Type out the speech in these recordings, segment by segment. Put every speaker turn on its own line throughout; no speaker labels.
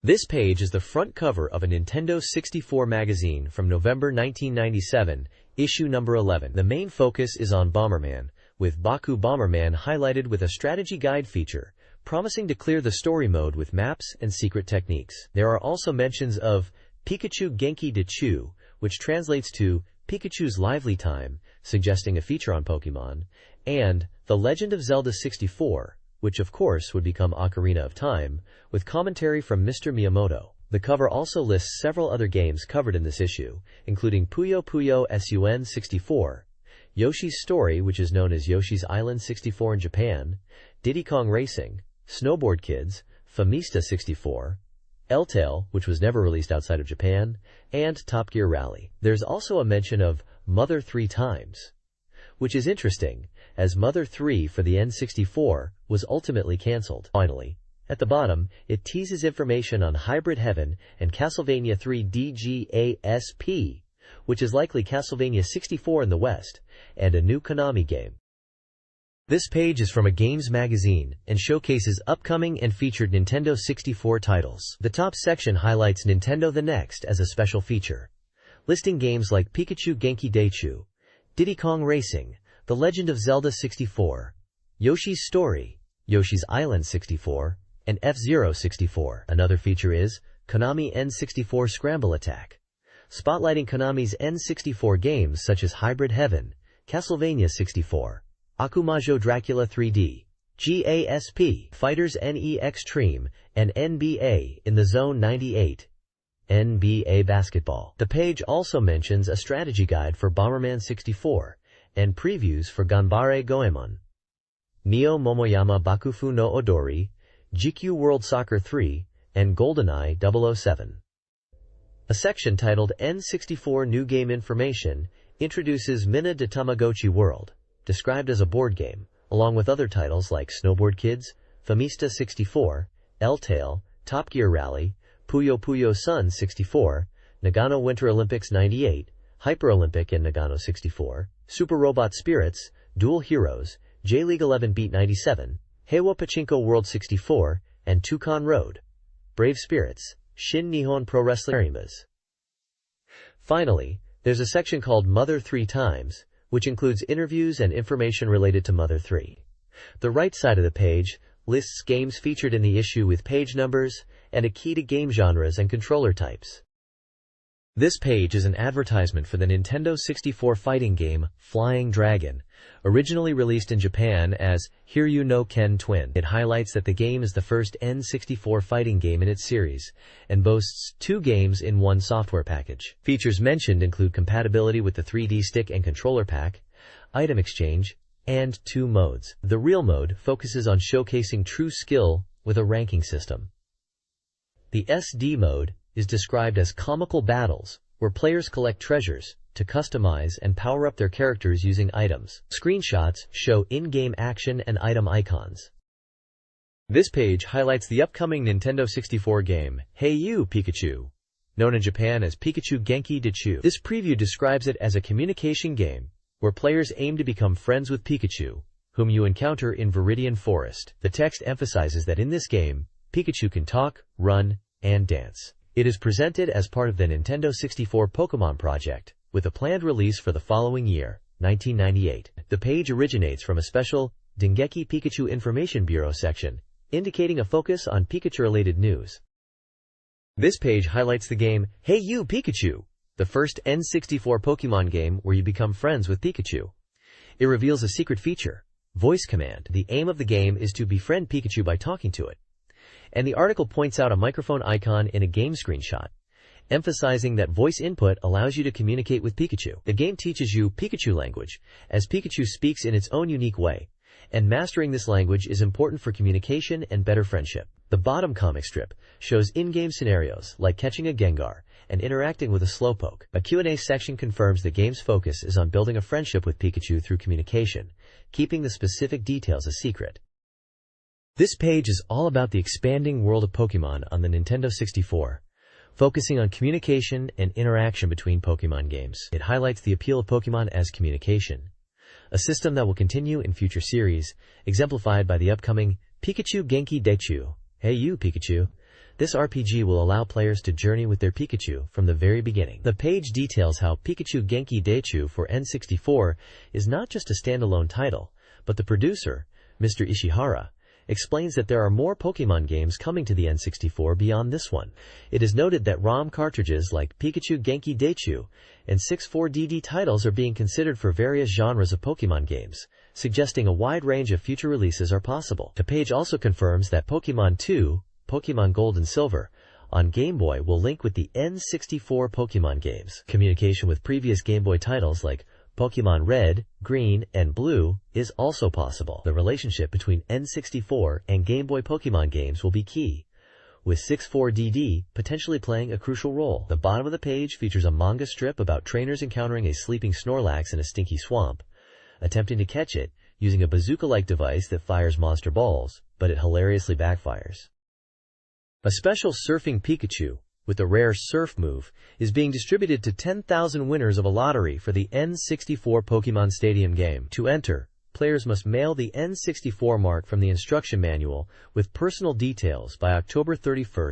This page is the front cover of a Nintendo 64 magazine from November 1997, issue number 11. The main focus is on Bomberman, with Baku Bomberman highlighted with a strategy guide feature, promising to clear the story mode with maps and secret techniques. There are also mentions of Pikachu Genki Dechu, which translates to Pikachu's lively time, suggesting a feature on Pokemon, and The Legend of Zelda 64, which of course would become Ocarina of Time, with commentary from Mr. Miyamoto. The cover also lists several other games covered in this issue, including Puyo Puyo Sun 64, Yoshi's Story, which is known as Yoshi's Island 64 in Japan, Diddy Kong Racing, Snowboard Kids, Famista 64, L-Tail, which was never released outside of Japan, and Top Gear Rally. There's also a mention of Mother 3 Times, which is interesting, as Mother 3 for the N64 was ultimately cancelled. Finally, at the bottom, it teases information on Hybrid Heaven and Castlevania 3 DGASP, which is likely Castlevania 64 in the West, and a new Konami game. This page is from a games magazine and showcases upcoming and featured Nintendo 64 titles. The top section highlights Nintendo the Next as a special feature, listing games like Pikachu Genki Dechu, Diddy Kong Racing, The Legend of Zelda 64, Yoshi's Story, Yoshi's Island 64, and F-Zero 64. Another feature is Konami N64 Scramble Attack, spotlighting Konami's N64 games such as Hybrid Heaven, Castlevania 64, Akumajo Dracula 3D, GASP, Fighters NE Extreme, and NBA in the Zone 98. NBA Basketball. The page also mentions a strategy guide for Bomberman 64 and previews for Ganbare Goemon, Neo Momoyama Bakufu no Odori, GQ World Soccer 3, and GoldenEye 007. A section titled N64 New Game Information introduces Mina de Tamagotchi World, described as a board game, along with other titles like Snowboard Kids, Famista 64, L-Tail, Top Gear Rally, Puyo Puyo Sun 64, Nagano Winter Olympics 98, Hyper Olympic and Nagano 64, Super Robot Spirits, Dual Heroes, J-League 11 Beat 97, Heiwa Pachinko World 64, and Tucon Road, Brave Spirits, Shin Nihon Pro Wrestling Arimas. Finally, there's a section called Mother 3 Times, which includes interviews and information related to Mother 3. The right side of the page lists games featured in the issue with page numbers and a key to game genres and controller types. This page is an advertisement for the Nintendo 64 fighting game Flying Dragon, originally released in Japan as Hiryu no Ken Twin. It highlights that the game is the first N64 fighting game in its series and boasts 2 games in one software package. Features mentioned include compatibility with the 3D stick and controller pack, item exchange, and 2 modes. The real mode focuses on showcasing true skill with a ranking system. The SD mode is described as comical battles, where players collect treasures to customize and power up their characters using items. Screenshots show in-game action and item icons. This page highlights the upcoming Nintendo 64 game, Hey You, Pikachu, known in Japan as Pikachu Genki Dechu. This preview describes it as a communication game, where players aim to become friends with Pikachu, whom you encounter in Viridian Forest. The text emphasizes that in this game, Pikachu can talk, run, and dance. It is presented as part of the Nintendo 64 Pokemon project, with a planned release for the following year, 1998. The page originates from a special Dengeki Pikachu Information Bureau section, indicating a focus on Pikachu-related news. This page highlights the game Hey You, Pikachu, the first N64 Pokemon game where you become friends with Pikachu. It reveals a secret feature, Voice Command. The aim of the game is to befriend Pikachu by talking to it. And the article points out a microphone icon in a game screenshot, emphasizing that voice input allows you to communicate with Pikachu. The game teaches you Pikachu language, as Pikachu speaks in its own unique way, and mastering this language is important for communication and better friendship. The bottom comic strip shows in-game scenarios like catching a Gengar and interacting with a Slowpoke. A Q&A section confirms the game's focus is on building a friendship with Pikachu through communication, keeping the specific details a secret. This page is all about the expanding world of Pokemon on the Nintendo 64, focusing on communication and interaction between Pokemon games. It highlights the appeal of Pokemon as communication, a system that will continue in future series, exemplified by the upcoming Pikachu Genki Dechu, Hey You, Pikachu. This RPG will allow players to journey with their Pikachu from the very beginning. The page details how Pikachu Genki Daichu for N64 is not just a standalone title, but the producer, Mr. Ishihara, explains that there are more Pokemon games coming to the N64 beyond this one. It is noted that ROM cartridges like Pikachu Genki Daichu and 64DD titles are being considered for various genres of Pokemon games, suggesting a wide range of future releases are possible. The page also confirms that Pokemon 2, Pokemon Gold and Silver, on Game Boy will link with the N64 Pokemon games. Communication with previous Game Boy titles like Pokemon Red, Green, and Blue is also possible. The relationship between N64 and Game Boy Pokemon games will be key, with 64DD potentially playing a crucial role. The bottom of the page features a manga strip about trainers encountering a sleeping Snorlax in a stinky swamp, attempting to catch it using a bazooka-like device that fires monster balls, but it hilariously backfires. A special Surfing Pikachu with a rare surf move is being distributed to 10,000 winners of a lottery for the N64 Pokemon Stadium game. To enter, players must mail the N64 mark from the instruction manual with personal details by October 31,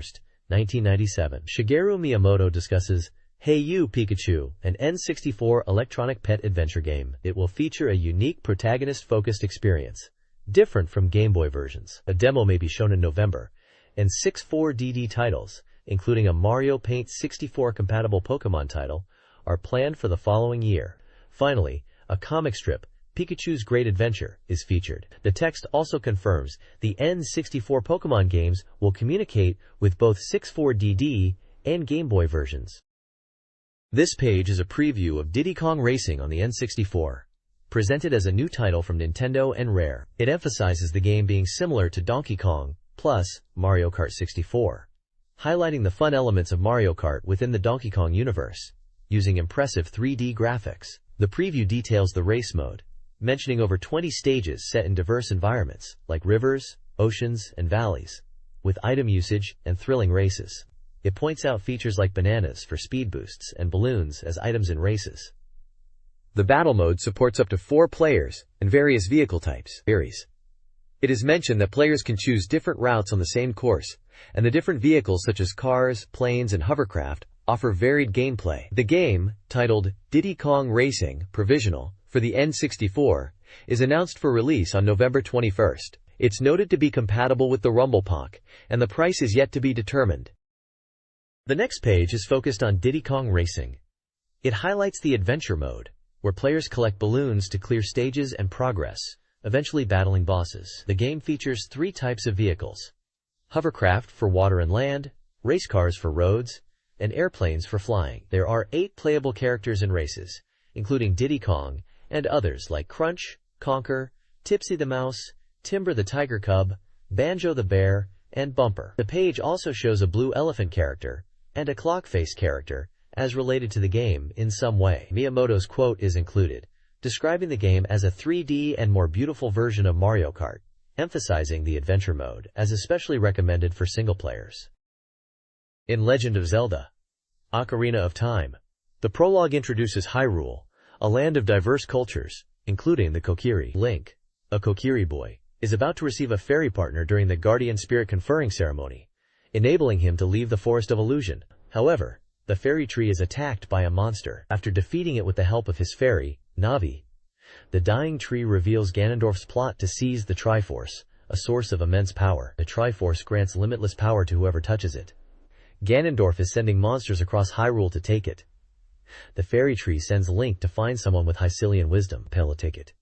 1997. Shigeru Miyamoto discusses Hey You Pikachu, an N64 electronic pet adventure game. It will feature a unique protagonist-focused experience, different from Game Boy versions. A demo may be shown in November, and 64DD titles, including a Mario Paint 64-compatible Pokemon title, are planned for the following year. Finally, a comic strip, Pikachu's Great Adventure, is featured. The text also confirms the N64 Pokemon games will communicate with both 64DD and Game Boy versions. This page is a preview of Diddy Kong Racing on the N64, presented as a new title from Nintendo and Rare. It emphasizes the game being similar to Donkey Kong plus Mario Kart 64. Highlighting the fun elements of Mario Kart within the Donkey Kong universe, using impressive 3D graphics. The preview details the race mode, mentioning over 20 stages set in diverse environments, like rivers, oceans, and valleys, with item usage and thrilling races. It points out features like bananas for speed boosts and balloons as items in races. The battle mode supports up to 4 players and various vehicle types. It is mentioned that players can choose different routes on the same course, and the different vehicles such as cars, planes, and hovercraft offer varied gameplay. The game, titled Diddy Kong Racing Provisional for the N64, is announced for release on November 21st. It's noted to be compatible with the Rumble Pack, and the price is yet to be determined. The next page is focused on Diddy Kong Racing. It highlights the adventure mode, where players collect balloons to clear stages and progress, eventually battling bosses. The game features 3 types of vehicles: hovercraft for water and land, race cars for roads, and airplanes for flying. There are 8 playable characters in races, including Diddy Kong and others like Crunch, Conker, Tipsy the Mouse, Timber the Tiger Cub, Banjo the Bear, and Bumper. The page also shows a blue elephant character and a clockface character as related to the game in some way. Miyamoto's quote is included, describing the game as a 3D and more beautiful version of Mario Kart, emphasizing the adventure mode as especially recommended for single players. In Legend of Zelda, Ocarina of Time, the prologue introduces Hyrule, a land of diverse cultures, including the Kokiri. Link, a Kokiri boy, is about to receive a fairy partner during the Guardian Spirit conferring ceremony, enabling him to leave the Forest of Illusion. However, the fairy tree is attacked by a monster. After defeating it with the help of his fairy, Navi, the dying tree reveals Ganondorf's plot to seize the Triforce, a source of immense power. The Triforce grants limitless power to whoever touches it. Ganondorf is sending monsters across Hyrule to take it. The fairy tree sends Link to find someone with Hylian wisdom, to take it.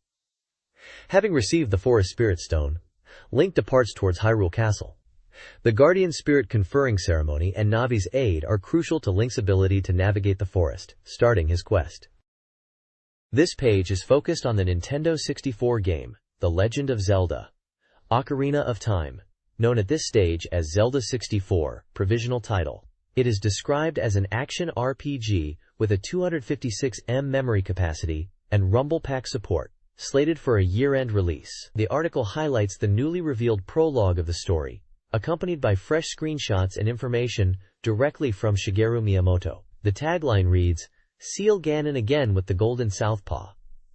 Having received the Forest Spirit Stone, Link departs towards Hyrule Castle. The Guardian Spirit conferring ceremony and Navi's aid are crucial to Link's ability to navigate the forest, starting his quest. This page is focused on the Nintendo 64 game, The Legend of Zelda, Ocarina of Time, known at this stage as Zelda 64, provisional title. It is described as an action RPG with a 256 MB memory capacity and Rumble Pack support, slated for a year-end release. The article highlights the newly revealed prologue of the story, accompanied by fresh screenshots and information directly from Shigeru Miyamoto. The tagline reads, "Seal Ganon again with the Golden Southpaw."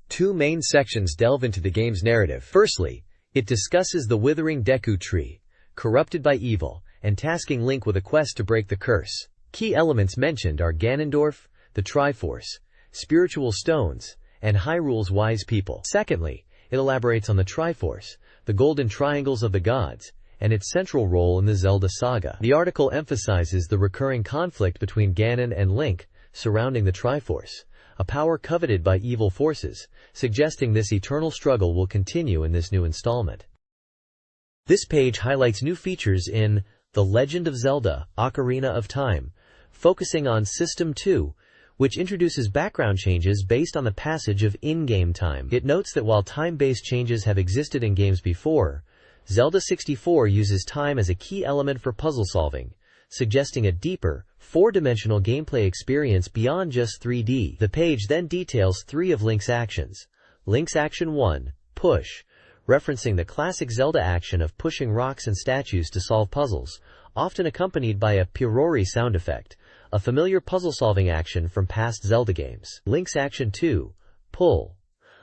2 main sections delve into the game's narrative. Firstly, it discusses the withering Deku Tree, corrupted by evil, and tasking Link with a quest to break the curse. Key elements mentioned are Ganondorf, the Triforce, spiritual stones, and Hyrule's wise people. Secondly, it elaborates on the Triforce, the golden triangles of the gods, and its central role in the Zelda saga. The article emphasizes the recurring conflict between Ganon and Link surrounding the Triforce, a power coveted by evil forces, suggesting this eternal struggle will continue in this new installment. This page highlights new features in The Legend of Zelda, Ocarina of Time, focusing on System 2, which introduces background changes based on the passage of in-game time. It notes that while time-based changes have existed in games before, Zelda 64 uses time as a key element for puzzle solving, suggesting a deeper, four-dimensional gameplay experience beyond just 3D. The page then details 3 of Link's actions. Link's Action 1, Push, referencing the classic Zelda action of pushing rocks and statues to solve puzzles, often accompanied by a Pirori sound effect, a familiar puzzle-solving action from past Zelda games. Link's Action 2, Pull,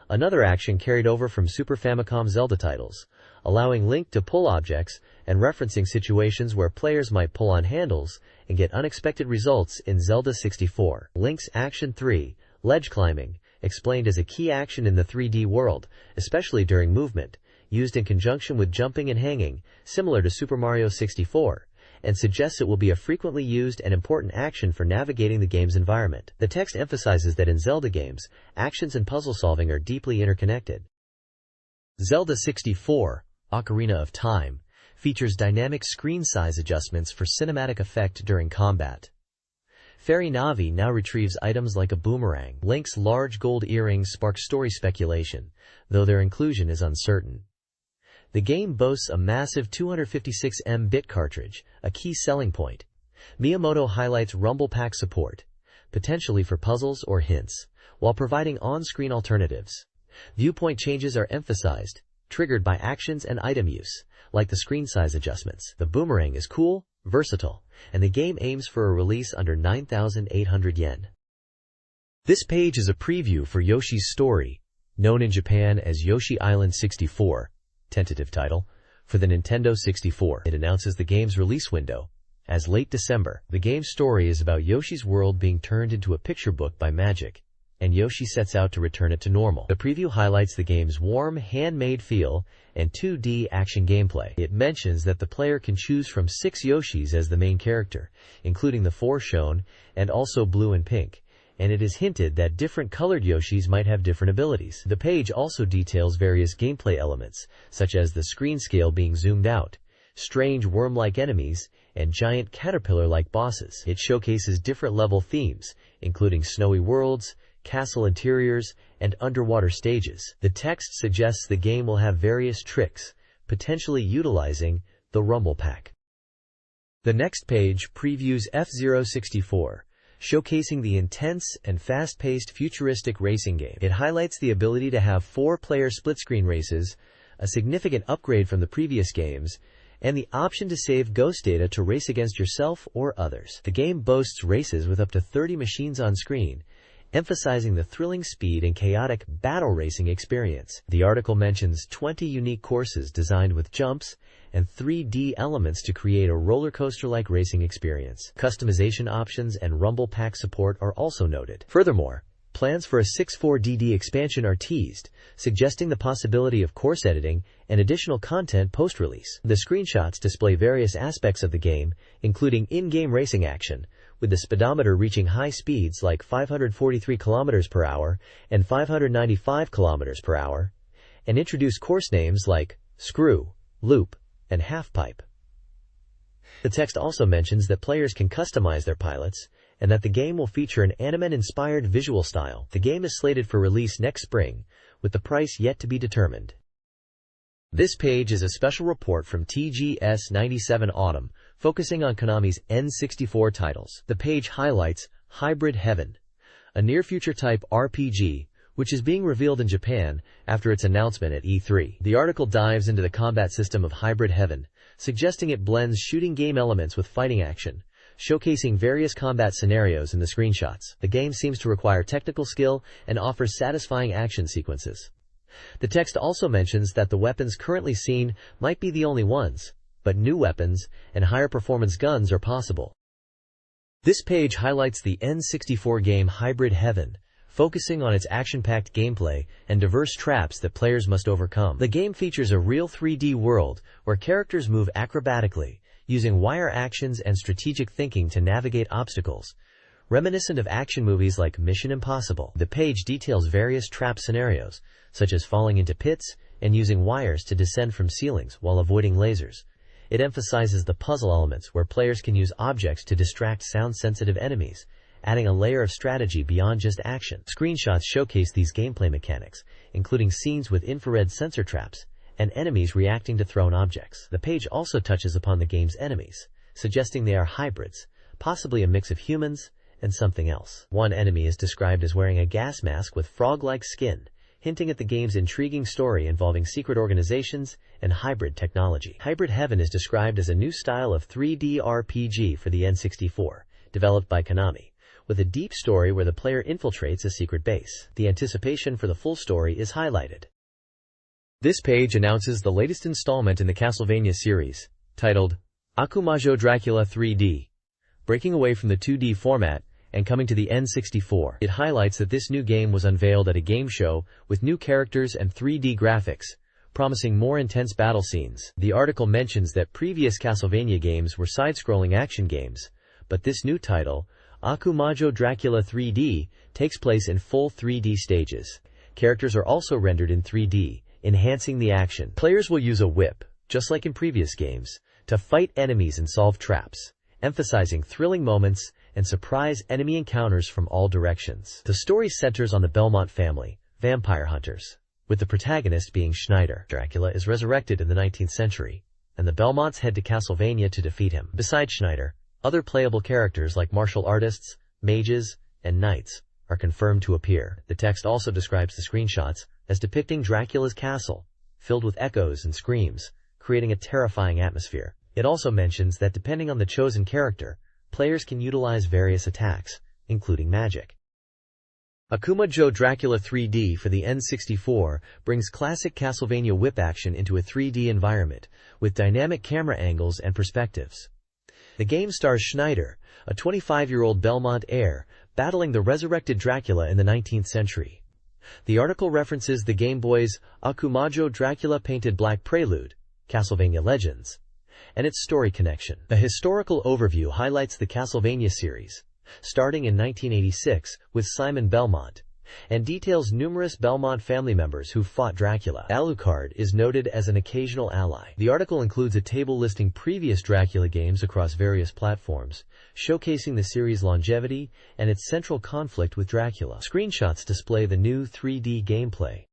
another action carried over from Super Famicom Zelda titles, allowing Link to pull objects and referencing situations where players might pull on handles and get unexpected results in Zelda 64. Link's Action 3, Ledge Climbing, explained as a key action in the 3D world, especially during movement, used in conjunction with jumping and hanging, similar to Super Mario 64, and suggests it will be a frequently used and important action for navigating the game's environment. The text emphasizes that in Zelda games, actions and puzzle solving are deeply interconnected. Zelda 64, Ocarina of Time, features dynamic screen size adjustments for cinematic effect during combat. Fairy Navi now retrieves items like a boomerang. Link's large gold earrings spark story speculation, though their inclusion is uncertain. The game boasts a massive 256 MB bit cartridge, a key selling point. Miyamoto highlights Rumble Pack support, potentially for puzzles or hints, while providing on-screen alternatives. Viewpoint changes are emphasized, triggered by actions and item use, like the screen size adjustments. The boomerang is cool, versatile, and the game aims for a release under 9,800 yen. This page is a preview for Yoshi's Story, known in Japan as Yoshi Island 64, tentative title, for the Nintendo 64. It announces the game's release window as late December. The game's story is about Yoshi's world being turned into a picture book by magic, and Yoshi sets out to return it to normal. The preview highlights the game's warm, handmade feel and 2D action gameplay. It mentions that the player can choose from 6 Yoshis as the main character, including the 4 shown, and also blue and pink, and it is hinted that different colored Yoshis might have different abilities. The page also details various gameplay elements, such as the screen scale being zoomed out, strange worm-like enemies, and giant caterpillar-like bosses. It showcases different level themes, including snowy worlds, castle interiors, and underwater stages. The text suggests the game will have various tricks, potentially utilizing the Rumble Pack. The next page previews F-Zero 64, showcasing the intense and fast-paced futuristic racing game. It highlights the ability to have 4-player split-screen races, a significant upgrade from the previous games, and the option to save ghost data to race against yourself or others. The game boasts races with up to 30 machines on screen, emphasizing the thrilling speed and chaotic battle racing experience. The article mentions 20 unique courses designed with jumps and 3D elements to create a roller coaster-like racing experience. Customization options and Rumble Pack support are also noted. Furthermore, plans for a 6.4DD expansion are teased, suggesting the possibility of course editing and additional content post-release. The screenshots display various aspects of the game, including in-game racing action, with the speedometer reaching high speeds like 543 km per hour and 595 km per hour, and introduce course names like Screw, Loop, and Half-Pipe. The text also mentions that players can customize their pilots, and that the game will feature an anime-inspired visual style. The game is slated for release next spring, with the price yet to be determined. This page is a special report from TGS 97 Autumn, focusing on Konami's N64 titles. The page highlights Hybrid Heaven, a near-future type RPG, which is being revealed in Japan after its announcement at E3. The article dives into the combat system of Hybrid Heaven, suggesting it blends shooting game elements with fighting action, showcasing various combat scenarios in the screenshots. The game seems to require technical skill and offers satisfying action sequences. The text also mentions that the weapons currently seen might be the only ones, but new weapons and higher performance guns are possible. This page highlights the N64 game Hybrid Heaven, focusing on its action-packed gameplay and diverse traps that players must overcome. The game features a real 3D world where characters move acrobatically, using wire actions and strategic thinking to navigate obstacles, reminiscent of action movies like Mission Impossible. The page details various trap scenarios, such as falling into pits and using wires to descend from ceilings while avoiding lasers. It emphasizes the puzzle elements where players can use objects to distract sound-sensitive enemies, adding a layer of strategy beyond just action. Screenshots showcase these gameplay mechanics, including scenes with infrared sensor traps and enemies reacting to thrown objects. The page also touches upon the game's enemies, suggesting they are hybrids, possibly a mix of humans and something else. One enemy is described as wearing a gas mask with frog-like skin, hinting at the game's intriguing story involving secret organizations and hybrid technology. Hybrid Heaven is described as a new style of 3D RPG for the N64, developed by Konami, with a deep story where the player infiltrates a secret base. The anticipation for the full story is highlighted. This page announces the latest installment in the Castlevania series, titled Akumajo Dracula 3D, breaking away from the 2D format and coming to the N64. It highlights that this new game was unveiled at a game show with new characters and 3D graphics, promising more intense battle scenes. The article mentions that previous Castlevania games were side-scrolling action games, but this new title, Akumajo Dracula 3D, takes place in full 3D stages. Characters are also rendered in 3D, enhancing the action. Players will use a whip, just like in previous games, to fight enemies and solve traps, emphasizing thrilling moments and surprise enemy encounters from all directions. The story centers on the Belmont family, vampire hunters, with the protagonist being Schneider. Dracula is resurrected in the 19th century, and the Belmonts head to Castlevania to defeat him. Besides Schneider, other playable characters like martial artists, mages, and knights are confirmed to appear. The text also describes the screenshots as depicting Dracula's castle, filled with echoes and screams, creating a terrifying atmosphere. It also mentions that depending on the chosen character, players can utilize various attacks, including magic. Akumajo Dracula 3D for the N64 brings classic Castlevania whip action into a 3D environment, with dynamic camera angles and perspectives. The game stars Schneider, a 25-year-old Belmont heir, battling the resurrected Dracula in the 19th century. The article references the Game Boy's Akumajo Dracula Painted Black Prelude, Castlevania Legends, and its story connection. A historical overview highlights the Castlevania series, starting in 1986 with Simon Belmont, and details numerous Belmont family members who fought Dracula. Alucard is noted as an occasional ally. The article includes a table listing previous Dracula games across various platforms, showcasing the series' longevity and its central conflict with Dracula. Screenshots display the new 3D gameplay.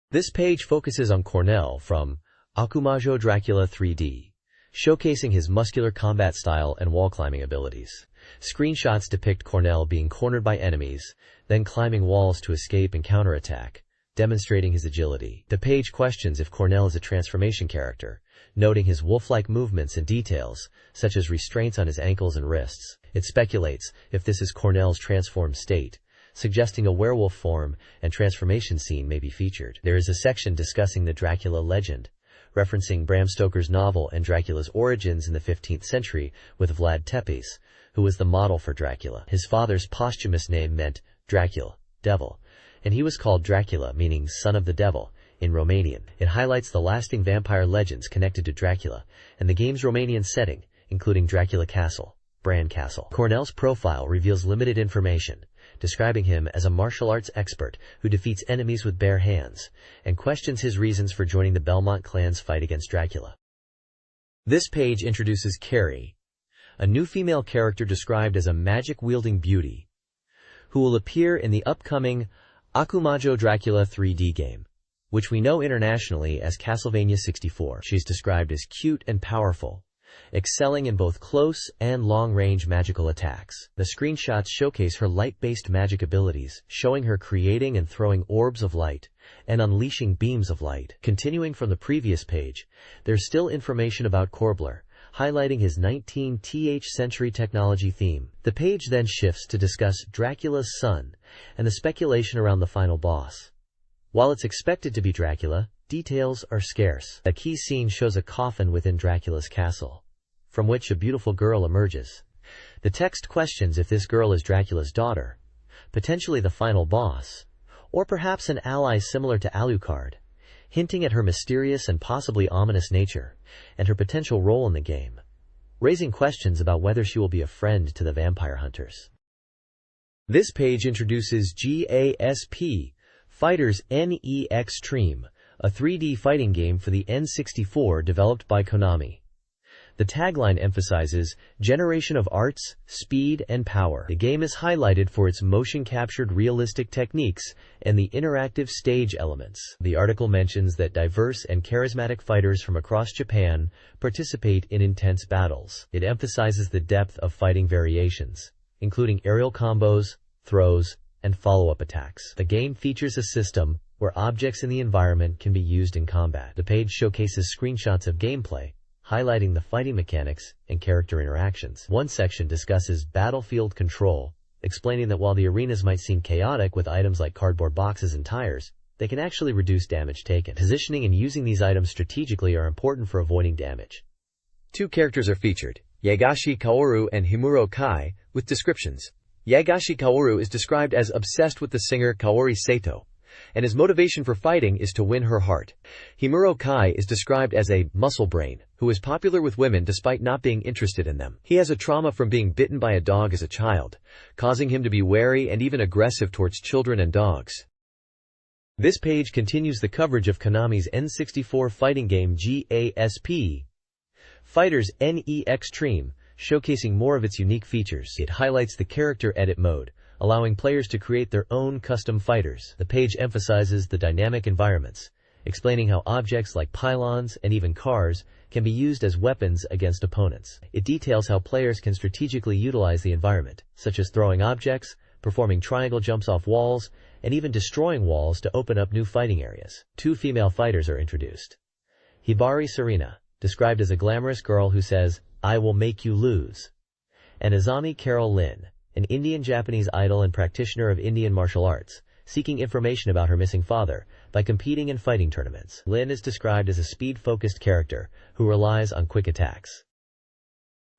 This page focuses on Cornell from Akumajo Dracula 3D, showcasing his muscular combat style and wall-climbing abilities. Screenshots depict Cornell being cornered by enemies, then climbing walls to escape and counterattack, demonstrating his agility. The page questions if Cornell is a transformation character, noting his wolf-like movements and details, such as restraints on his ankles and wrists. It speculates if this is Cornell's transformed state, suggesting a werewolf form and transformation scene may be featured. There is a section discussing the Dracula legend, referencing Bram Stoker's novel and Dracula's origins in the 15th century with Vlad Tepes, who was the model for Dracula. His father's posthumous name meant Dracula, devil, and he was called Dracula, meaning son of the devil, in Romanian. It highlights the lasting vampire legends connected to Dracula and the game's Romanian setting, including Dracula Castle, Bran Castle. Cornell's profile reveals limited information, describing him as a martial arts expert who defeats enemies with bare hands, and questions his reasons for joining the Belmont clan's fight against Dracula. This page introduces Carrie, a new female character described as a magic-wielding beauty, who will appear in the upcoming Akumajo Dracula 3D game, which we know internationally as Castlevania 64. She's described as cute and powerful, excelling in both close and long-range magical attacks. The screenshots showcase her light-based magic abilities, showing her creating and throwing orbs of light and unleashing beams of light. Continuing from the previous page, there's still information about Corbler, highlighting his 19th century technology theme. The page then shifts to discuss Dracula's son and the speculation around the final boss. While it's expected to be Dracula, Details are scarce. A key scene shows a coffin within Dracula's castle, from which a beautiful girl emerges. The text questions if this girl is Dracula's daughter, potentially the final boss, or perhaps an ally similar to Alucard, hinting at her mysterious and possibly ominous nature, and her potential role in the game, raising questions about whether she will be a friend to the vampire hunters. This page introduces GASP Fighters NE-Extreme, a 3D fighting game for the N64 developed by Konami. The tagline emphasizes generation of arts, speed, and power. The game is highlighted for its motion-captured realistic techniques and the interactive stage elements. The article mentions that diverse and charismatic fighters from across Japan participate in intense battles. It emphasizes the depth of fighting variations, including aerial combos, throws, and follow-up attacks. The game features a system where objects in the environment can be used in combat. The page showcases screenshots of gameplay, highlighting the fighting mechanics and character interactions. One section discusses battlefield control, explaining that while the arenas might seem chaotic with items like cardboard boxes and tires, they can actually reduce damage taken. Positioning and using these items strategically are important for avoiding damage. Two characters are featured, Yagashi Kaoru and Himuro Kai, with descriptions. Yagashi Kaoru is described as obsessed with the singer Kaori Sato, and his motivation for fighting is to win her heart. Himuro Kai is described as a muscle brain, who is popular with women despite not being interested in them. He has a trauma from being bitten by a dog as a child, causing him to be wary and even aggressive towards children and dogs. This page continues the coverage of Konami's N64 fighting game GASP Fighters NE-Extreme, showcasing more of its unique features. It highlights the character edit mode, allowing players to create their own custom fighters. The page emphasizes the dynamic environments, explaining how objects like pylons and even cars can be used as weapons against opponents. It details how players can strategically utilize the environment, such as throwing objects, performing triangle jumps off walls, and even destroying walls to open up new fighting areas. Two female fighters are introduced. Hibari Serena, described as a glamorous girl who says, "I will make you lose," and Azami Carol Lin, an Indian-Japanese idol and practitioner of Indian martial arts, seeking information about her missing father by competing in fighting tournaments. Lin is described as a speed-focused character who relies on quick attacks.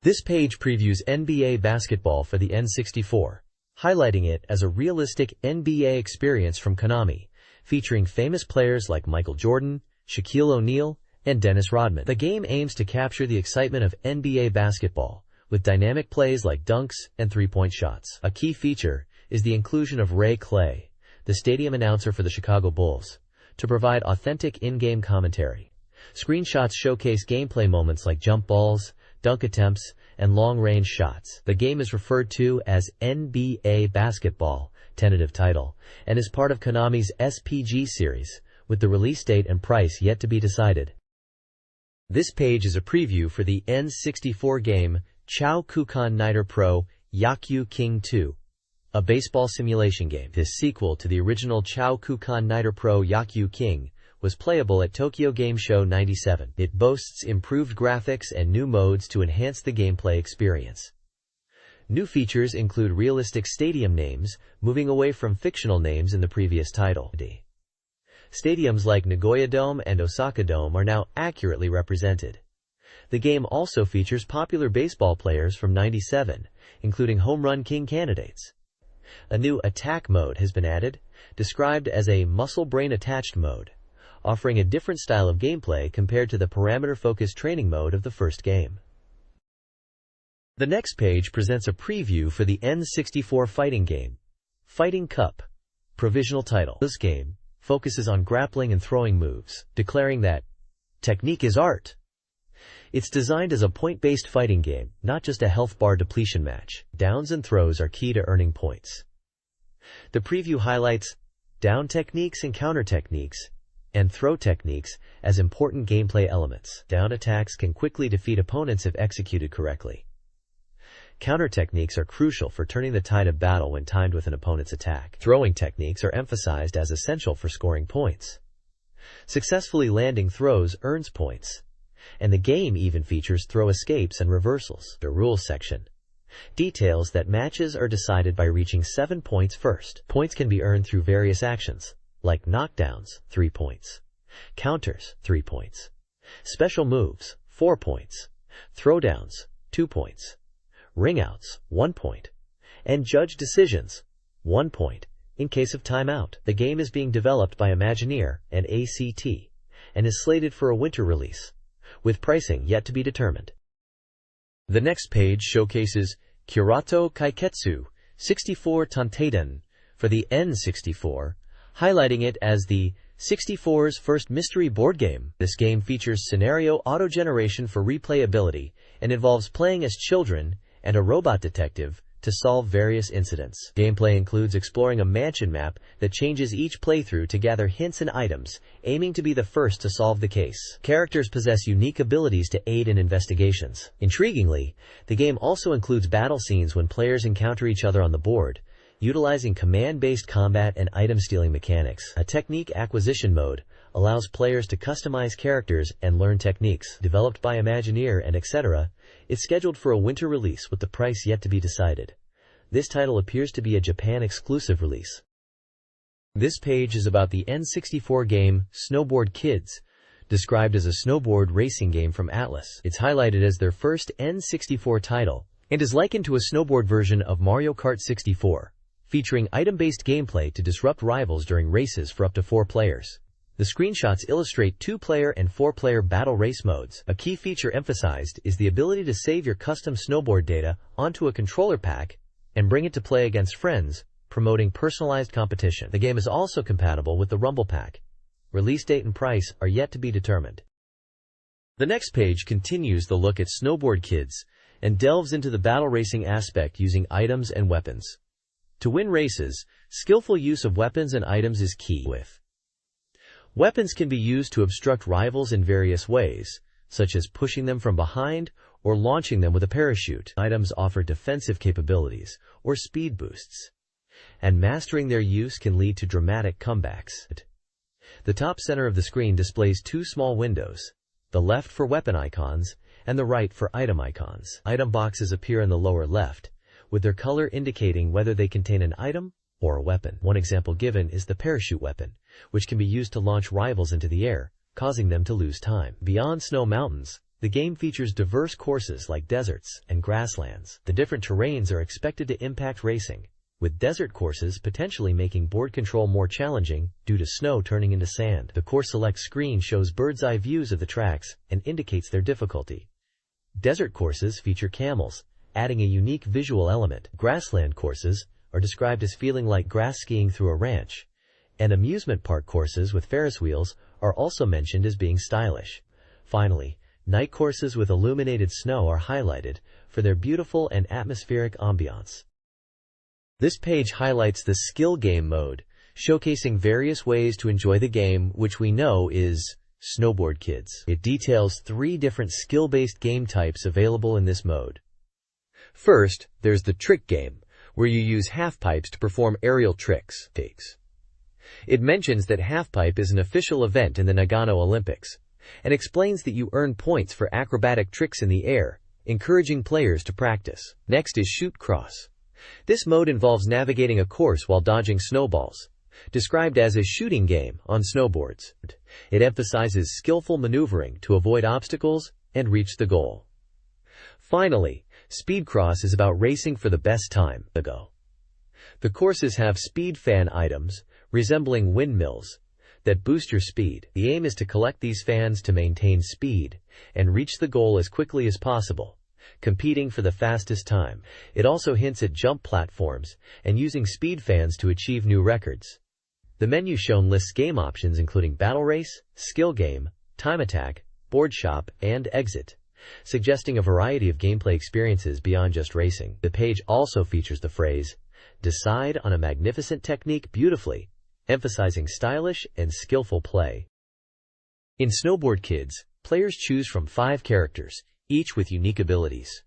This page previews NBA basketball for the N64, highlighting it as a realistic NBA experience from Konami, featuring famous players like Michael Jordan, Shaquille O'Neal, and Dennis Rodman. The game aims to capture the excitement of NBA basketball, with dynamic plays like dunks and three-point shots. A key feature is the inclusion of Ray Clay, the stadium announcer for the Chicago Bulls, to provide authentic in-game commentary. Screenshots showcase gameplay moments like jump balls, dunk attempts, and long-range shots. The game is referred to as NBA Basketball, tentative title, and is part of Konami's SPG series, with the release date and price yet to be decided. This page is a preview for the N64 game Chao Kukan Niter Pro Yakyu King 2, a baseball simulation game. This sequel to the original Chao Kukan Niter Pro Yakyu King was playable at Tokyo Game Show 97. It boasts improved graphics and new modes to enhance the gameplay experience. New features include realistic stadium names, moving away from fictional names in the previous title. Stadiums like Nagoya Dome and Osaka Dome are now accurately represented. The game also features popular baseball players from '97, including Home Run King candidates. A new attack mode has been added, described as a muscle brain attached mode, offering a different style of gameplay compared to the parameter-focused training mode of the first game. The next page presents a preview for the N64 fighting game, Fighting Cup, provisional title. This game focuses on grappling and throwing moves, declaring that technique is art. It's designed as a point-based fighting game, not just a health bar depletion match. Downs and throws are key to earning points. The preview highlights down techniques and counter techniques, and throw techniques as important gameplay elements. Down attacks can quickly defeat opponents if executed correctly. Counter techniques are crucial for turning the tide of battle when timed with an opponent's attack. Throwing techniques are emphasized as essential for scoring points. Successfully landing throws earns points, and the game even features throw escapes and reversals. The rules section details that matches are decided by reaching 7 points first. Points can be earned through various actions, like knockdowns, 3 points, Counters, 3 points. Special moves, 4 points. Throwdowns, 2 points. Ringouts, 1 point. And judge decisions, 1 point. In case of timeout, the game is being developed by Imagineer and ACT, and is slated for a winter release, with pricing yet to be determined. The next page showcases Kyorato Kaiketsu 64 Tanteiden for the N64, highlighting it as the 64's first mystery board game. This game features scenario auto-generation for replayability and involves playing as children and a robot detective to solve various incidents. Gameplay includes exploring a mansion map that changes each playthrough to gather hints and items, aiming to be the first to solve the case. Characters possess unique abilities to aid in investigations. Intriguingly, the game also includes battle scenes when players encounter each other on the board, utilizing command-based combat and item-stealing mechanics. A technique acquisition mode allows players to customize characters and learn techniques. Developed by Imagineer and etc., it's scheduled for a winter release with the price yet to be decided. This title appears to be a Japan-exclusive release. This page is about the N64 game Snowboard Kids, described as a snowboard racing game from Atlas. It's highlighted as their first N64 title, and is likened to a snowboard version of Mario Kart 64, featuring item-based gameplay to disrupt rivals during races for up to 4 players. The screenshots illustrate 2-player and 4-player battle race modes. A key feature emphasized is the ability to save your custom snowboard data onto a controller pack and bring it to play against friends, promoting personalized competition. The game is also compatible with the Rumble Pack. Release date and price are yet to be determined. The next page continues the look at Snowboard Kids and delves into the battle racing aspect using items and weapons. To win races, skillful use of weapons and items is key. Weapons can be used to obstruct rivals in various ways, such as pushing them from behind or launching them with a parachute. Items offer defensive capabilities or speed boosts, and mastering their use can lead to dramatic comebacks. The top center of the screen displays 2 small windows, the left for weapon icons and the right for item icons. Item boxes appear in the lower left, with their color indicating whether they contain an item or a weapon. One example given is the parachute weapon, which can be used to launch rivals into the air, causing them to lose time. Beyond snow mountains, the game features diverse courses like deserts and grasslands. The different terrains are expected to impact racing, with desert courses potentially making board control more challenging due to snow turning into sand. The course select screen shows bird's-eye views of the tracks and indicates their difficulty. Desert courses feature camels, adding a unique visual element. Grassland courses are described as feeling like grass skiing through a ranch, and amusement park courses with Ferris wheels are also mentioned as being stylish. Finally, night courses with illuminated snow are highlighted for their beautiful and atmospheric ambiance. This page highlights the skill game mode, showcasing various ways to enjoy the game, which we know is Snowboard Kids. It details 3 different skill-based game types available in this mode. First, there's the trick game, where you use halfpipes to perform aerial tricks. It mentions that halfpipe is an official event in the Nagano Olympics, and explains that you earn points for acrobatic tricks in the air, encouraging players to practice. Next is shoot cross. This mode involves navigating a course while dodging snowballs, described as a shooting game on snowboards. It emphasizes skillful maneuvering to avoid obstacles and reach the goal. Finally, speed cross is about racing for the best time. The courses have speed fan items, resembling windmills, that boost your speed. The aim is to collect these fans to maintain speed and reach the goal as quickly as possible, competing for the fastest time. It also hints at jump platforms and using speed fans to achieve new records. The menu shown lists game options including battle race, skill game, time attack, board shop, and exit, suggesting a variety of gameplay experiences beyond just racing. The page also features the phrase, "Decide on a magnificent technique beautifully," emphasizing stylish and skillful play. In Snowboard Kids, players choose from 5 characters, each with unique abilities.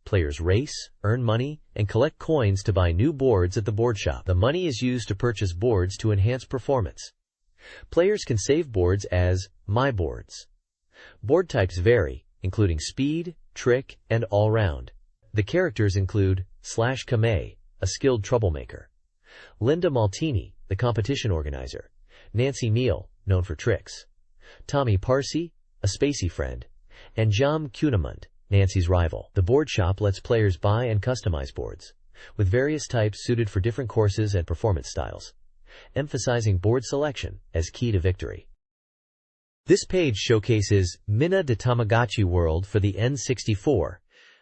Players race, earn money, and collect coins to buy new boards at the board shop. The money is used to purchase boards to enhance performance. Players can save boards as My Boards. Board types vary, including speed, trick, and all-round. The characters include Slash Kamei, a skilled troublemaker; Linda Maltini, the competition organizer; Nancy Neal, known for tricks; Tommy Parsi, a spacey friend, and Jam Cunimund, Nancy's rival. The board shop lets players buy and customize boards, with various types suited for different courses and performance styles, emphasizing board selection as key to victory. This page showcases Mina de Tamagotchi World for the N64,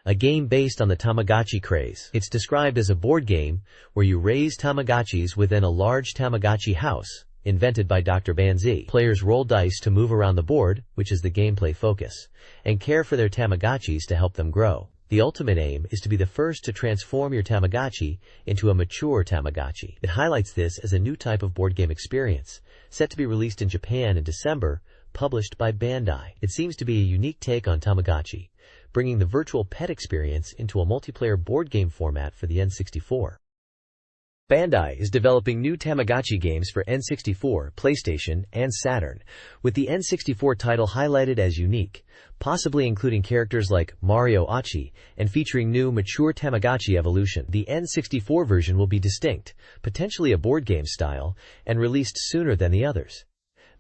a game based on the Tamagotchi craze. It's described as a board game where you raise Tamagotchis within a large Tamagotchi house, invented by Dr. Banzai. Players roll dice to move around the board, which is the gameplay focus, and care for their Tamagotchis to help them grow. The ultimate aim is to be the first to transform your Tamagotchi into a mature Tamagotchi. It highlights this as a new type of board game experience, set to be released in Japan in December, published by Bandai. It seems to be a unique take on Tamagotchi, bringing the virtual pet experience into a multiplayer board game format for the N64. Bandai is developing new Tamagotchi games for N64, PlayStation, and Saturn, with the N64 title highlighted as unique, possibly including characters like Mario Achi and featuring new, mature Tamagotchi evolution. The N64 version will be distinct, potentially a board game style, and released sooner than the others.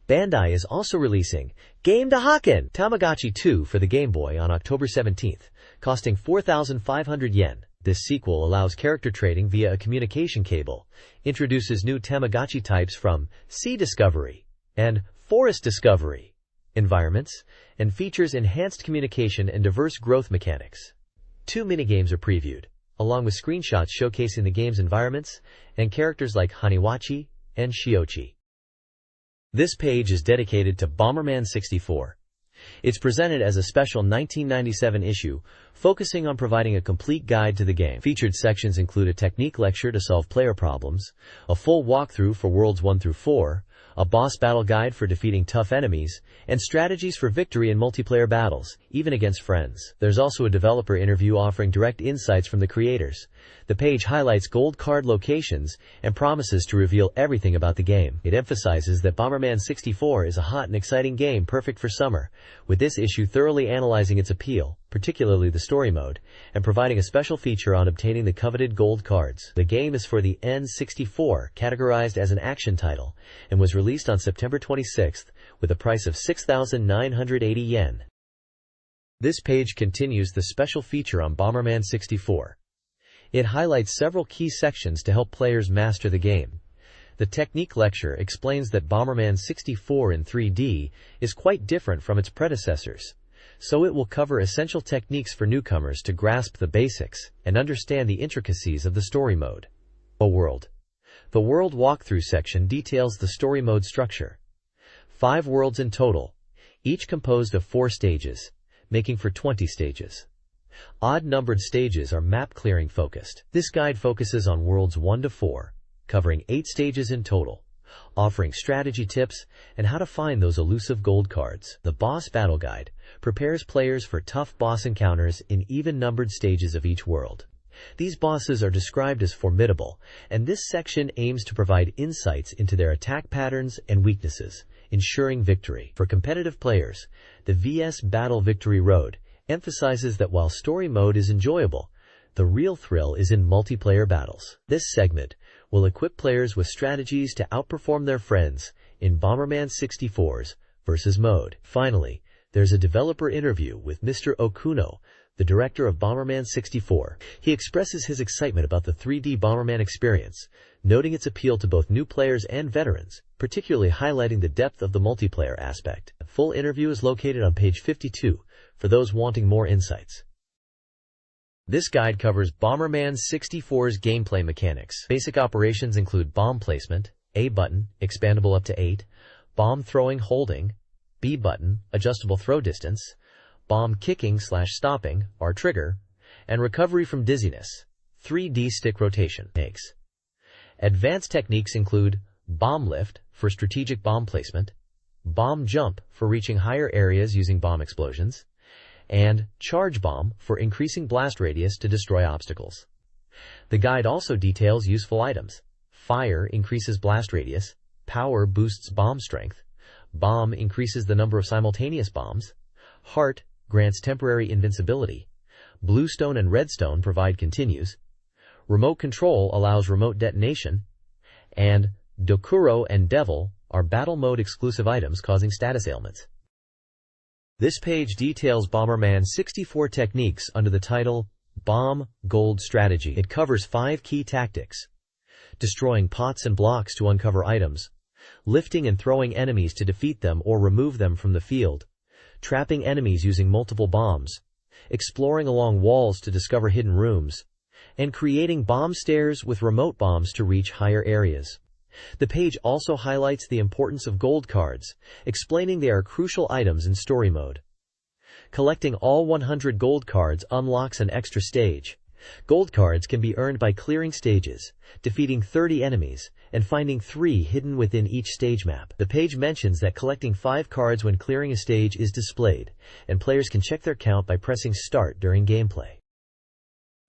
Bandai is also releasing Game to Haken Tamagotchi 2 for the Game Boy on October 17th, costing 4,500 yen. This sequel allows character trading via a communication cable, introduces new Tamagotchi types from Sea Discovery and Forest Discovery environments, and features enhanced communication and diverse growth mechanics. 2 minigames are previewed, along with screenshots showcasing the game's environments and characters like Haniwachi and Shiochi. This page is dedicated to Bomberman 64. It's presented as a special 1997 issue, focusing on providing a complete guide to the game. Featured sections include a technique lecture to solve player problems, a full walkthrough for Worlds 1 through 4, a boss battle guide for defeating tough enemies, and strategies for victory in multiplayer battles, even against friends. There's also a developer interview offering direct insights from the creators. The page highlights gold card locations and promises to reveal everything about the game. It emphasizes that Bomberman 64 is a hot and exciting game perfect for summer, with this issue thoroughly analyzing its appeal, particularly the story mode, and providing a special feature on obtaining the coveted gold cards. The game is for the N64, categorized as an action title, and was released on September 26th with a price of 6,980 yen. This page continues the special feature on Bomberman 64. It highlights several key sections to help players master the game. The technique lecture explains that Bomberman 64 in 3D is quite different from its predecessors, so it will cover essential techniques for newcomers to grasp the basics and understand the intricacies of the story mode. A world. The world walkthrough section details the story mode structure. 5 worlds in total, each composed of 4 stages, making for 20 stages. Odd-numbered stages are map-clearing focused. This guide focuses on worlds 1 to 4, covering 8 stages in total, offering strategy tips and how to find those elusive gold cards. The Boss Battle Guide prepares players for tough boss encounters in even-numbered stages of each world. These bosses are described as formidable, and this section aims to provide insights into their attack patterns and weaknesses, ensuring victory. For competitive players, the VS Battle Victory Road emphasizes that while story mode is enjoyable, the real thrill is in multiplayer battles. This segment will equip players with strategies to outperform their friends in Bomberman 64's versus mode. Finally, there's a developer interview with Mr. Okuno, the director of Bomberman 64. He expresses his excitement about the 3D Bomberman experience, noting its appeal to both new players and veterans, particularly highlighting the depth of the multiplayer aspect. A full interview is located on page 52 for those wanting more insights. This guide covers Bomberman 64's gameplay mechanics. Basic operations include bomb placement, A button, expandable up to 8, bomb throwing holding, B button, adjustable throw distance, bomb kicking/stopping, R trigger, and recovery from dizziness, 3D stick rotation. Advanced techniques include bomb lift for strategic bomb placement, bomb jump for reaching higher areas using bomb explosions, and charge bomb for increasing blast radius to destroy obstacles. The guide also details useful items. Fire increases blast radius, power boosts bomb strength, bomb increases the number of simultaneous bombs, heart grants temporary invincibility, bluestone and redstone provide continues, remote control allows remote detonation, and Dokuro and Devil are battle mode exclusive items causing status ailments. This page details Bomberman 64 techniques under the title Bomb Gold Strategy. It covers 5 key tactics: destroying pots and blocks to uncover items, lifting and throwing enemies to defeat them or remove them from the field, trapping enemies using multiple bombs, exploring along walls to discover hidden rooms, and creating bomb stairs with remote bombs to reach higher areas. The page also highlights the importance of gold cards, explaining they are crucial items in story mode. Collecting all 100 gold cards unlocks an extra stage. Gold cards can be earned by clearing stages, defeating 30 enemies, and finding 3 hidden within each stage map. The page mentions that collecting 5 cards when clearing a stage is displayed, and players can check their count by pressing start during gameplay.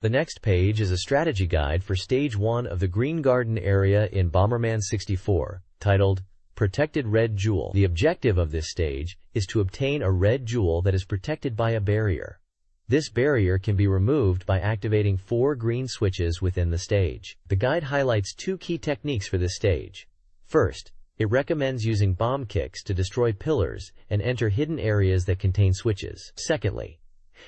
The next page is a strategy guide for Stage 1 of the Green Garden area in Bomberman 64, titled Protected Red Jewel. The objective of this stage is to obtain a red jewel that is protected by a barrier. This barrier can be removed by activating 4 green switches within the stage. The guide highlights 2 key techniques for this stage. First, it recommends using bomb kicks to destroy pillars and enter hidden areas that contain switches. Secondly,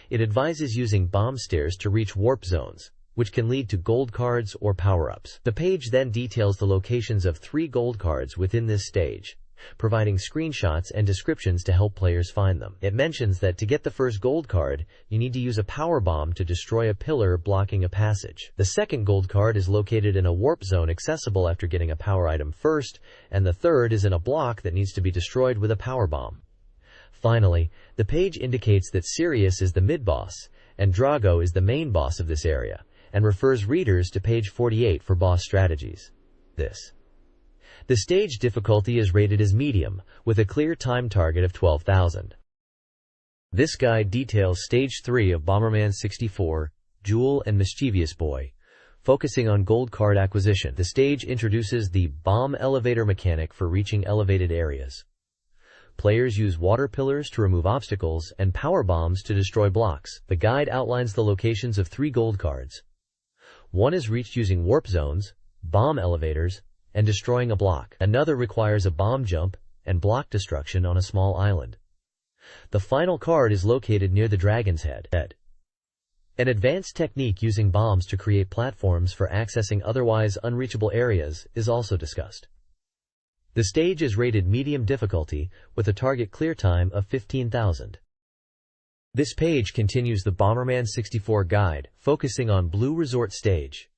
it advises using bomb stairs to reach warp zones, which can lead to gold cards or power-ups. The page then details the locations of 3 gold cards within this stage, providing screenshots and descriptions to help players find them. It mentions that to get the first gold card, you need to use a power bomb to destroy a pillar blocking a passage. The second gold card is located in a warp zone accessible after getting a power item first, and the third is in a block that needs to be destroyed with a power bomb. Finally, the page indicates that Sirius is the mid-boss, and Drago is the main boss of this area, and refers readers to page 48 for boss strategies. The stage difficulty is rated as medium, with a clear time target of 12,000. This guide details Stage 3 of Bomberman 64, Jewel and Mischievous Boy, focusing on gold card acquisition. The stage introduces the bomb elevator mechanic for reaching elevated areas. Players use water pillars to remove obstacles and power bombs to destroy blocks. The guide outlines the locations of 3 gold cards. One is reached using warp zones, bomb elevators, and destroying a block. Another requires a bomb jump and block destruction on a small island. The final card is located near the dragon's head. An advanced technique using bombs to create platforms for accessing otherwise unreachable areas is also discussed. The stage is rated medium difficulty with a target clear time of 15,000. This page continues the Bomberman 64 guide, focusing on Blue Resort Stage.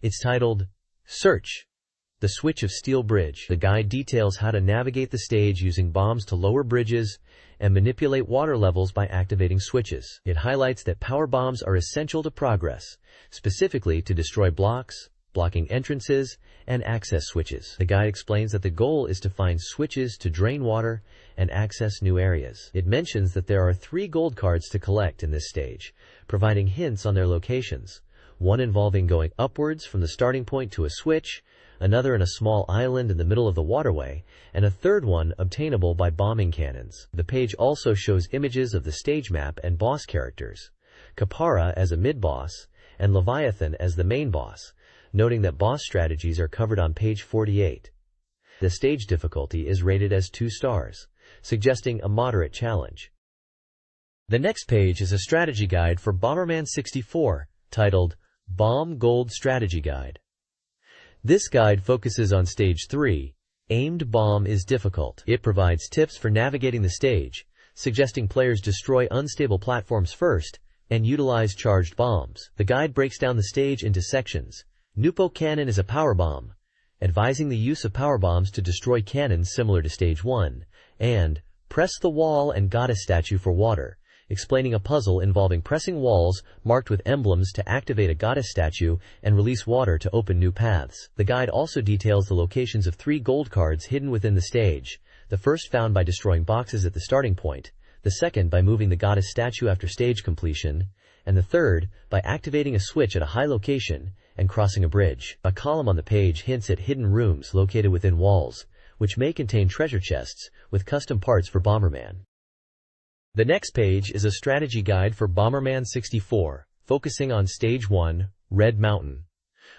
It's titled, Search, the Switch of Steel Bridge. The guide details how to navigate the stage using bombs to lower bridges and manipulate water levels by activating switches. It highlights that power bombs are essential to progress, specifically to destroy blocks, blocking entrances, and access switches. The guide explains that the goal is to find switches to drain water and access new areas. It mentions that there are 3 gold cards to collect in this stage, providing hints on their locations, one involving going upwards from the starting point to a switch, another in a small island in the middle of the waterway, and a third one obtainable by bombing cannons. The page also shows images of the stage map and boss characters, Kapara as a mid-boss, and Leviathan as the main boss, noting that boss strategies are covered on page 48. The stage difficulty is rated as 2 stars, suggesting a moderate challenge. The next page is a strategy guide for Bomberman 64, titled Bomb Gold Strategy Guide. This guide focuses on Stage 3, Aimed Bomb is Difficult. It provides tips for navigating the stage, suggesting players destroy unstable platforms first and utilize charged bombs. The guide breaks down the stage into sections. Nupo Cannon is a power bomb, advising the use of power bombs to destroy cannons similar to Stage 1, and Press the Wall and Goddess Statue for water, explaining a puzzle involving pressing walls marked with emblems to activate a goddess statue and release water to open new paths. The guide also details the locations of 3 gold cards hidden within the stage, the first found by destroying boxes at the starting point, the second by moving the goddess statue after stage completion, and the third by activating a switch at a high location and crossing a bridge. A column on the page hints at hidden rooms located within walls, which may contain treasure chests with custom parts for Bomberman. The next page is a strategy guide for Bomberman 64, focusing on Stage 1, Red Mountain.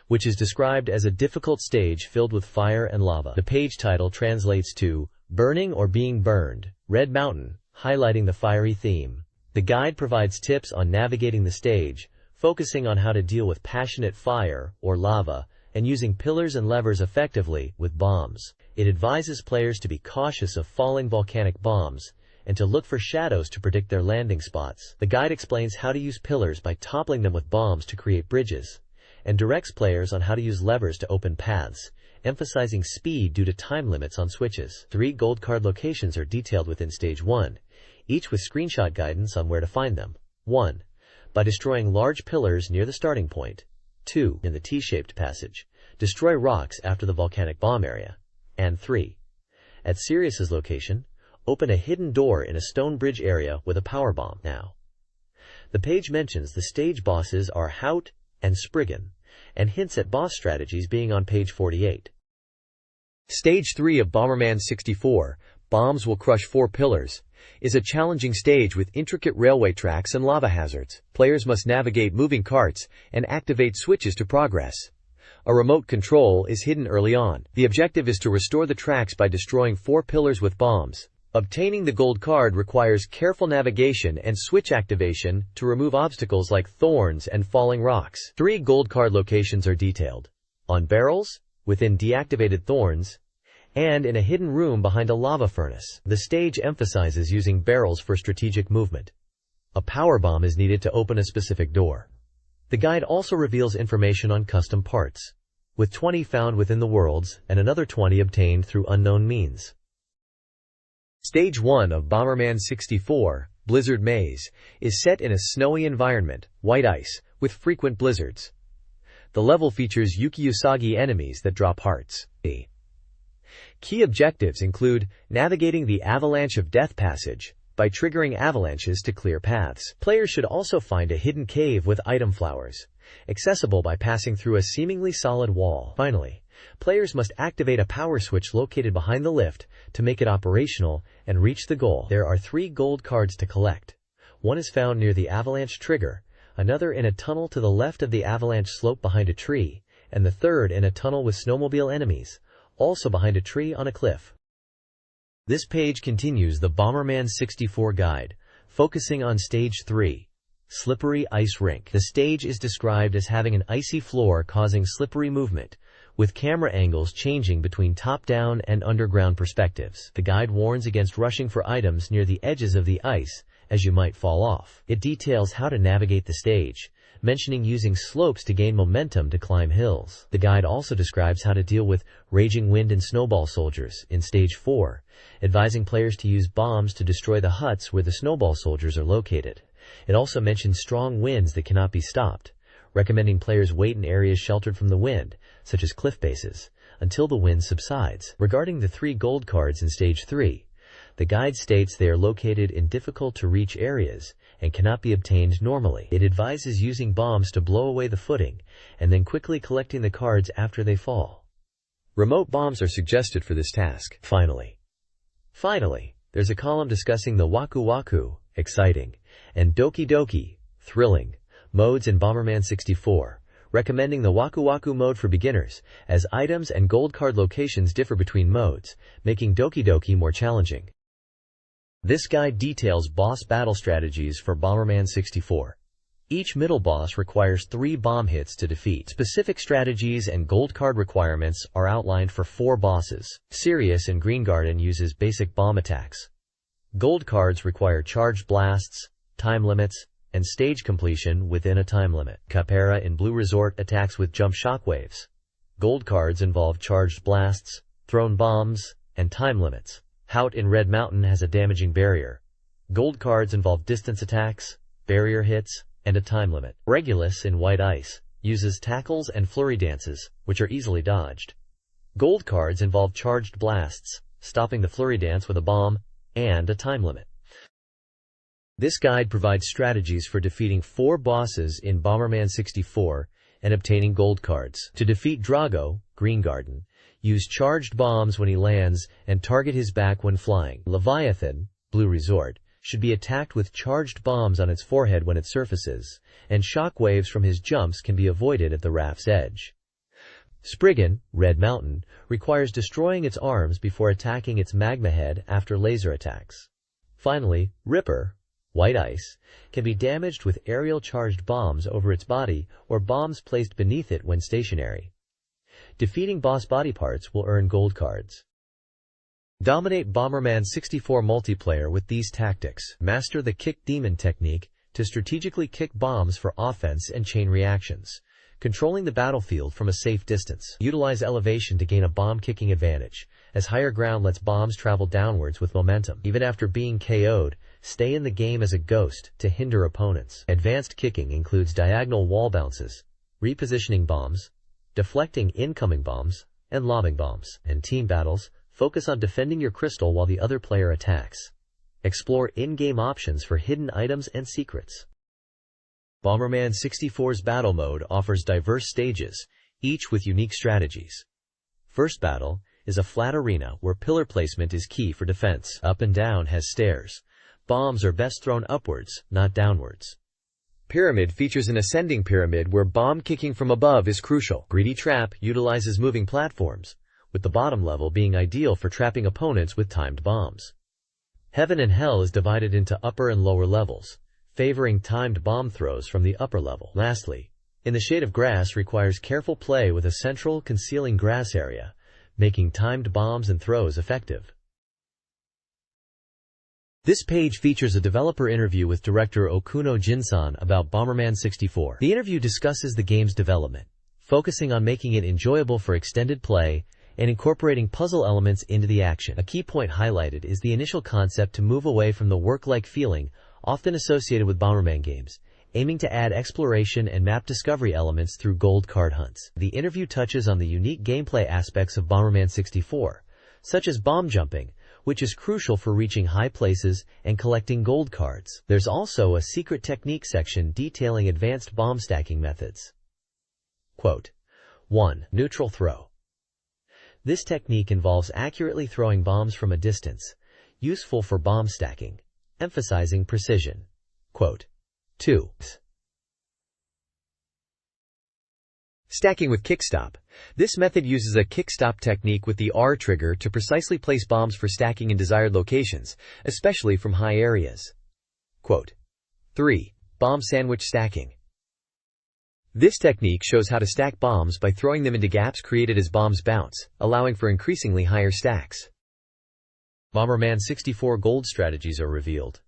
which is described as a difficult stage filled with fire and lava. The page title translates to Burning or Being Burned, Red Mountain, highlighting the fiery theme. The guide provides tips on navigating the stage, focusing on how to deal with passionate fire or lava, and using pillars and levers effectively with bombs. It advises players to be cautious of falling volcanic bombs and to look for shadows to predict their landing spots. The guide explains how to use pillars by toppling them with bombs to create bridges, and directs players on how to use levers to open paths, emphasizing speed due to time limits on switches. 3 gold card locations are detailed within Stage 1, each with screenshot guidance on where to find them. 1. By destroying large pillars near the starting point. 2. In the T-shaped passage. Destroy rocks after the volcanic bomb area. And 3. At Sirius's location, open a hidden door in a stone bridge area with a power bomb. Now, the page mentions the stage bosses are Hout and Spriggan, and hints at boss strategies being on page 48. Stage 3 of Bomberman 64, Bombs Will Crush 4 Pillars, is a challenging stage with intricate railway tracks and lava hazards. Players must navigate moving carts and activate switches to progress. A remote control is hidden early on. The objective is to restore the tracks by destroying 4 pillars with bombs. Obtaining the gold card requires careful navigation and switch activation to remove obstacles like thorns and falling rocks. 3 gold card locations are detailed: on barrels, within deactivated thorns, and in a hidden room behind a lava furnace. The stage emphasizes using barrels for strategic movement. A power bomb is needed to open a specific door. The guide also reveals information on custom parts, with 20 found within the worlds and another 20 obtained through unknown means. Stage 1 of Bomberman 64, Blizzard Maze, is set in a snowy environment, white ice, with frequent blizzards. The level features Yuki-Usagi enemies that drop hearts. Key objectives include navigating the Avalanche of Death passage by triggering avalanches to clear paths. Players should also find a hidden cave with item flowers, accessible by passing through a seemingly solid wall. Finally, players must activate a power switch located behind the lift to make it operational and reach the goal. There are 3 gold cards to collect. One is found near the avalanche trigger, another in a tunnel to the left of the avalanche slope behind a tree, and the third in a tunnel with snowmobile enemies, also behind a tree on a cliff. This page continues the Bomberman 64 guide, focusing on Stage 3, Slippery Ice Rink. The stage is described as having an icy floor causing slippery movement, with camera angles changing between top-down and underground perspectives. The guide warns against rushing for items near the edges of the ice, as you might fall off. It details how to navigate the stage, mentioning using slopes to gain momentum to climb hills. The guide also describes how to deal with raging wind and snowball soldiers in Stage 4, advising players to use bombs to destroy the huts where the snowball soldiers are located. It also mentions strong winds that cannot be stopped, recommending players wait in areas sheltered from the wind, such as cliff bases, until the wind subsides. Regarding the 3 gold cards in Stage 3, the guide states they are located in difficult-to-reach areas and cannot be obtained normally. It advises using bombs to blow away the footing and then quickly collecting the cards after they fall. Remote bombs are suggested for this task. Finally, there's a column discussing the Waku Waku, exciting, and Doki Doki, thrilling, modes in Bomberman 64, recommending the Waku Waku mode for beginners, as items and gold card locations differ between modes, making Doki Doki more challenging. This guide details boss battle strategies for Bomberman 64. Each middle boss requires 3 bomb hits to defeat. Specific strategies and gold card requirements are outlined for 4 bosses. Sirius in Green Garden uses basic bomb attacks. Gold cards require charged blasts, time limits, and stage completion within a time limit. Capera in Blue Resort attacks with jump shockwaves. Gold cards involve charged blasts, thrown bombs, and time limits. Hout in Red Mountain has a damaging barrier. Gold cards involve distance attacks, barrier hits, and a time limit. Regulus in White Ice uses tackles and flurry dances, which are easily dodged. Gold cards involve charged blasts, stopping the flurry dance with a bomb, and a time limit. This guide provides strategies for defeating 4 bosses in Bomberman 64 and obtaining gold cards. To defeat Drago, Green Garden, use charged bombs when he lands and target his back when flying. Leviathan, Blue Resort, should be attacked with charged bombs on its forehead when it surfaces, and shockwaves from his jumps can be avoided at the raft's edge. Spriggan, Red Mountain, requires destroying its arms before attacking its magma head after laser attacks. Finally, Ripper, White Ice, can be damaged with aerial charged bombs over its body or bombs placed beneath it when stationary. Defeating boss body parts will earn gold cards. Dominate Bomberman 64 multiplayer with these tactics. Master the Kick Demon technique to strategically kick bombs for offense and chain reactions, controlling the battlefield from a safe distance. Utilize elevation to gain a bomb-kicking advantage, as higher ground lets bombs travel downwards with momentum. Even after being KO'd, stay in the game as a ghost to hinder opponents. Advanced kicking includes diagonal wall bounces, repositioning bombs, deflecting incoming bombs, and lobbing bombs. In team battles, focus on defending your crystal while the other player attacks. Explore in-game options for hidden items and secrets. Bomberman 64's battle mode offers diverse stages, each with unique strategies. First battle is a flat arena where pillar placement is key for defense. Up and down has stairs. Bombs are best thrown upwards, not downwards. Pyramid features an ascending pyramid where bomb kicking from above is crucial. Greedy Trap utilizes moving platforms, with the bottom level being ideal for trapping opponents with timed bombs. Heaven and Hell is divided into upper and lower levels, favoring timed bomb throws from the upper level. Lastly, In the Shade of Grass requires careful play with a central, concealing grass area, making timed bombs and throws effective. This page features a developer interview with director Okuno Jinsan about Bomberman 64. The interview discusses the game's development, focusing on making it enjoyable for extended play and incorporating puzzle elements into the action. A key point highlighted is the initial concept to move away from the work-like feeling often associated with Bomberman games, aiming to add exploration and map discovery elements through gold card hunts. The interview touches on the unique gameplay aspects of Bomberman 64, such as bomb jumping, which is crucial for reaching high places and collecting gold cards. There's also a secret technique section detailing advanced bomb stacking methods. Quote, 1. Neutral throw. This technique involves accurately throwing bombs from a distance, useful for bomb stacking, emphasizing precision. Quote, 2. Stacking with kickstop. This method uses a kickstop technique with the R trigger to precisely place bombs for stacking in desired locations, especially from high areas. Quote, 3. Bomb sandwich stacking. This technique shows how to stack bombs by throwing them into gaps created as bombs bounce, allowing for increasingly higher stacks. Bomberman 64 gold strategies are revealed,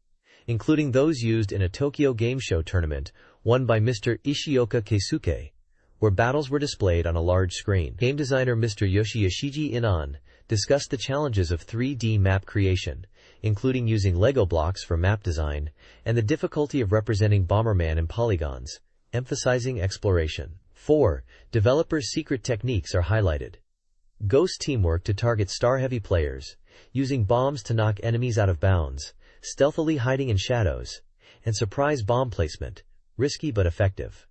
including those used in a Tokyo Game Show tournament won by Mr. Ishioka Keisuke, where battles were displayed on a large screen. Game designer Mr. Yoshiyashiji Inan discussed the challenges of 3D map creation, including using Lego blocks for map design, and the difficulty of representing Bomberman in polygons, emphasizing exploration. 4. Developers' secret techniques are highlighted. Ghost teamwork to target star-heavy players, using bombs to knock enemies out of bounds, stealthily hiding in shadows, and surprise bomb placement, risky but effective.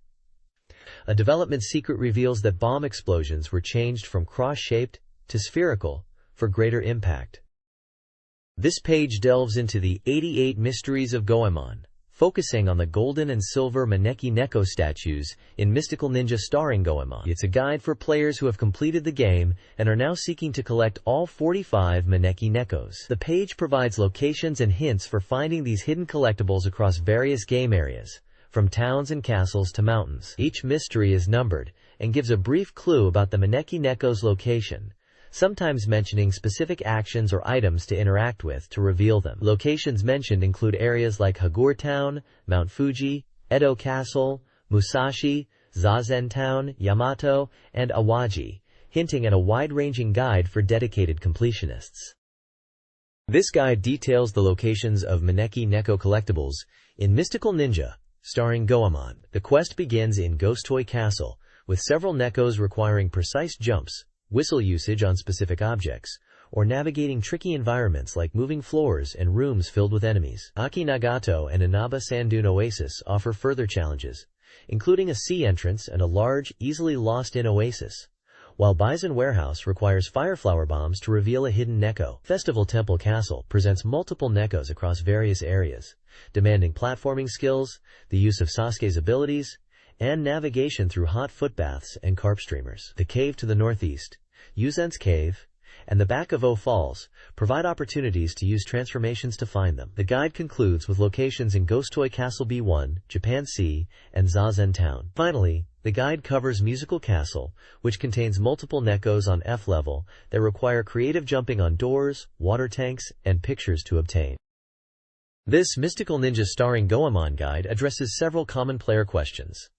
A development secret reveals that bomb explosions were changed from cross-shaped to spherical for greater impact. This page delves into the 88 Mysteries of Goemon, focusing on the golden and silver Maneki Neko statues in Mystical Ninja starring Goemon. It's a guide for players who have completed the game and are now seeking to collect all 45 Maneki Nekos. The page provides locations and hints for finding these hidden collectibles across various game areas, from towns and castles to mountains. Each mystery is numbered and gives a brief clue about the Maneki Neko's location, sometimes mentioning specific actions or items to interact with to reveal them. Locations mentioned include areas like Hagure Town, Mount Fuji, Edo Castle, Musashi, Zazen Town, Yamato, and Awaji, hinting at a wide-ranging guide for dedicated completionists. This guide details the locations of Maneki Neko collectibles in Mystical Ninja, starring Goemon. The quest begins in Ghost Toy Castle, with several Nekos requiring precise jumps, whistle usage on specific objects, or navigating tricky environments like moving floors and rooms filled with enemies. Aki Nagato and Inaba Sandune Oasis offer further challenges, including a sea entrance and a large, easily lost-in oasis, while Bison Warehouse requires fireflower bombs to reveal a hidden Neko. Festival Temple Castle presents multiple Nekos across various areas, demanding platforming skills, the use of Sasuke's abilities, and navigation through hot footbaths and carp streamers. The cave to the northeast, Yuzen's Cave, and the back of O Falls provide opportunities to use transformations to find them. The guide concludes with locations in Ghost Toy Castle B1, Japan Sea, and Zazen Town. Finally, the guide covers Musical Castle, which contains multiple Nekkos on F level that require creative jumping on doors, water tanks, and pictures to obtain. This Mystical Ninja starring Goemon guide addresses several common player questions.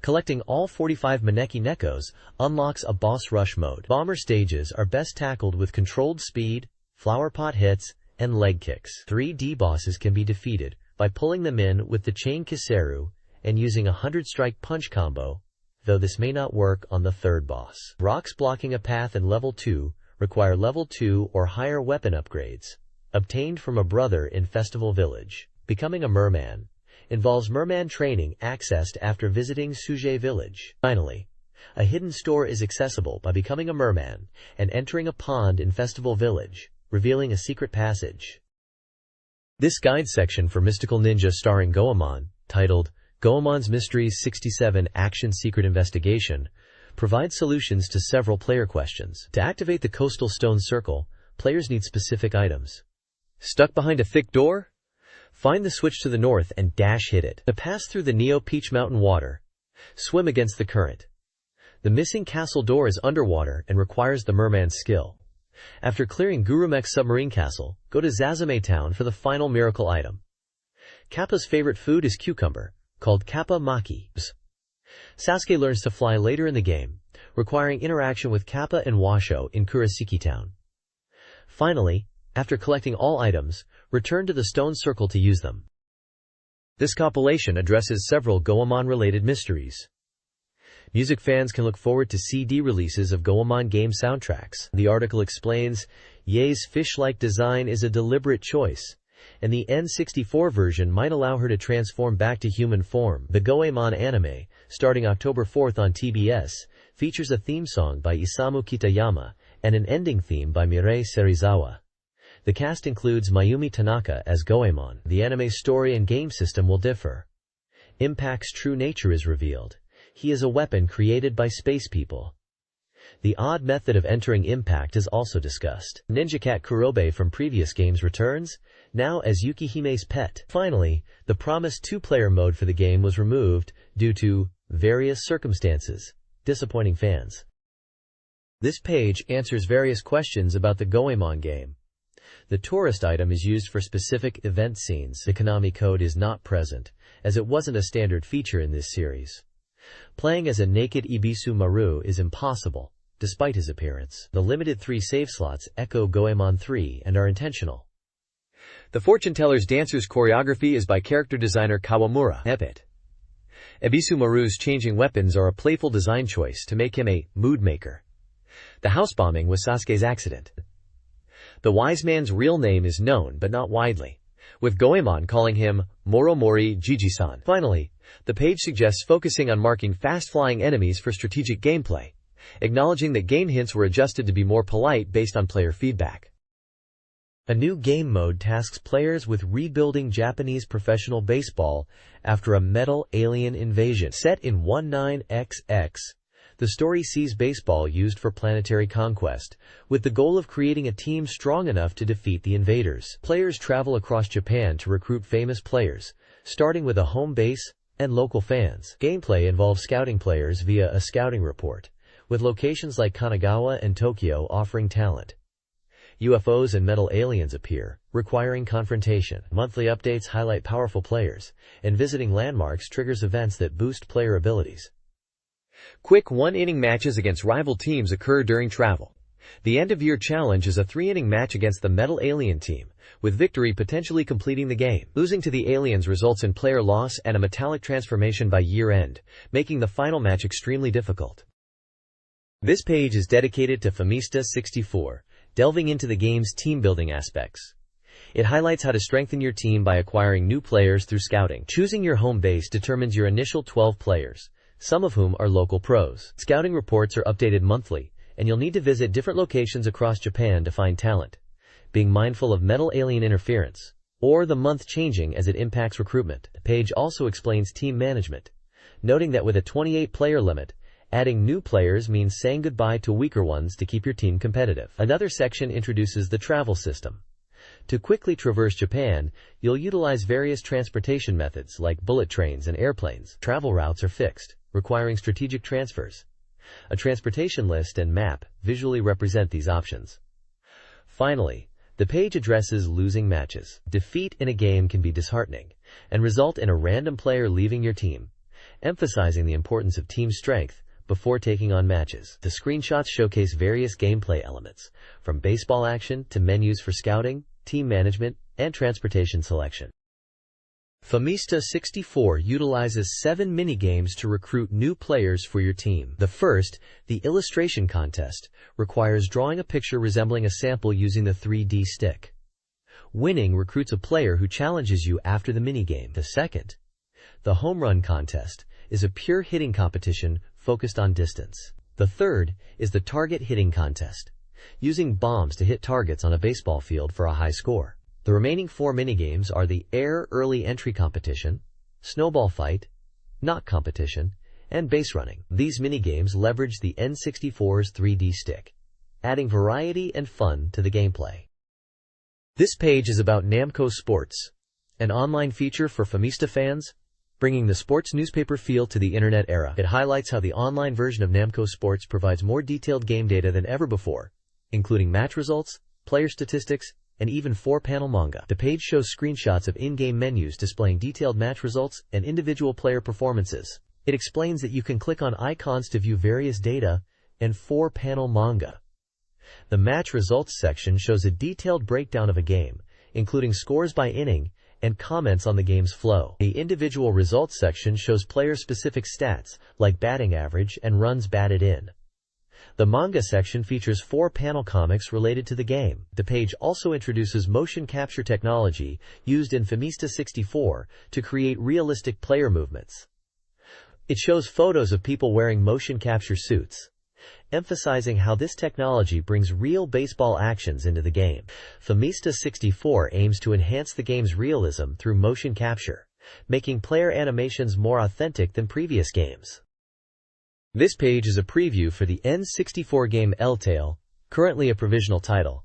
Collecting all 45 Maneki Nekkos unlocks a boss rush mode. Bomber stages are best tackled with controlled speed, flower pot hits, and leg kicks. 3D bosses can be defeated by pulling them in with the Chain Kiseru and using a 100-strike punch combo, though this may not work on the third boss. Rocks blocking a path in level 2 require level 2 or higher weapon upgrades, obtained from a brother in Festival Village. Becoming a merman involves merman training accessed after visiting Suje Village. Finally, a hidden store is accessible by becoming a merman and entering a pond in Festival Village, revealing a secret passage. This guide section for Mystical Ninja starring Goemon, titled Goemon's Mysteries 67 Action Secret Investigation, provides solutions to several player questions. To activate the Coastal Stone Circle, players need specific items. Stuck behind a thick door? Find the switch to the north and dash hit it. To pass through the Neo Peach Mountain water, swim against the current. The missing castle door is underwater and requires the merman's skill. After clearing Gurumek's submarine castle, go to Zazame Town for the final miracle item. Kappa's favorite food is cucumber, called Kappa Maki. Sasuke learns to fly later in the game, requiring interaction with Kappa and Washo in Kurosaki Town. Finally, after collecting all items, return to the stone circle to use them. This compilation addresses several Goemon-related mysteries. Music fans can look forward to CD releases of Goemon game soundtracks. The article explains, Ye's fish-like design is a deliberate choice, and the N64 version might allow her to transform back to human form. The Goemon anime, starting October 4th on TBS, features a theme song by Isamu Kitayama and an ending theme by Mirei Serizawa. The cast includes Mayumi Tanaka as Goemon. The anime story and game system will differ. Impact's true nature is revealed. He is a weapon created by space people. The odd method of entering Impact is also discussed. Ninja Cat Kurobe from previous games returns, now as Yukihime's pet. Finally, the promised two-player mode for the game was removed due to various circumstances, disappointing fans. This page answers various questions about the Goemon game. The tourist item is used for specific event scenes. The Konami code is not present, as it wasn't a standard feature in this series. Playing as a naked Ibisu Maru is impossible, despite his appearance. The limited 3 save slots echo Goemon 3 and are intentional. The Fortune Teller's Dancer's choreography is by character designer Kawamura. Ibisu Maru's changing weapons are a playful design choice to make him a mood maker. The house bombing was Sasuke's accident. The wise man's real name is known but not widely, with Goemon calling him Moromori Jiji-san. Finally, the page suggests focusing on marking fast-flying enemies for strategic gameplay, acknowledging that game hints were adjusted to be more polite based on player feedback. A new game mode tasks players with rebuilding Japanese professional baseball after a metal alien invasion. Set in 19XX, the story sees baseball used for planetary conquest, with the goal of creating a team strong enough to defeat the invaders. Players travel across Japan to recruit famous players, starting with a home base and local fans. Gameplay involves scouting players via a scouting report, with locations like Kanagawa and Tokyo offering talent. UFOs and metal aliens appear, requiring confrontation. Monthly updates highlight powerful players, and visiting landmarks triggers events that boost player abilities. Quick one-inning matches against rival teams occur during travel. The end-of-year challenge is a 3-inning match against the Metal Alien team, with victory potentially completing the game. Losing to the aliens results in player loss and a metallic transformation by year-end, making the final match extremely difficult. This page is dedicated to Famista 64, delving into the game's team-building aspects. It highlights how to strengthen your team by acquiring new players through scouting. Choosing your home base determines your initial 12 players, some of whom are local pros. Scouting reports are updated monthly, and you'll need to visit different locations across Japan to find talent, being mindful of metal alien interference, or the month changing as it impacts recruitment. The page also explains team management. noting that with a 28-player limit, adding new players means saying goodbye to weaker ones to keep your team competitive. Another section introduces the travel system. To quickly traverse Japan, you'll utilize various transportation methods like bullet trains and airplanes. Travel routes are fixed, requiring strategic transfers. A transportation list and map visually represent these options. Finally, the page addresses losing matches. Defeat in a game can be disheartening and result in a random player leaving your team, emphasizing the importance of team strength before taking on matches. The screenshots showcase various gameplay elements, from baseball action to menus for scouting, team management, and transportation selection. Famista 64 utilizes 7 minigames to recruit new players for your team. The first, the illustration contest, requires drawing a picture resembling a sample using the 3D stick. Winning recruits a player who challenges you after the minigame. The second, the home run contest, is a pure hitting competition focused on distance. The third is the target hitting contest, using bombs to hit targets on a baseball field for a high score. The remaining 4 minigames are the Air Early Entry Competition, Snowball Fight, Knock Competition, and Base Running. These minigames leverage the N64's 3D stick, adding variety and fun to the gameplay. This page is about Namco Sports, an online feature for Famista fans, bringing the sports newspaper feel to the internet era. It highlights how the online version of Namco Sports provides more detailed game data than ever before, including match results, player statistics, and even 4-panel manga. The page shows screenshots of in-game menus displaying detailed match results and individual player performances. It explains that you can click on icons to view various data and 4-panel manga. The match results section shows a detailed breakdown of a game, including scores by inning and comments on the game's flow. The individual results section shows player-specific stats like batting average and runs batted in. The manga section features 4-panel comics related to the game. The page also introduces motion capture technology used in Famista 64 to create realistic player movements. It shows photos of people wearing motion capture suits, emphasizing how this technology brings real baseball actions into the game. Famista 64 aims to enhance the game's realism through motion capture, making player animations more authentic than previous games. This page is a preview for the N64 game L-Tale, currently a provisional title.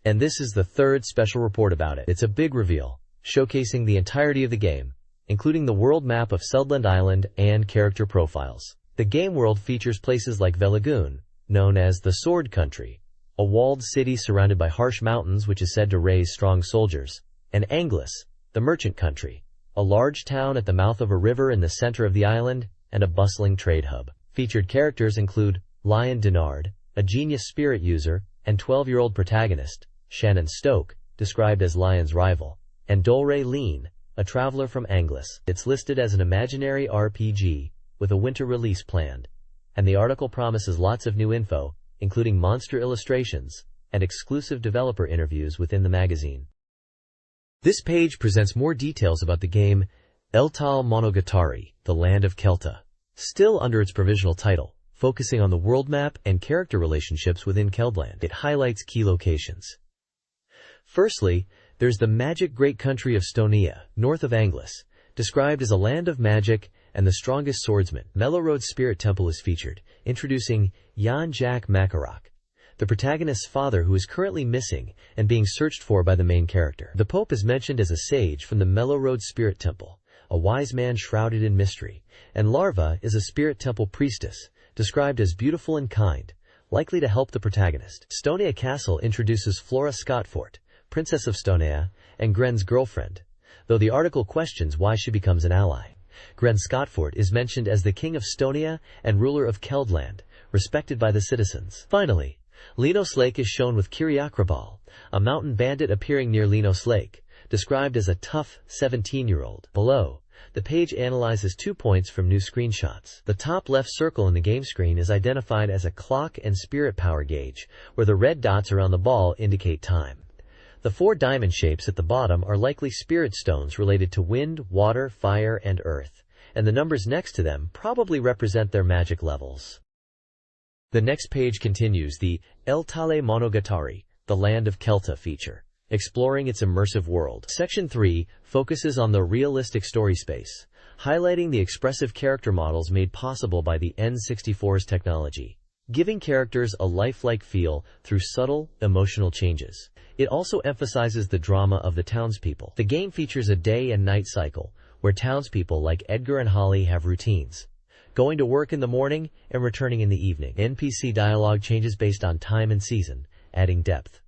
And this is the third special report about it. It's a big reveal, showcasing the entirety of the game, including the world map of Seldland Island and character profiles. The game world features places like Velagoon, known as the Sword Country, a walled city surrounded by harsh mountains which is said to raise strong soldiers, and Anglis, the Merchant Country, a large town at the mouth of a river in the center of the island and a bustling trade hub. Featured characters include Lion Denard, a genius spirit user, and 12-year-old protagonist, Shannon Stoke, described as Lion's rival, and Dolre Lean, a traveler from Anglis. It's listed as an imaginary RPG, with a winter release planned, and the article promises lots of new info, including monster illustrations and exclusive developer interviews within the magazine. This page presents more details about the game L-Tale Monogatari, the Land of Kelta, still under its provisional title, focusing on the world map and character relationships within Keldland. It highlights key locations. Firstly, there's the magic great country of Stonia, north of Anglis, described as a land of magic and the strongest swordsman. Mellowroad Spirit Temple is featured, introducing Jan-Jack Makarok, the protagonist's father who is currently missing and being searched for by the main character. The Pope is mentioned as a sage from the Mellowroad Spirit Temple, a wise man shrouded in mystery, and Larva is a Spirit Temple priestess, described as beautiful and kind, likely to help the protagonist. Stonia Castle introduces Flora Scottfort, Princess of Stonia, and Gren's girlfriend, though the article questions why she becomes an ally. Gren Scottfort is mentioned as the King of Stonia and ruler of Keldland, respected by the citizens. Finally, Linos Lake is shown with Kiriakrabal, a mountain bandit appearing near Linos Lake, described as a tough 17-year-old. Below, the page analyzes 2 points from new screenshots. The top left circle in the game screen is identified as a clock and spirit power gauge, where the red dots around the ball indicate time. The 4 diamond shapes at the bottom are likely spirit stones related to wind, water, fire, and earth, and the numbers next to them probably represent their magic levels. The next page continues the L-Tale Monogatari, the Land of Kelta feature, exploring its immersive world. Section 3 focuses on the realistic story space, highlighting the expressive character models made possible by the N64's technology, giving characters a lifelike feel through subtle, emotional changes. It also emphasizes the drama of the townspeople. The game features a day and night cycle, where townspeople like Edgar and Holly have routines, going to work in the morning and returning in the evening. NPC dialogue changes based on time and season, adding depth.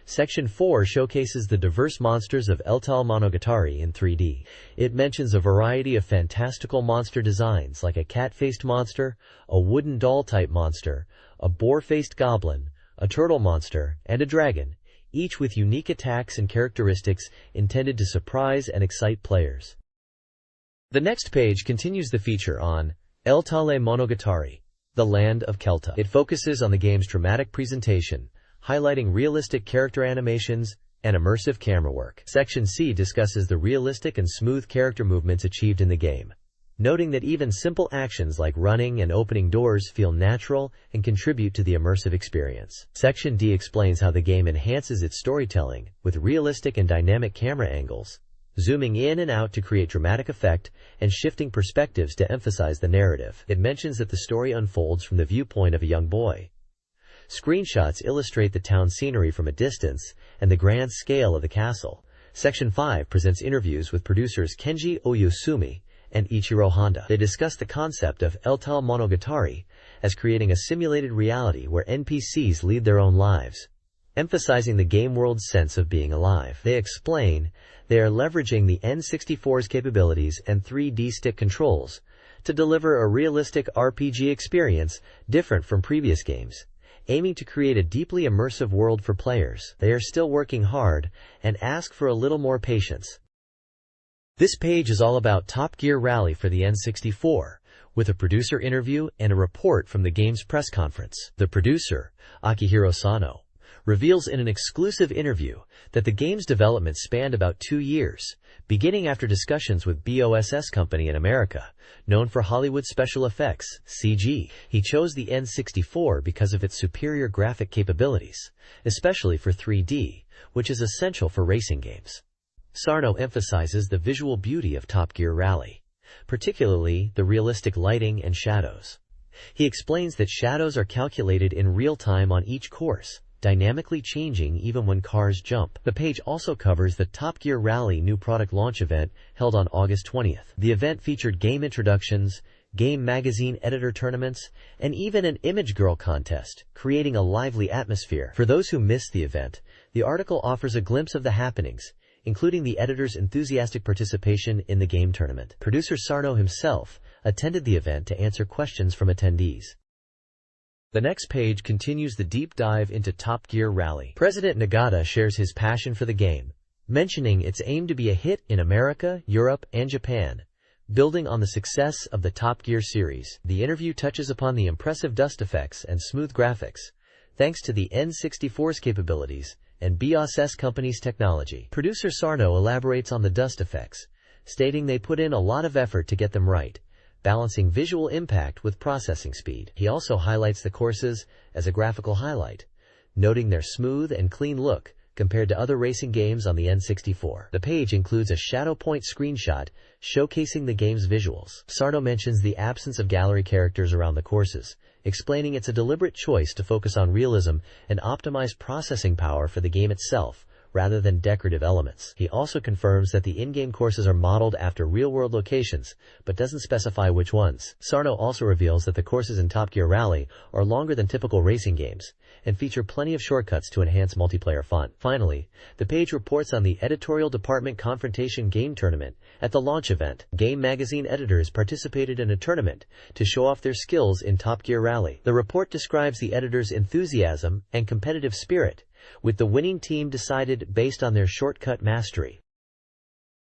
Section 4 showcases the diverse monsters of Eltal Monogatari in 3D. It mentions a variety of fantastical monster designs like a cat-faced monster, a wooden doll-type monster, a boar-faced goblin, a turtle monster, and a dragon, each with unique attacks and characteristics intended to surprise and excite players. The next page continues the feature on Eltale Monogatari, the Land of Kelta. It focuses on the game's dramatic presentation, highlighting realistic character animations and immersive camera work. Section C discusses the realistic and smooth character movements achieved in the game, noting that even simple actions like running and opening doors feel natural and contribute to the immersive experience. Section D explains how the game enhances its storytelling with realistic and dynamic camera angles, zooming in and out to create dramatic effect and shifting perspectives to emphasize the narrative. It mentions that the story unfolds from the viewpoint of a young boy. Screenshots illustrate the town scenery from a distance and the grand scale of the castle. Section 5 presents interviews with producers Kenji Oyasumi and Ichiro Honda. They discuss the concept of Eltal Monogatari as creating a simulated reality where NPCs lead their own lives, emphasizing the game world's sense of being alive. They explain they are leveraging the N64's capabilities and 3D stick controls to deliver a realistic RPG experience different from previous games, aiming to create a deeply immersive world for players. They are still working hard and ask for a little more patience. This page is all about Top Gear Rally for the N64, with a producer interview and a report from the game's press conference. The producer, Akihiro Sano, reveals in an exclusive interview that the game's development spanned about 2 years, beginning after discussions with BOSS Company in America, known for Hollywood special effects, CG. He chose the N64 because of its superior graphic capabilities, especially for 3D, which is essential for racing games. Sarno emphasizes the visual beauty of Top Gear Rally, particularly the realistic lighting and shadows. He explains that shadows are calculated in real time on each course, dynamically changing even when cars jump. The page also covers the Top Gear Rally new product launch event held on August 20th. The event featured game introductions, game magazine editor tournaments, and even an Image Girl contest, creating a lively atmosphere. For those who missed the event, the article offers a glimpse of the happenings, including the editor's enthusiastic participation in the game tournament. Producer Sarno himself attended the event to answer questions from attendees. The next page continues the deep dive into Top Gear Rally. President Nagata shares his passion for the game, mentioning its aim to be a hit in America, Europe, and Japan, building on the success of the Top Gear series. The interview touches upon the impressive dust effects and smooth graphics, thanks to the N64's capabilities and BOSS Company's technology. Producer Sarno elaborates on the dust effects, stating they put in a lot of effort to get them right, balancing visual impact with processing speed. He also highlights the courses as a graphical highlight, noting their smooth and clean look compared to other racing games on the N64. The page includes a shadow point screenshot showcasing the game's visuals. Sarno mentions the absence of gallery characters around the courses, explaining it's a deliberate choice to focus on realism and optimize processing power for the game itself, rather than decorative elements. He also confirms that the in-game courses are modeled after real-world locations, but doesn't specify which ones. Sarno also reveals that the courses in Top Gear Rally are longer than typical racing games, and feature plenty of shortcuts to enhance multiplayer fun. Finally, the page reports on the Editorial Department Confrontation Game Tournament at the launch event. Game magazine editors participated in a tournament to show off their skills in Top Gear Rally. The report describes the editors' enthusiasm and competitive spirit, with the winning team decided based on their shortcut mastery.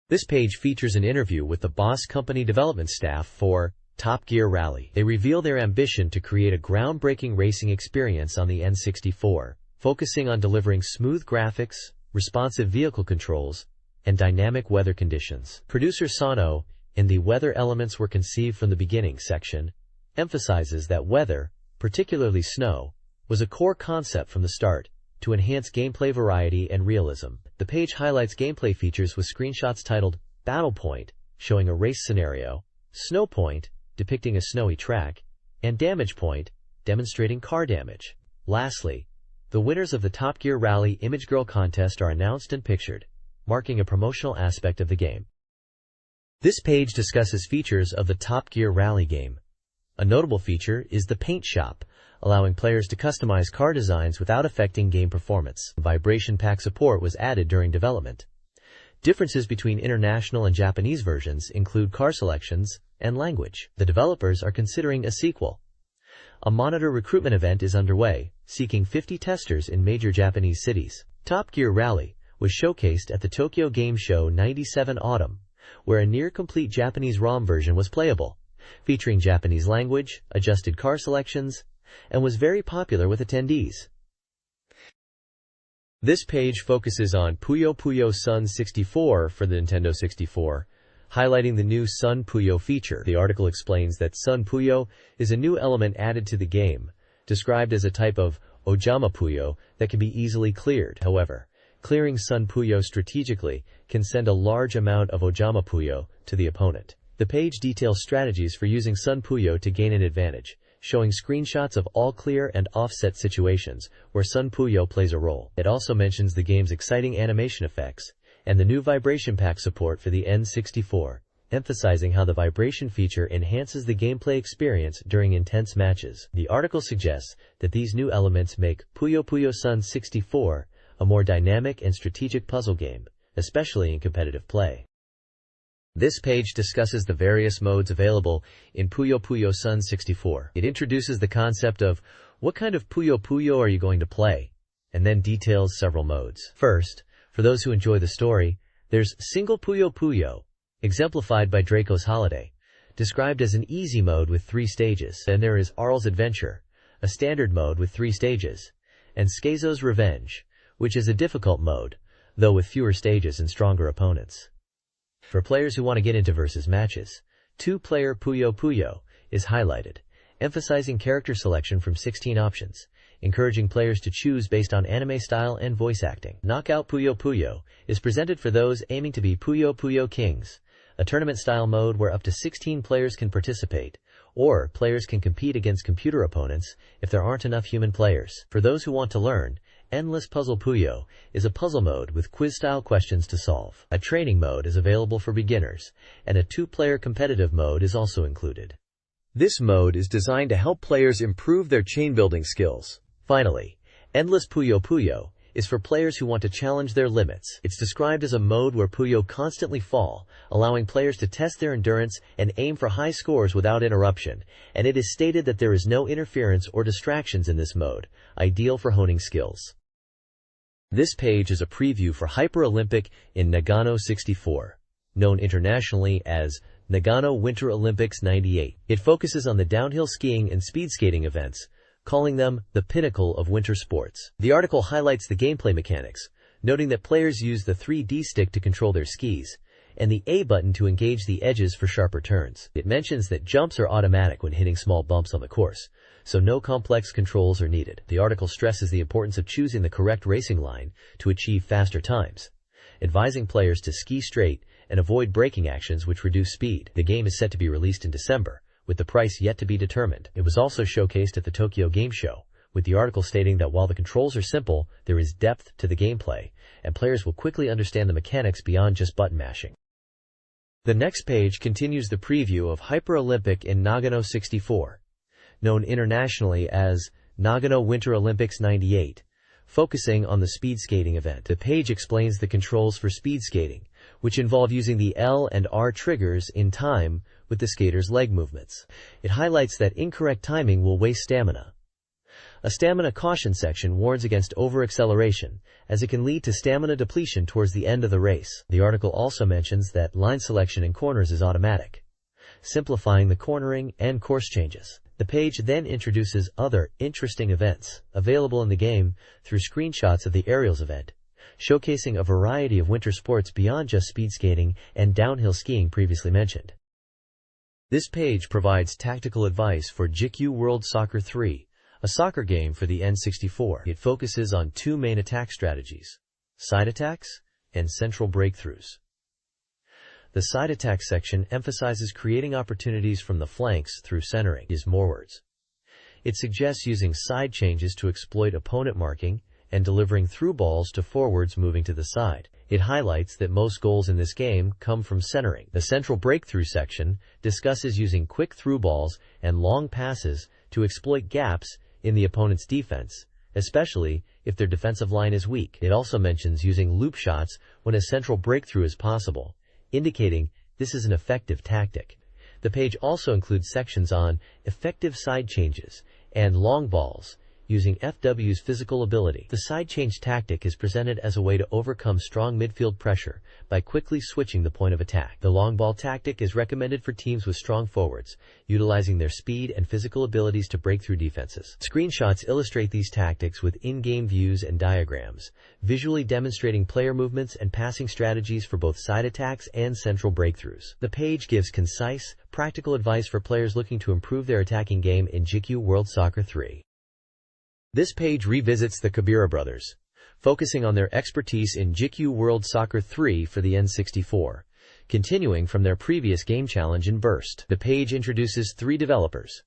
This page features an interview with the BOSS Company development staff for Top Gear Rally. They reveal their ambition to create a groundbreaking racing experience on the N64, focusing on delivering smooth graphics, responsive vehicle controls, and dynamic weather conditions. Producer Sano, in the Weather Elements Were Conceived from the Beginning section, emphasizes that weather, particularly snow, was a core concept from the start, to enhance gameplay variety and realism. The page highlights gameplay features with screenshots titled Battle Point, showing a race scenario, Snow Point, depicting a snowy track, and Damage Point, demonstrating car damage. Lastly, the winners of the Top Gear Rally Image Girl contest are announced and pictured, marking a promotional aspect of the game. This page discusses features of the Top Gear Rally game. A notable feature is the paint shop, allowing players to customize car designs without affecting game performance. Vibration pack support was added during development. Differences between international and Japanese versions include car selections and language. The developers are considering a sequel. A monitor recruitment event is underway, seeking 50 testers in major Japanese cities. Top Gear Rally was showcased at the Tokyo Game Show '97 autumn, where a near-complete Japanese ROM version was playable, featuring Japanese language, adjusted car selections, and was very popular with attendees. This page focuses on Puyo Puyo Sun 64 for the Nintendo 64, highlighting the new Sun Puyo feature. The article explains that Sun Puyo is a new element added to the game, described as a type of Ojama Puyo that can be easily cleared. However, clearing Sun Puyo strategically can send a large amount of Ojama Puyo to the opponent. The page details strategies for using Sun Puyo to gain an advantage, showing screenshots of all clear and offset situations where Sun Puyo plays a role. It also mentions the game's exciting animation effects and the new vibration pack support for the N64, emphasizing how the vibration feature enhances the gameplay experience during intense matches. The article suggests that these new elements make Puyo Puyo Sun 64 a more dynamic and strategic puzzle game, especially in competitive play. This page discusses the various modes available in Puyo Puyo Sun 64. It introduces the concept of what kind of Puyo Puyo are you going to play, and then details several modes. First, for those who enjoy the story, there's Single Puyo Puyo, exemplified by Draco's Holiday, described as an easy mode with 3 stages. Then there is Arl's Adventure, a standard mode with 3 stages, and Skezo's Revenge, which is a difficult mode, though with fewer stages and stronger opponents. For players who want to get into versus matches, 2-player Puyo Puyo is highlighted, emphasizing character selection from 16 options, encouraging players to choose based on anime style and voice acting. Knockout Puyo Puyo is presented for those aiming to be Puyo Puyo Kings, a tournament-style mode where up to 16 players can participate, or players can compete against computer opponents if there aren't enough human players. For those who want to learn, Endless Puzzle Puyo is a puzzle mode with quiz-style questions to solve. A training mode is available for beginners, and a 2-player competitive mode is also included. This mode is designed to help players improve their chain-building skills. Finally, Endless Puyo Puyo is for players who want to challenge their limits. It's described as a mode where Puyo constantly fall, allowing players to test their endurance and aim for high scores without interruption, and it is stated that there is no interference or distractions in this mode, ideal for honing skills. This page is a preview for Hyper Olympic in Nagano 64, known internationally as Nagano Winter Olympics 98. It focuses on the downhill skiing and speed skating events, calling them the pinnacle of winter sports. The article highlights the gameplay mechanics, noting that players use the 3D stick to control their skis, and the A button to engage the edges for sharper turns. It mentions that jumps are automatic when hitting small bumps on the course, so no complex controls are needed. The article stresses the importance of choosing the correct racing line to achieve faster times, advising players to ski straight and avoid braking actions which reduce speed. The game is set to be released in December, with the price yet to be determined. It was also showcased at the Tokyo Game Show, with the article stating that while the controls are simple, there is depth to the gameplay, and players will quickly understand the mechanics beyond just button mashing. The next page continues the preview of Hyper Olympic in Nagano 64, known internationally as Nagano Winter Olympics 98, focusing on the speed skating event. The page explains the controls for speed skating, which involve using the L and R triggers in time with the skater's leg movements. It highlights that incorrect timing will waste stamina. A stamina caution section warns against over-acceleration, as it can lead to stamina depletion towards the end of the race. The article also mentions that line selection in corners is automatic, simplifying the cornering and course changes. The page then introduces other interesting events available in the game through screenshots of the Aerials event, showcasing a variety of winter sports beyond just speed skating and downhill skiing previously mentioned. This page provides tactical advice for JIKU World Soccer 3, a soccer game for the N64. It focuses on 2 main attack strategies, side attacks and central breakthroughs. The side attack section emphasizes creating opportunities from the flanks through centering. Is morewords. It suggests using side changes to exploit opponent marking and delivering through balls to forwards moving to the side. It highlights that most goals in this game come from centering. The central breakthrough section discusses using quick through balls and long passes to exploit gaps in the opponent's defense, especially if their defensive line is weak. It also mentions using loop shots when a central breakthrough is possible, indicating this is an effective tactic. The page also includes sections on effective side changes and long balls, using FW's physical ability. The side change tactic is presented as a way to overcome strong midfield pressure by quickly switching the point of attack. The long ball tactic is recommended for teams with strong forwards, utilizing their speed and physical abilities to break through defenses. Screenshots illustrate these tactics with in-game views and diagrams, visually demonstrating player movements and passing strategies for both side attacks and central breakthroughs. The page gives concise, practical advice for players looking to improve their attacking game in GQ World Soccer 3. This page revisits the Kabira brothers, focusing on their expertise in GQ World Soccer 3 for the N64, continuing from their previous game challenge in Burst. The page introduces 3 developers: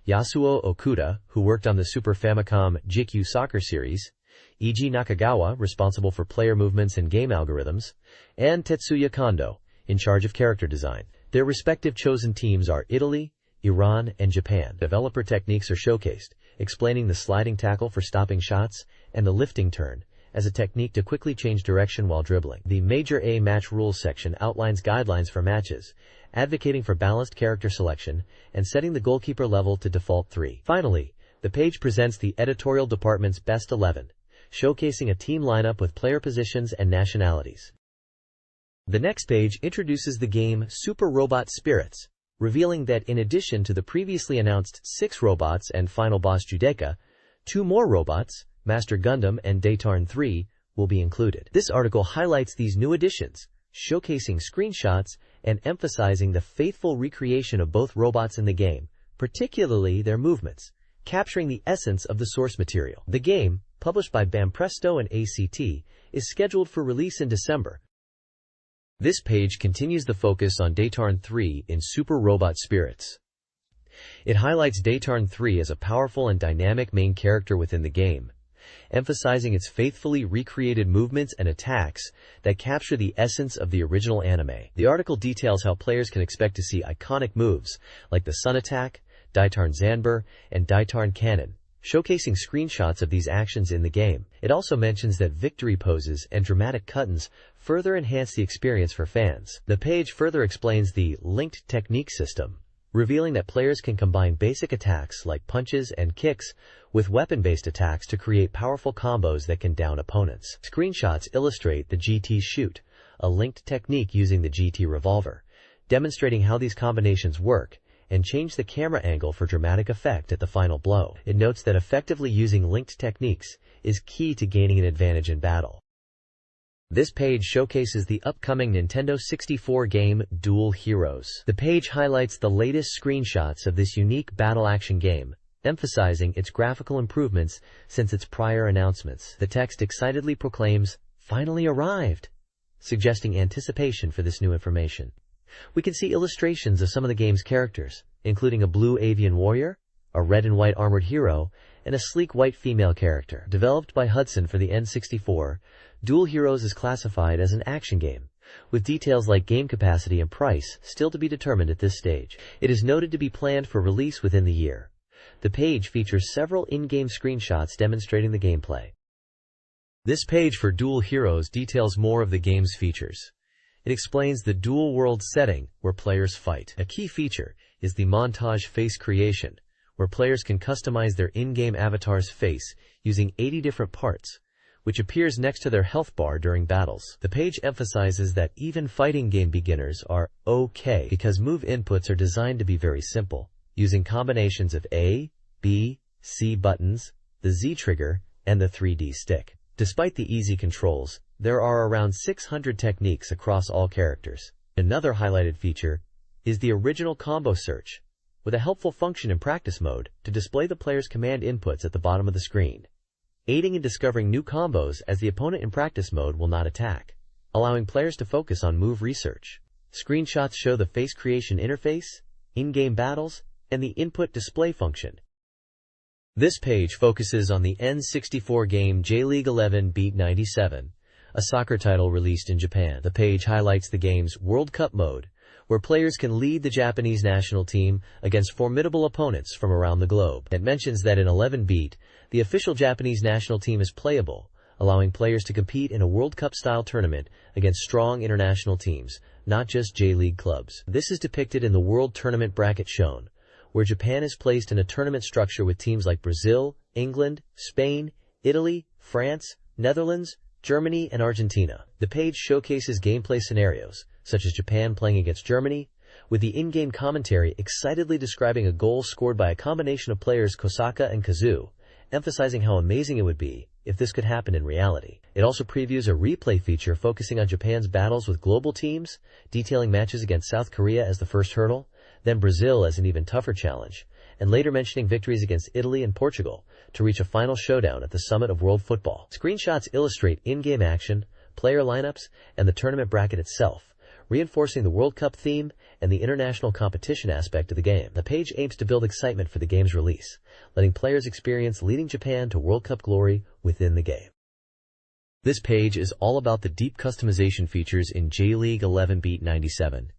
Yasuo Okuda, who worked on the Super Famicom GQ Soccer series, Eiji Nakagawa, responsible for player movements and game algorithms, and Tetsuya Kondo, in charge of character design. Their respective chosen teams are Italy, Iran, and Japan. Developer techniques are showcased, explaining the sliding tackle for stopping shots and the lifting turn as a technique to quickly change direction while dribbling. The Major A Match Rules section outlines guidelines for matches, advocating for balanced character selection and setting the goalkeeper level to default 3. Finally, the page presents the editorial department's Best 11, showcasing a team lineup with player positions and nationalities. The next page introduces the game Super Robot Spirits, revealing that in addition to the previously announced 6 robots and final boss Judeka, 2 more robots, Master Gundam and Daytarn 3, will be included. This article highlights these new additions, showcasing screenshots and emphasizing the faithful recreation of both robots in the game, particularly their movements, capturing the essence of the source material. The game, published by Bampresto and ACT, is scheduled for release in December. This page continues the focus on Daytarn 3 in Super Robot Spirits. It highlights Daytarn 3 as a powerful and dynamic main character within the game, emphasizing its faithfully recreated movements and attacks that capture the essence of the original anime. The article details how players can expect to see iconic moves like the Sun Attack, Daitarn Zanber, and Daitarn Cannon, showcasing screenshots of these actions in the game. It also mentions that victory poses and dramatic cut-ins further enhance the experience for fans. The page further explains the linked technique system, revealing that players can combine basic attacks like punches and kicks with weapon-based attacks to create powerful combos that can down opponents. Screenshots illustrate the GT Shoot, a linked technique using the GT Revolver, demonstrating how these combinations work and change the camera angle for dramatic effect at the final blow. It notes that effectively using linked techniques is key to gaining an advantage in battle. This page showcases the upcoming Nintendo 64 game Dual Heroes. The page highlights the latest screenshots of this unique battle-action game, emphasizing its graphical improvements since its prior announcements. The text excitedly proclaims, "Finally arrived," suggesting anticipation for this new information. We can see illustrations of some of the game's characters, including a blue avian warrior, a red and white armored hero, and a sleek white female character. Developed by Hudson for the N64, Dual Heroes is classified as an action game, with details like game capacity and price still to be determined at this stage. It is noted to be planned for release within the year. The page features several in-game screenshots demonstrating the gameplay. This page for Dual Heroes details more of the game's features. It explains the dual world setting where players fight. A key feature is the montage face creation, where players can customize their in-game avatar's face using 80 different parts, which appears next to their health bar during battles. The page emphasizes that even fighting game beginners are okay because move inputs are designed to be very simple, using combinations of A, B, C buttons, the Z trigger, and the 3D stick. Despite the easy controls, there are around 600 techniques across all characters. Another highlighted feature is the original combo search, with a helpful function in practice mode to display the player's command inputs at the bottom of the screen, aiding in discovering new combos as the opponent in practice mode will not attack, allowing players to focus on move research. Screenshots show the face creation interface, in-game battles, and the input display function. This page focuses on the N64 game J-League 11 Beat 97, a soccer title released in Japan. The page highlights the game's World Cup mode, where players can lead the Japanese national team against formidable opponents from around the globe. It mentions that in 11 Beat, the official Japanese national team is playable, allowing players to compete in a World Cup-style tournament against strong international teams, not just J-League clubs. This is depicted in the World Tournament bracket shown, where Japan is placed in a tournament structure with teams like Brazil, England, Spain, Italy, France, Netherlands, Germany, and Argentina. The page showcases gameplay scenarios, such as Japan playing against Germany, with the in-game commentary excitedly describing a goal scored by a combination of players Kosaka and Kazu, emphasizing how amazing it would be if this could happen in reality. It also previews a replay feature focusing on Japan's battles with global teams, detailing matches against South Korea as the first hurdle, then Brazil as an even tougher challenge, and later mentioning victories against Italy and Portugal to reach a final showdown at the summit of world football. Screenshots illustrate in-game action, player lineups, and the tournament bracket itself, reinforcing the World Cup theme and the international competition aspect of the game. The page aims to build excitement for the game's release, letting players experience leading Japan to World Cup glory within the game. This page is all about the deep customization features in J-League 11 Beat 97.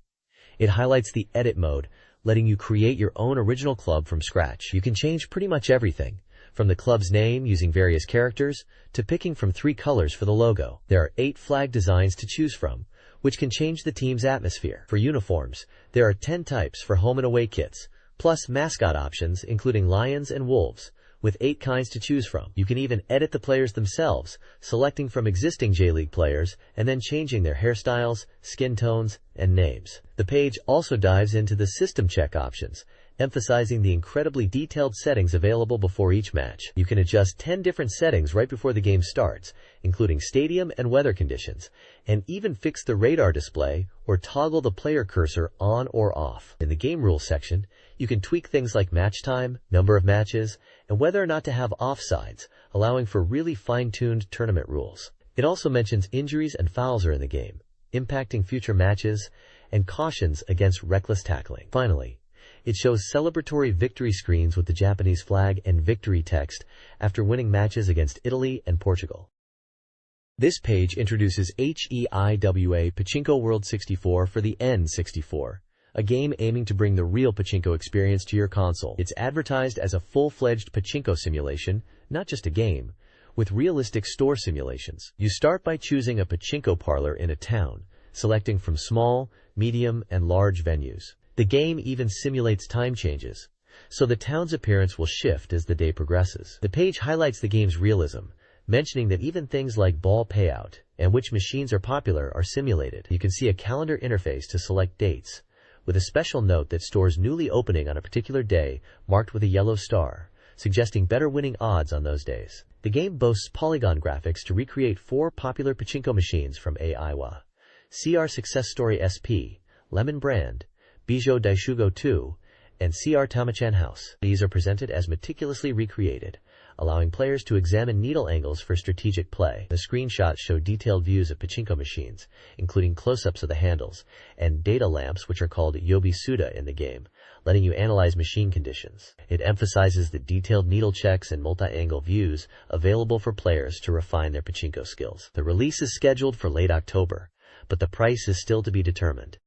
It highlights the edit mode, letting you create your own original club from scratch. You can change pretty much everything, from the club's name using various characters to picking from 3 colors for the logo. There are 8 flag designs to choose from, which can change the team's atmosphere. For uniforms, there are 10 types for home and away kits, plus mascot options including lions and wolves, with 8 kinds to choose from. You can even edit the players themselves, selecting from existing J-League players and then changing their hairstyles, skin tones, and names. The page also dives into the system check options, emphasizing the incredibly detailed settings available before each match. You can adjust 10 different settings right before the game starts, including stadium and weather conditions, and even fix the radar display or toggle the player cursor on or off. In the game rules section, you can tweak things like match time, number of matches, and whether or not to have offsides, allowing for really fine-tuned tournament rules. It also mentions injuries and fouls are in the game, impacting future matches, and cautions against reckless tackling. Finally, it shows celebratory victory screens with the Japanese flag and victory text after winning matches against Italy and Portugal. This page introduces HEIWA Pachinko World 64 for the N64, a game aiming to bring the real pachinko experience to your console. It's advertised as a full-fledged pachinko simulation, not just a game, with realistic store simulations. You start by choosing a pachinko parlor in a town, selecting from small, medium, and large venues. The game even simulates time changes, so the town's appearance will shift as the day progresses. The page highlights the game's realism, mentioning that even things like ball payout and which machines are popular are simulated. You can see a calendar interface to select dates, with a special note that stores newly opening on a particular day marked with a yellow star, suggesting better winning odds on those days. The game boasts polygon graphics to recreate 4 popular pachinko machines from AIWA: CR Success Story SP, Lemon Brand, Bijou Daishugo 2, and CR Tamachan House. These are presented as meticulously recreated, allowing players to examine needle angles for strategic play. The screenshots show detailed views of pachinko machines, including close-ups of the handles, and data lamps which are called Yobi Suda in the game, letting you analyze machine conditions. It emphasizes the detailed needle checks and multi-angle views available for players to refine their pachinko skills. The release is scheduled for late October, but the price is still to be determined.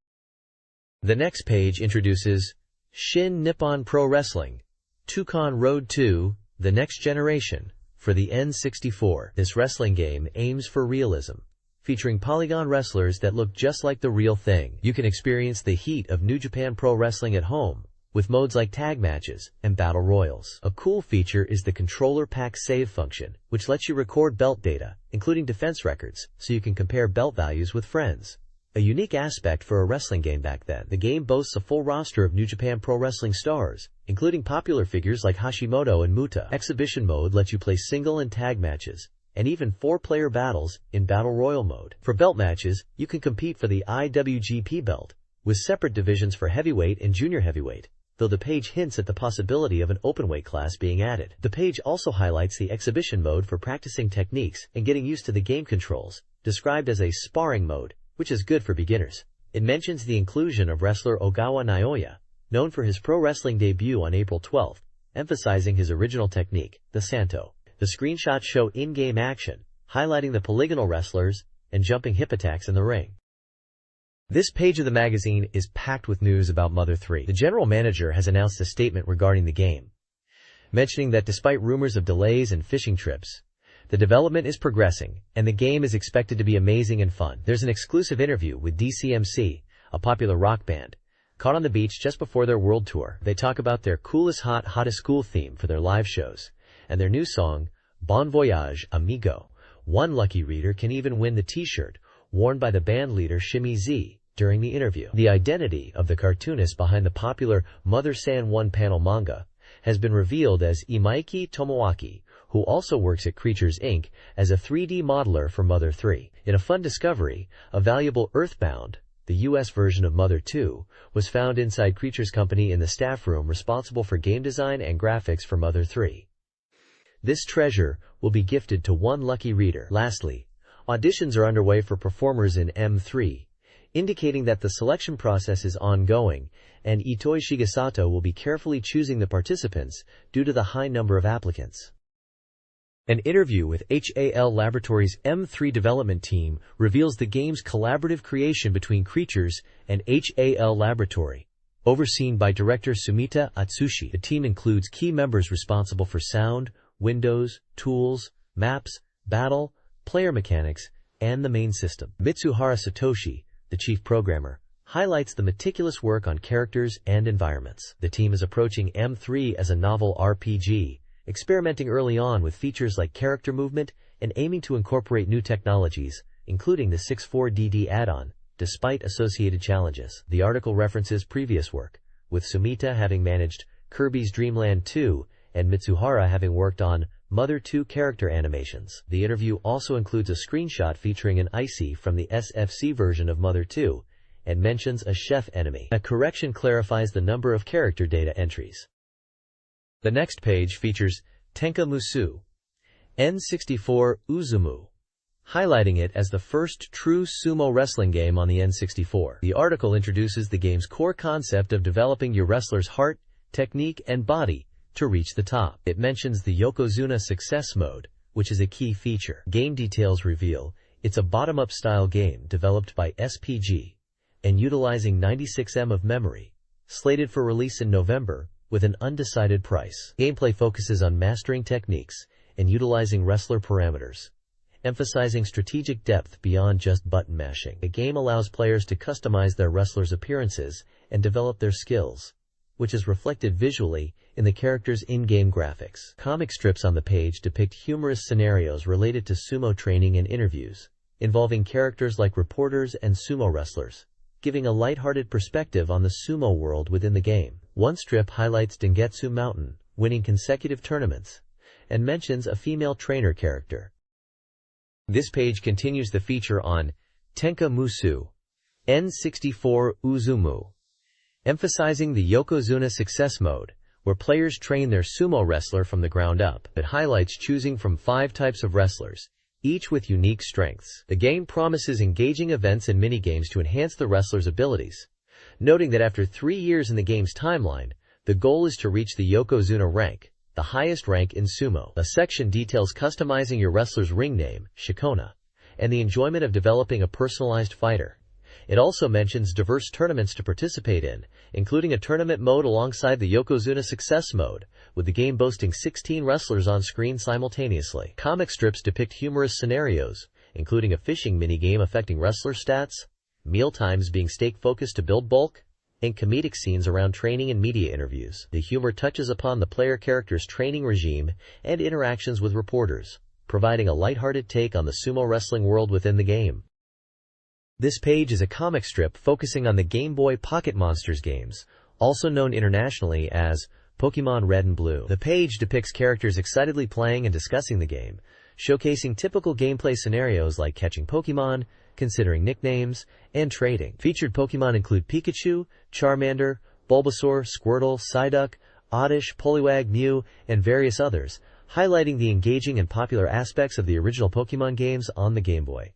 The next page introduces Shin Nippon Pro Wrestling, Tukon Road 2, The Next Generation, for the N64. This wrestling game aims for realism, featuring polygon wrestlers that look just like the real thing. You can experience the heat of New Japan Pro Wrestling at home, with modes like tag matches and battle royals. A cool feature is the controller pack save function, which lets you record belt data, including defense records, so you can compare belt values with friends. A unique aspect for a wrestling game back then. The game boasts a full roster of New Japan Pro Wrestling stars, including popular figures like Hashimoto and Muta. Exhibition mode lets you play single and tag matches, and even 4-player battles in Battle Royal mode. For belt matches, you can compete for the IWGP belt, with separate divisions for heavyweight and junior heavyweight, though the page hints at the possibility of an openweight class being added. The page also highlights the exhibition mode for practicing techniques and getting used to the game controls, described as a sparring mode, which is good for beginners. It mentions the inclusion of wrestler Ogawa Naoya, known for his pro wrestling debut on April 12, emphasizing his original technique, the Santo. The screenshots show in-game action, highlighting the polygonal wrestlers and jumping hip attacks in the ring. This page of the magazine is packed with news about Mother 3. The general manager has announced a statement regarding the game, mentioning that despite rumors of delays and fishing trips, the development is progressing, and the game is expected to be amazing and fun. There's an exclusive interview with DCMC, a popular rock band, caught on the beach just before their world tour. They talk about their coolest hottest cool theme for their live shows, and their new song, Bon Voyage, Amigo. One lucky reader can even win the t-shirt worn by the band leader Shimi Z during the interview. The identity of the cartoonist behind the popular Mother-san one-panel manga has been revealed as Imaiki Tomoaki, who also works at Creatures Inc. as a 3D modeler for Mother 3. In a fun discovery, a valuable Earthbound, the US version of Mother 2, was found inside Creatures Company in the staff room responsible for game design and graphics for Mother 3. This treasure will be gifted to one lucky reader. Lastly, auditions are underway for performers in M3, indicating that the selection process is ongoing, and Itoi Shigesato will be carefully choosing the participants due to the high number of applicants. An interview with HAL Laboratories' M3 development team reveals the game's collaborative creation between Creatures and HAL Laboratory, overseen by director Sumita Atsushi. The team includes key members responsible for sound, windows, tools, maps, battle, player mechanics, and the main system. Mitsuhara Satoshi, the chief programmer, highlights the meticulous work on characters and environments. The team is approaching M3 as a novel RPG, experimenting early on with features like character movement and aiming to incorporate new technologies, including the 64DD add-on, despite associated challenges. The article references previous work, with Sumita having managed Kirby's Dream Land 2 and Mitsuhara having worked on Mother 2 character animations. The interview also includes a screenshot featuring an Icy from the SFC version of Mother 2 and mentions a chef enemy. A correction clarifies the number of character data entries. The next page features Tenka Musu N64 Uzumu, highlighting it as the first true sumo wrestling game on the N64. The article introduces the game's core concept of developing your wrestler's heart, technique, and body to reach the top. It mentions the Yokozuna Success Mode, which is a key feature. Game details reveal it's a bottom-up style game developed by SPG and utilizing 96 MB of memory, slated for release in November with an undecided price. Gameplay focuses on mastering techniques and utilizing wrestler parameters, emphasizing strategic depth beyond just button mashing. The game allows players to customize their wrestlers' appearances and develop their skills, which is reflected visually in the characters' in-game graphics. Comic strips on the page depict humorous scenarios related to sumo training and interviews, involving characters like reporters and sumo wrestlers, giving a lighthearted perspective on the sumo world within the game. One strip highlights Dengetsu Mountain winning consecutive tournaments and mentions a female trainer character. This page continues the feature on Tenka Musu N64 Uzumu, emphasizing the Yokozuna Success Mode, where players train their sumo wrestler from the ground up. It highlights choosing from 5 types of wrestlers, each with unique strengths. The game promises engaging events and minigames to enhance the wrestler's abilities, noting that after 3 years in the game's timeline, the goal is to reach the Yokozuna rank, the highest rank in sumo. A section details customizing your wrestler's ring name, Shikona, and the enjoyment of developing a personalized fighter. It also mentions diverse tournaments to participate in, including a tournament mode alongside the Yokozuna Success Mode, with the game boasting 16 wrestlers on screen simultaneously. Comic strips depict humorous scenarios, including a fishing minigame affecting wrestler stats, meal times being stake-focused to build bulk, and comedic scenes around training and media interviews. The humor touches upon the player character's training regime and interactions with reporters, providing a lighthearted take on the sumo wrestling world within the game. This page is a comic strip focusing on the Game Boy Pocket Monsters games, also known internationally as Pokemon Red and Blue. The page depicts characters excitedly playing and discussing the game, showcasing typical gameplay scenarios like catching Pokemon, considering nicknames, and trading. Featured Pokemon include Pikachu, Charmander, Bulbasaur, Squirtle, Psyduck, Oddish, Poliwag, Mew, and various others, highlighting the engaging and popular aspects of the original Pokemon games on the Game Boy.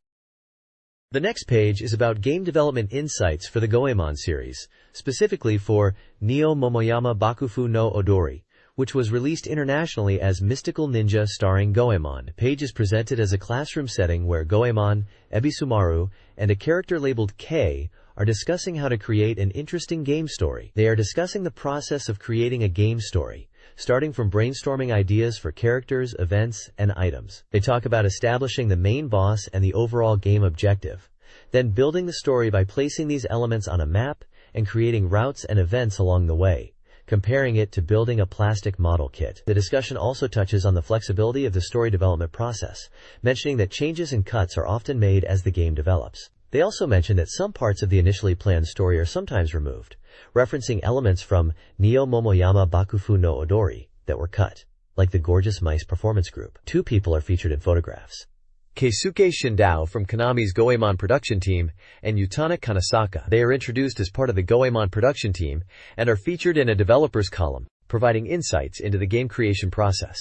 The next page is about game development insights for the Goemon series, specifically for Neo Momoyama Bakufu no Odori, which was released internationally as Mystical Ninja starring Goemon. The page is presented as a classroom setting where Goemon, Ebisumaru, and a character labeled K are discussing how to create an interesting game story. They are discussing the process of creating a game story, starting from brainstorming ideas for characters, events, and items. They talk about establishing the main boss and the overall game objective, then building the story by placing these elements on a map and creating routes and events along the way, comparing it to building a plastic model kit. The discussion also touches on the flexibility of the story development process, mentioning that changes and cuts are often made as the game develops. They also mention that some parts of the initially planned story are sometimes removed, referencing elements from Neo Momoyama Bakufu no Odori that were cut, like the Gorgeous Mice performance group. 2 people are featured in photographs: Keisuke Shindao from Konami's Goemon production team and Utana Kanasaka. They are introduced as part of the Goemon production team and are featured in a developer's column, providing insights into the game creation process.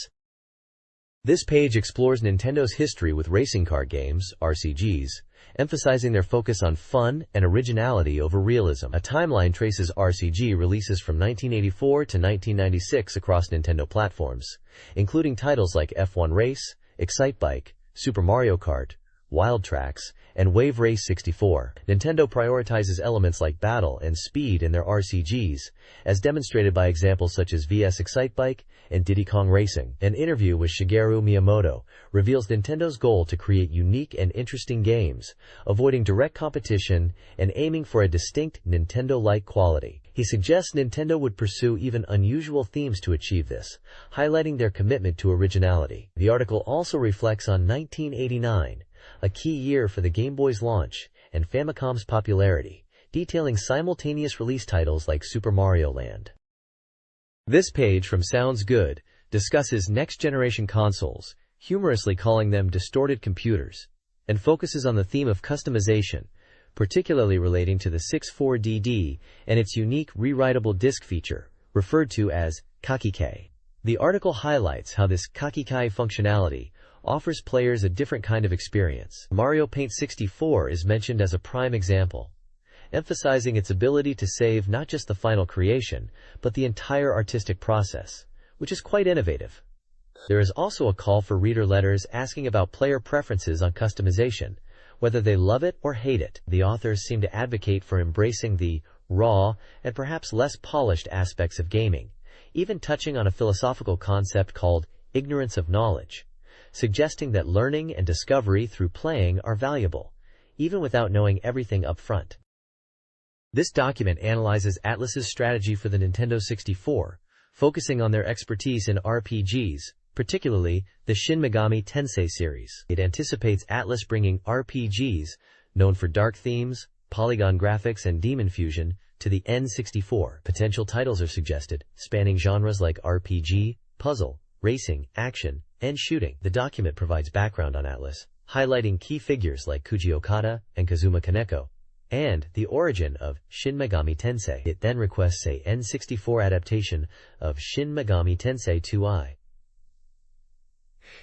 This page explores Nintendo's history with racing car games, RCGs, emphasizing their focus on fun and originality over realism. A timeline traces RCG releases from 1984 to 1996 across Nintendo platforms, including titles like F1 Race, Excitebike, Super Mario Kart, Wild Tracks, and Wave Race 64. Nintendo prioritizes elements like battle and speed in their RCGs, as demonstrated by examples such as VS Excitebike and Diddy Kong Racing. An interview with Shigeru Miyamoto reveals Nintendo's goal to create unique and interesting games, avoiding direct competition and aiming for a distinct Nintendo-like quality. He suggests Nintendo would pursue even unusual themes to achieve this, highlighting their commitment to originality. The article also reflects on 1989, a key year for the Game Boy's launch and Famicom's popularity, detailing simultaneous release titles like Super Mario Land. This page from Sounds Good discusses next-generation consoles, humorously calling them distorted computers, and focuses on the theme of customization, particularly relating to the 64DD and its unique rewritable disc feature, referred to as Kakike. The article highlights how this Kakike functionality offers players a different kind of experience. Mario Paint 64 is mentioned as a prime example, emphasizing its ability to save not just the final creation, but the entire artistic process, which is quite innovative. There is also a call for reader letters asking about player preferences on customization, whether they love it or hate it. The authors seem to advocate for embracing the raw and perhaps less polished aspects of gaming, even touching on a philosophical concept called ignorance of knowledge, suggesting that learning and discovery through playing are valuable, even without knowing everything up front. This document analyzes Atlus's strategy for the Nintendo 64, focusing on their expertise in RPGs, particularly the Shin Megami Tensei series. It anticipates Atlus bringing RPGs, known for dark themes, polygon graphics, and demon fusion, to the N64. Potential titles are suggested, spanning genres like RPG, puzzle, racing, action, and shooting. The document provides background on Atlus, highlighting key figures like Koji Okada and Kazuma Kaneko, and the origin of Shin Megami Tensei. It then requests a N64 adaptation of Shin Megami Tensei 2i.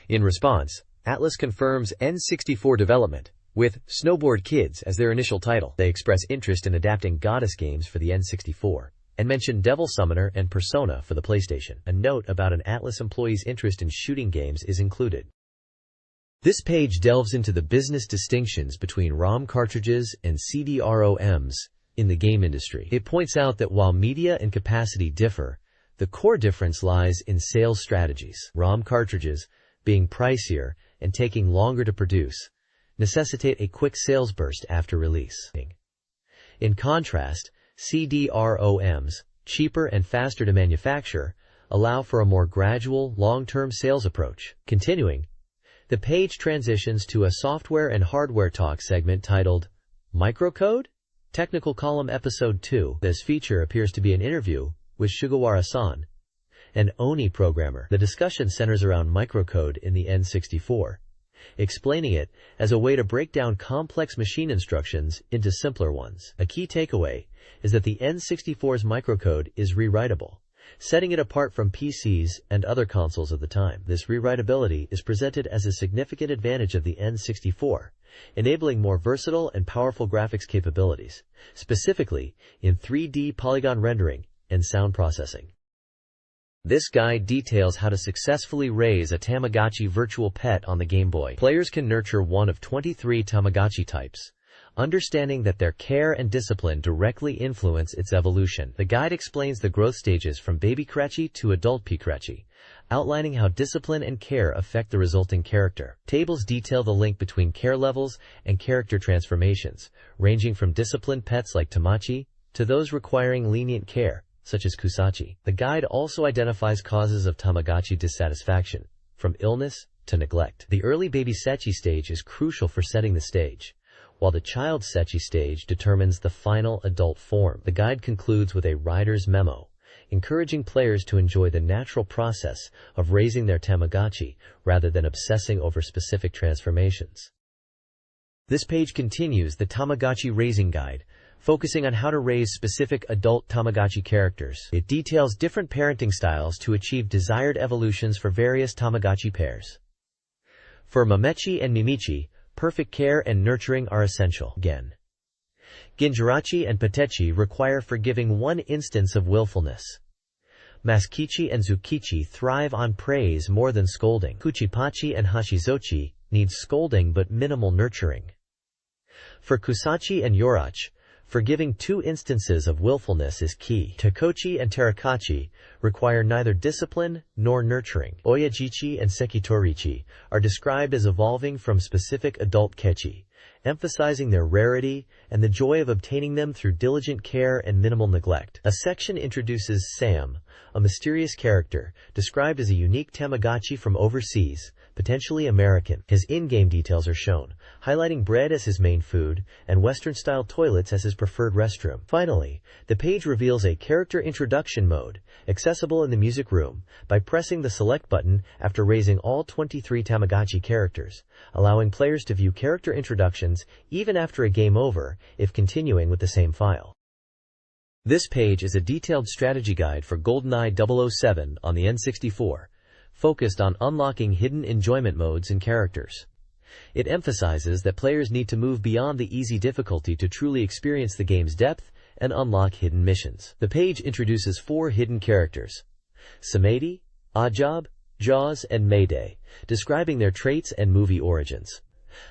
In response, Atlus confirms N64 development, with Snowboard Kids as their initial title. They express interest in adapting Goddess games for the N64, and mention Devil Summoner and Persona for the PlayStation. A note about an Atlus employee's interest in shooting games is included. This page delves into the business distinctions between ROM cartridges and CD-ROMs in the game industry. It points out that while media and capacity differ, the core difference lies in sales strategies. ROM cartridges, being pricier and taking longer to produce, necessitate a quick sales burst after release. In contrast, CD-ROMs, cheaper and faster to manufacture, allow for a more gradual, long-term sales approach. Continuing, the page transitions to a software and hardware talk segment titled Microcode? Technical Column Episode 2. This feature appears to be an interview with Sugawara-san, an Oni programmer. The discussion centers around microcode in the N64, explaining it as a way to break down complex machine instructions into simpler ones. A key takeaway is that the N64's microcode is rewritable, setting it apart from PCs and other consoles of the time. This rewritability is presented as a significant advantage of the N64, enabling more versatile and powerful graphics capabilities, specifically in 3D polygon rendering and sound processing. This guide details how to successfully raise a Tamagotchi virtual pet on the Game Boy. Players can nurture one of 23 Tamagotchi types, understanding that their care and discipline directly influence its evolution. The guide explains the growth stages from baby Kratchi to adult Kratchi, outlining how discipline and care affect the resulting character. Tables detail the link between care levels and character transformations, ranging from disciplined pets like Tamachi to those requiring lenient care, such as Kusachi. The guide also identifies causes of Tamagotchi dissatisfaction, from illness to neglect. The early baby Sechi stage is crucial for setting the stage, while the child Sechi stage determines the final adult form. The guide concludes with a rider's memo, encouraging players to enjoy the natural process of raising their Tamagotchi rather than obsessing over specific transformations. This page continues the Tamagotchi raising guide, focusing on how to raise specific adult Tamagotchi characters. It details different parenting styles to achieve desired evolutions for various Tamagotchi pairs. For Mamechi and Mimichi, perfect care and nurturing are essential. Ginjirachi and Patechi require forgiving one instance of willfulness. Maskichi and Zukichi thrive on praise more than scolding. Kuchipachi and Hashizochi need scolding but minimal nurturing. For Kusachi and Yorachi, forgiving two instances of willfulness is key. Takochi and Terakachi require neither discipline nor nurturing. Oyajichi and Sekitorichi are described as evolving from specific adult Kechi, emphasizing their rarity and the joy of obtaining them through diligent care and minimal neglect. A section introduces Sam, a mysterious character, described as a unique Tamagotchi from overseas, potentially American. His in-game details are shown, highlighting bread as his main food and Western-style toilets as his preferred restroom. Finally, the page reveals a character introduction mode, accessible in the music room, by pressing the select button after raising all 23 Tamagotchi characters, allowing players to view character introductions even after a game over, if continuing with the same file. This page is a detailed strategy guide for GoldenEye 007 on the N64, focused on unlocking hidden enjoyment modes and characters. It emphasizes that players need to move beyond the easy difficulty to truly experience the game's depth and unlock hidden missions. The page introduces 4 hidden characters: Samedi, Oddjob, Jaws, and Mayday, describing their traits and movie origins.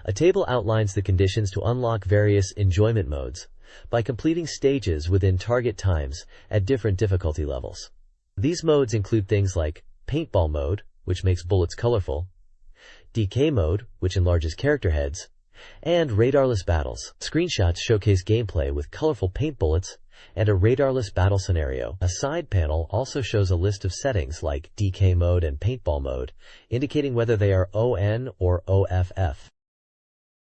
A table outlines the conditions to unlock various enjoyment modes by completing stages within target times at different difficulty levels. These modes include things like Paintball mode, which makes bullets colorful, DK mode, which enlarges character heads, and radarless battles. Screenshots showcase gameplay with colorful paint bullets and a radarless battle scenario. A side panel also shows a list of settings like DK mode and Paintball mode, indicating whether they are ON or OFF.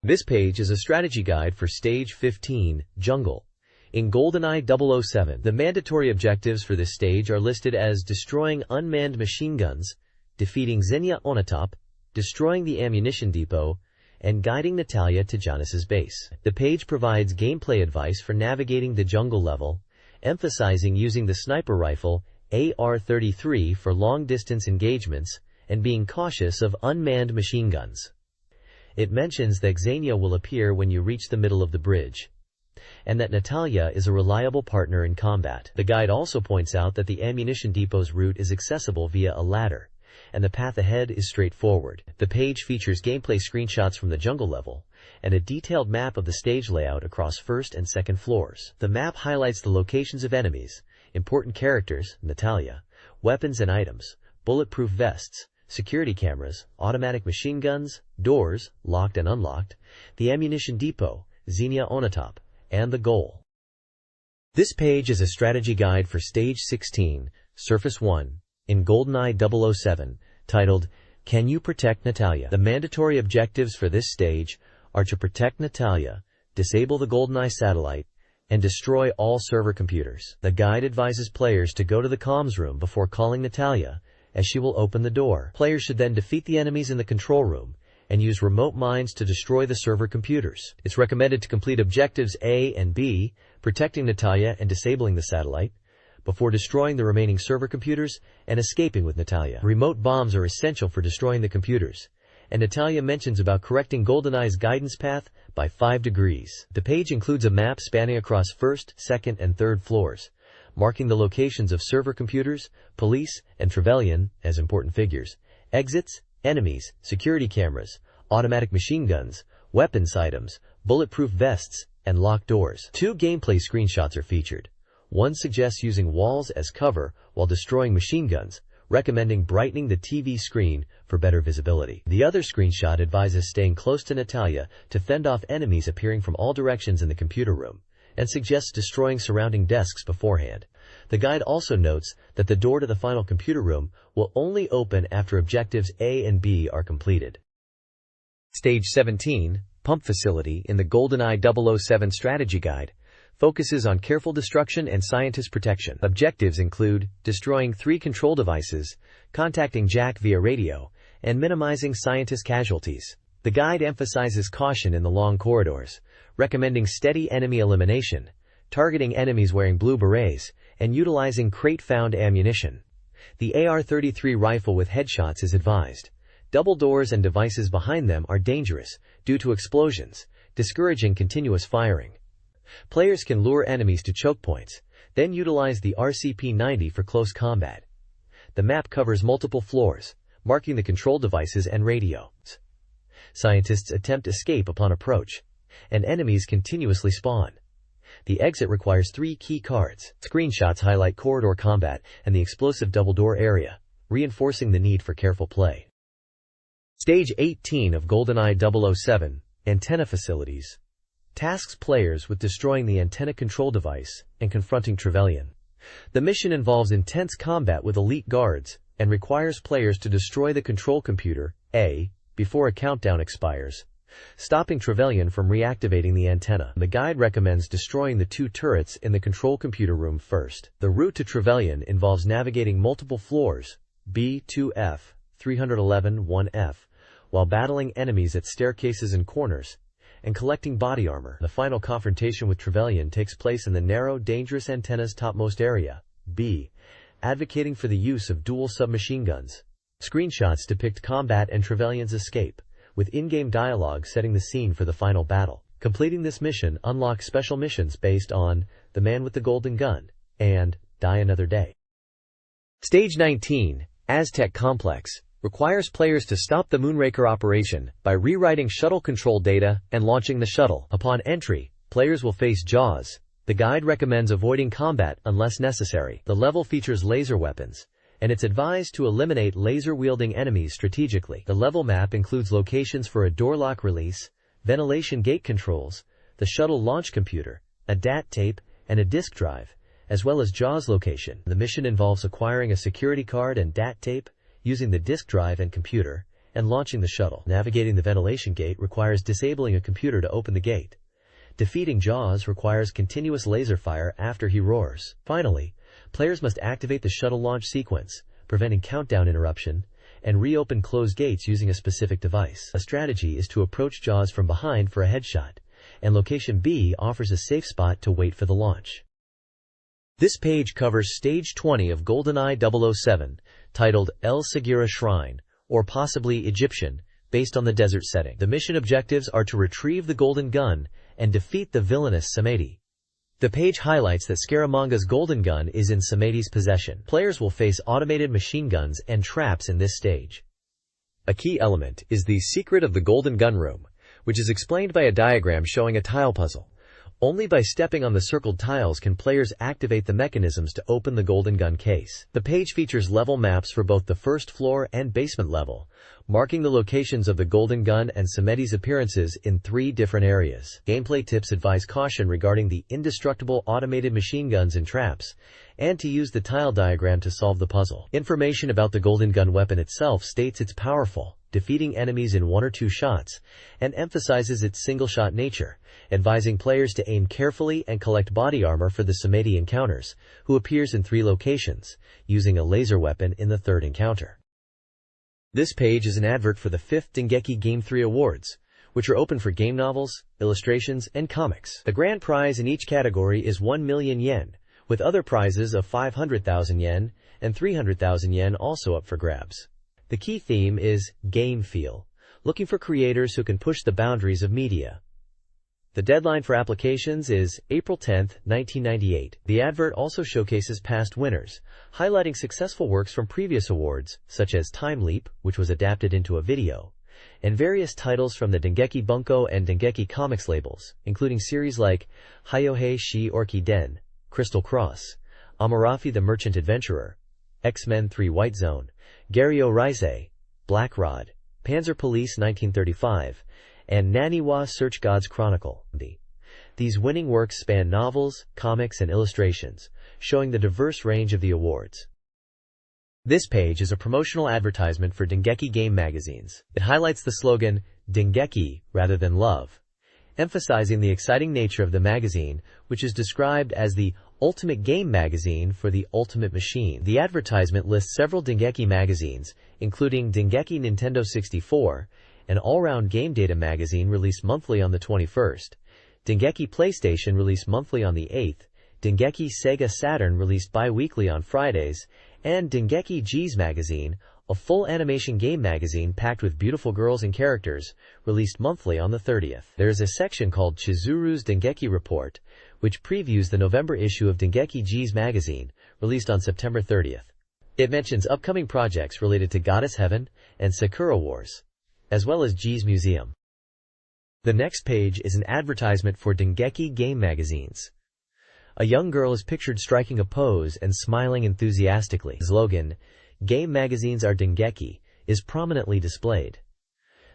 This page is a strategy guide for Stage 15, Jungle, in GoldenEye 007. The mandatory objectives for this stage are listed as destroying unmanned machine guns, defeating Xenia Onatop, destroying the ammunition depot, and guiding Natalia to Janus's base. The page provides gameplay advice for navigating the jungle level, emphasizing using the sniper rifle AR-33 for long-distance engagements and being cautious of unmanned machine guns. It mentions that Xenia will appear when you reach the middle of the bridge, and that Natalia is a reliable partner in combat. The guide also points out that the ammunition depot's route is accessible via a ladder, and the path ahead is straightforward. The page features gameplay screenshots from the jungle level, and a detailed map of the stage layout across first and second floors. The map highlights the locations of enemies, important characters, Natalia, weapons and items, bulletproof vests, security cameras, automatic machine guns, doors, locked and unlocked, the ammunition depot, Xenia Onatop, and the goal. This page is a strategy guide for Stage 16, Surface 1, in GoldenEye 007, titled, Can You Protect Natalia? The mandatory objectives for this stage are to protect Natalia, disable the GoldenEye satellite, and destroy all server computers. The guide advises players to go to the comms room before calling Natalia, as she will open the door. Players should then defeat the enemies in the control room and use remote mines to destroy the server computers. It's recommended to complete objectives A and B, protecting Natalia and disabling the satellite, before destroying the remaining server computers and escaping with Natalia. Remote bombs are essential for destroying the computers, and Natalia mentions about correcting GoldenEye's guidance path by 5 degrees. The page includes a map spanning across first, second, and third floors, marking the locations of server computers, police, and Trevelyan as important figures, exits, enemies, security cameras, automatic machine guns, weapons items, bulletproof vests, and locked doors. 2 gameplay screenshots are featured. One suggests using walls as cover while destroying machine guns, recommending brightening the TV screen for better visibility. The other screenshot advises staying close to Natalia to fend off enemies appearing from all directions in the computer room, and suggests destroying surrounding desks beforehand. The guide also notes that the door to the final computer room will only open after objectives A and B are completed. Stage 17, Pump Facility in the GoldenEye 007 Strategy Guide, focuses on careful destruction and scientist protection. Objectives include destroying 3 control devices, contacting Jack via radio, and minimizing scientist casualties. The guide emphasizes caution in the long corridors, recommending steady enemy elimination, targeting enemies wearing blue berets, and utilizing crate-found ammunition. The AR-33 rifle with headshots is advised. Double doors and devices behind them are dangerous due to explosions, discouraging continuous firing. Players can lure enemies to choke points, then utilize the RCP-90 for close combat. The map covers multiple floors, marking the control devices and radios. Scientists attempt escape upon approach, and enemies continuously spawn. The exit requires 3 key cards. Screenshots highlight corridor combat and the explosive double-door area, reinforcing the need for careful play. Stage 18 of GoldenEye 007, Antenna Facilities, tasks players with destroying the antenna control device and confronting Trevelyan. The mission involves intense combat with elite guards and requires players to destroy the control computer, A, before a countdown expires, stopping Trevelyan from reactivating the antenna. The guide recommends destroying the 2 turrets in the control computer room first. The route to Trevelyan involves navigating multiple floors, B2F, 311 1F, while battling enemies at staircases and corners, and collecting body armor. The final confrontation with Trevelyan takes place in the narrow, dangerous antenna's topmost area, B, advocating for the use of dual submachine guns. Screenshots depict combat and Trevelyan's escape, with in-game dialogue setting the scene for the final battle. Completing this mission unlocks special missions based on The Man with the Golden Gun and Die Another Day. Stage 19, Aztec Complex, requires players to stop the Moonraker operation by rewriting shuttle control data and launching the shuttle. Upon entry, players will face Jaws. The guide recommends avoiding combat unless necessary. The level features laser weapons, and it's advised to eliminate laser-wielding enemies strategically. The level map includes locations for a door lock release, ventilation gate controls, the shuttle launch computer, a DAT tape, and a disk drive, as well as Jaws location. The mission involves acquiring a security card and DAT tape, using the disk drive and computer, and launching the shuttle. Navigating the ventilation gate requires disabling a computer to open the gate. Defeating Jaws requires continuous laser fire after he roars. Finally, players must activate the shuttle launch sequence, preventing countdown interruption, and reopen closed gates using a specific device. A strategy is to approach Jaws from behind for a headshot, and location B offers a safe spot to wait for the launch. This page covers Stage 20 of GoldenEye 007, titled El Segura Shrine, or possibly Egyptian, based on the desert setting. The mission objectives are to retrieve the Golden Gun and defeat the villainous Samedi. The page highlights that Scaramanga's Golden Gun is in Samedi's possession. Players will face automated machine guns and traps in this stage. A key element is the Secret of the Golden Gun Room, which is explained by a diagram showing a tile puzzle. Only by stepping on the circled tiles can players activate the mechanisms to open the Golden Gun case. The page features level maps for both the first floor and basement level, marking the locations of the Golden Gun and Samedi's appearances in 3 different areas. Gameplay tips advise caution regarding the indestructible automated machine guns and traps, and to use the tile diagram to solve the puzzle. Information about the Golden Gun weapon itself states it's powerful, defeating enemies in 1 or 2 shots, and emphasizes its single-shot nature, advising players to aim carefully and collect body armor for the Samedi encounters, who appears in 3 locations, using a laser weapon in the 3rd encounter. This page is an advert for the 5th Dengeki Game 3 Awards, which are open for game novels, illustrations, and comics. The grand prize in each category is 1 million yen, with other prizes of 500,000 yen and 300,000 yen also up for grabs. The key theme is game feel, looking for creators who can push the boundaries of media. The deadline for applications is April 10, 1998. The advert also showcases past winners, highlighting successful works from previous awards, such as Time Leap, which was adapted into a video, and various titles from the Dengeki Bunko and Dengeki Comics labels, including series like Hyohei shi Orki Den, Crystal Cross, Amarafi the Merchant Adventurer, X-Men 3 White Zone, Gario Rise, Black Rod, Panzer Police 1935, and Naniwa Search God's Chronicle. These winning works span novels, comics, and illustrations, showing the diverse range of the awards. This page is a promotional advertisement for Dengeki game magazines. It highlights the slogan, Dengeki rather than love, emphasizing the exciting nature of the magazine, which is described as the ultimate game magazine for the ultimate machine. The advertisement lists several Dengeki magazines, including Dengeki Nintendo 64, an all-round game data magazine released monthly on the 21st, Dengeki PlayStation released monthly on the 8th, Dengeki Sega Saturn released bi-weekly on Fridays, and Dengeki G's magazine, a full animation game magazine packed with beautiful girls and characters, released monthly on the 30th. There is a section called Chizuru's Dengeki Report, which previews the November issue of Dengeki G's magazine, released on September 30th. It mentions upcoming projects related to Goddess Heaven and Sakura Wars, as well as G's Museum. The next page is an advertisement for Dengeki game magazines. A young girl is pictured striking a pose and smiling enthusiastically. The slogan, "Game magazines are Dengeki," is prominently displayed.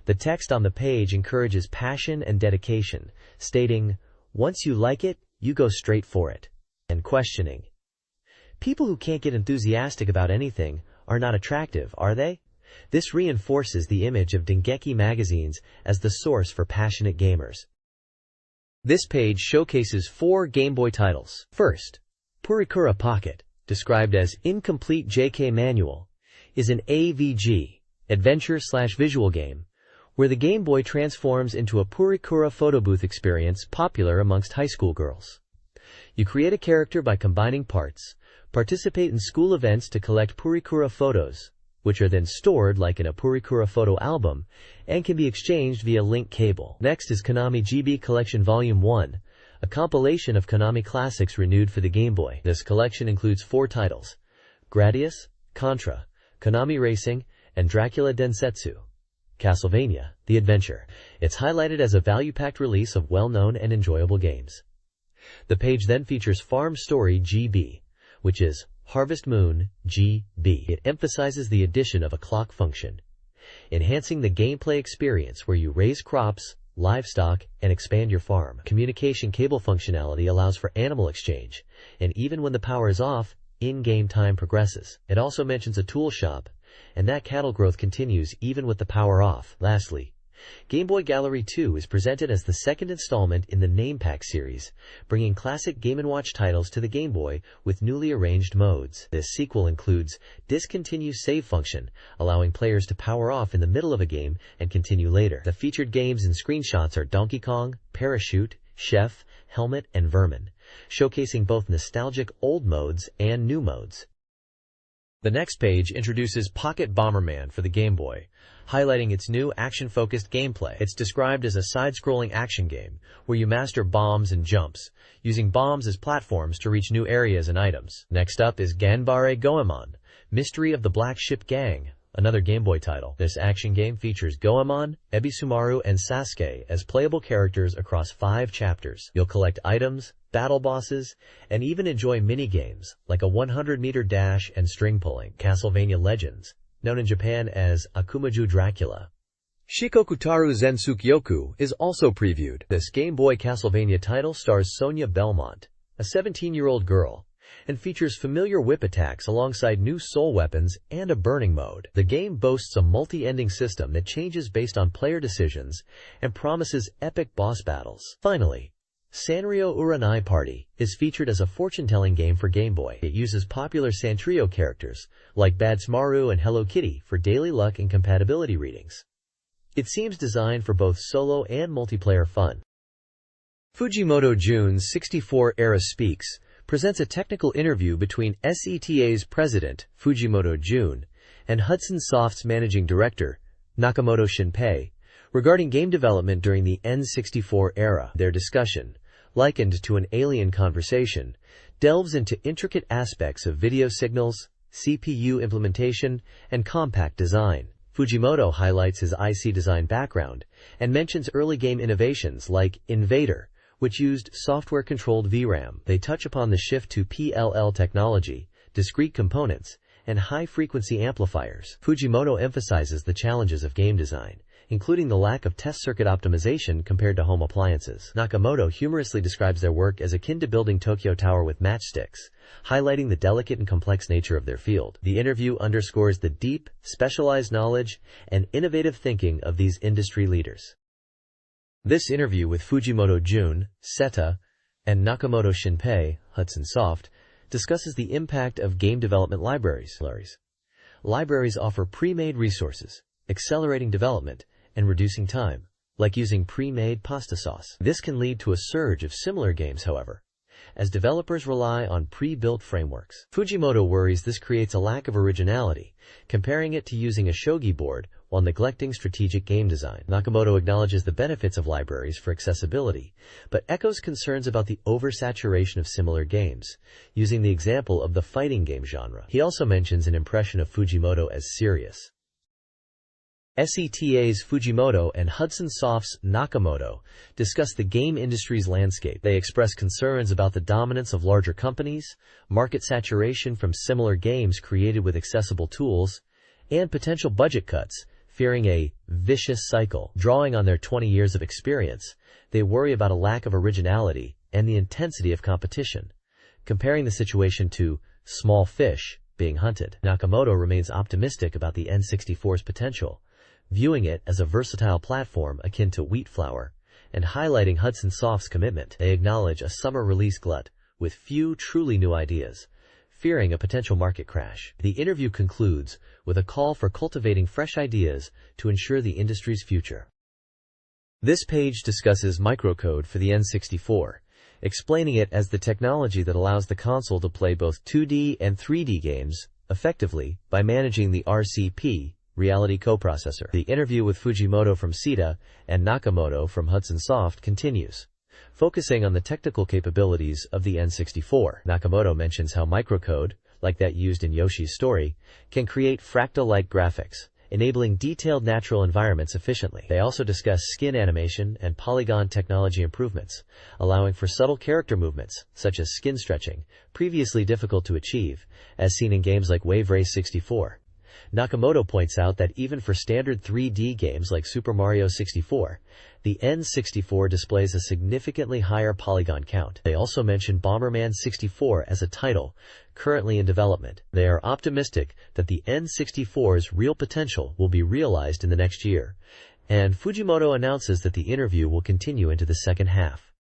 The text on the page encourages passion and dedication, stating, "Once you like it, you go straight for it," and questioning. People who can't get enthusiastic about anything are not attractive, are they? This reinforces the image of Dengeki magazines as the source for passionate gamers. This page showcases 4 Game Boy titles. First, Purikura Pocket, described as Incomplete JK Manual, is an AVG, adventure/visual game, where the Game Boy transforms into a Purikura photo booth experience popular amongst high school girls. You create a character by combining parts, participate in school events to collect Purikura photos, which are then stored like in a Purikura photo album, and can be exchanged via link cable. Next is Konami GB Collection Volume 1, a compilation of Konami classics renewed for the Game Boy. This collection includes 4 titles: Gradius, Contra, Konami Racing, and Dracula Densetsu. Castlevania, The Adventure. It's highlighted as a value-packed release of well-known and enjoyable games. The page then features Farm Story GB, which is Harvest Moon GB. It emphasizes the addition of a clock function, enhancing the gameplay experience where you raise crops, livestock, and expand your farm. Communication cable functionality allows for animal exchange, and even when the power is off, in-game time progresses. It also mentions a tool shop, and that cattle growth continues even with the power off. Lastly, Game Boy Gallery 2 is presented as the second installment in the Name Pack series, bringing classic Game & Watch titles to the Game Boy with newly arranged modes. This sequel includes Discontinue Save function, allowing players to power off in the middle of a game and continue later. The featured games and screenshots are Donkey Kong, Parachute, Chef, Helmet, and Vermin, showcasing both nostalgic old modes and new modes. The next page introduces Pocket Bomberman for the Game Boy, highlighting its new action-focused gameplay. It's described as a side-scrolling action game, where you master bombs and jumps, using bombs as platforms to reach new areas and items. Next up is Ganbare Goemon, Mystery of the Black Ship Gang, another Game Boy title. This action game features Goemon, Ebisumaru, and Sasuke as playable characters across 5 chapters. You'll collect items, battle bosses, and even enjoy mini-games like a 100-meter dash and string pulling. Castlevania Legends, known in Japan as Akumaju Dracula, Shikokutaru Zensukyoku, is also previewed. This Game Boy Castlevania title stars Sonia Belmont, a 17-year-old girl, and features familiar whip attacks alongside new soul weapons and a burning mode. The game boasts a multi-ending system that changes based on player decisions and promises epic boss battles. Finally, Sanrio Uranai Party is featured as a fortune-telling game for Game Boy. It uses popular Sanrio characters like Badsmaru and Hello Kitty for daily luck and compatibility readings. It seems designed for both solo and multiplayer fun. Fujimoto Jun's 64 Era Speaks presents a technical interview between SETA's president, Fujimoto Jun, and Hudson Soft's managing director, Nakamoto Shinpei, regarding game development during the N64 era. Their discussion, likened to an alien conversation, delves into intricate aspects of video signals, CPU implementation, and compact design. Fujimoto highlights his IC design background and mentions early game innovations like Invader, which used software-controlled VRAM. They touch upon the shift to PLL technology, discrete components, and high-frequency amplifiers. Fujimoto emphasizes the challenges of game design, including the lack of test circuit optimization compared to home appliances. Nakamoto humorously describes their work as akin to building Tokyo Tower with matchsticks, highlighting the delicate and complex nature of their field. The interview underscores the deep, specialized knowledge and innovative thinking of these industry leaders. This interview with Fujimoto Jun, SETA, and Nakamoto Shinpei, Hudson Soft, discusses the impact of game development libraries. Libraries offer pre-made resources, accelerating development and reducing time, like using pre-made pasta sauce. This can lead to a surge of similar games, however, as developers rely on pre-built frameworks. Fujimoto worries this creates a lack of originality, comparing it to using a shogi board while neglecting strategic game design. Nakamoto acknowledges the benefits of libraries for accessibility, but echoes concerns about the oversaturation of similar games, using the example of the fighting game genre. He also mentions an impression of Fujimoto as serious. SETA's Fujimoto and Hudson Soft's Nakamoto discuss the game industry's landscape. They express concerns about the dominance of larger companies, market saturation from similar games created with accessible tools, and potential budget cuts, fearing a vicious cycle. Drawing on their 20 years of experience, they worry about a lack of originality and the intensity of competition, comparing the situation to small fish being hunted. Nakamoto remains optimistic about the N64's potential, viewing it as a versatile platform akin to wheat flour, and highlighting Hudson Soft's commitment. They acknowledge a summer release glut with few truly new ideas, fearing a potential market crash. The interview concludes with a call for cultivating fresh ideas to ensure the industry's future. This page discusses microcode for the N64, explaining it as the technology that allows the console to play both 2D and 3D games effectively by managing the RCP Reality Coprocessor. The interview with Fujimoto from SETA and Nakamoto from Hudson Soft continues, focusing on the technical capabilities of the N64. Nakamoto mentions how microcode, like that used in Yoshi's Story, can create fractal-like graphics, enabling detailed natural environments efficiently. They also discuss skin animation and polygon technology improvements, allowing for subtle character movements, such as skin stretching, previously difficult to achieve, as seen in games like Wave Race 64. Nakamoto points out that even for standard 3D games like Super Mario 64, the N64 displays a significantly higher polygon count. They also mention Bomberman 64 as a title currently in development. They are optimistic that the N64's real potential will be realized in the next year, and Fujimoto announces that the interview will continue into the second half.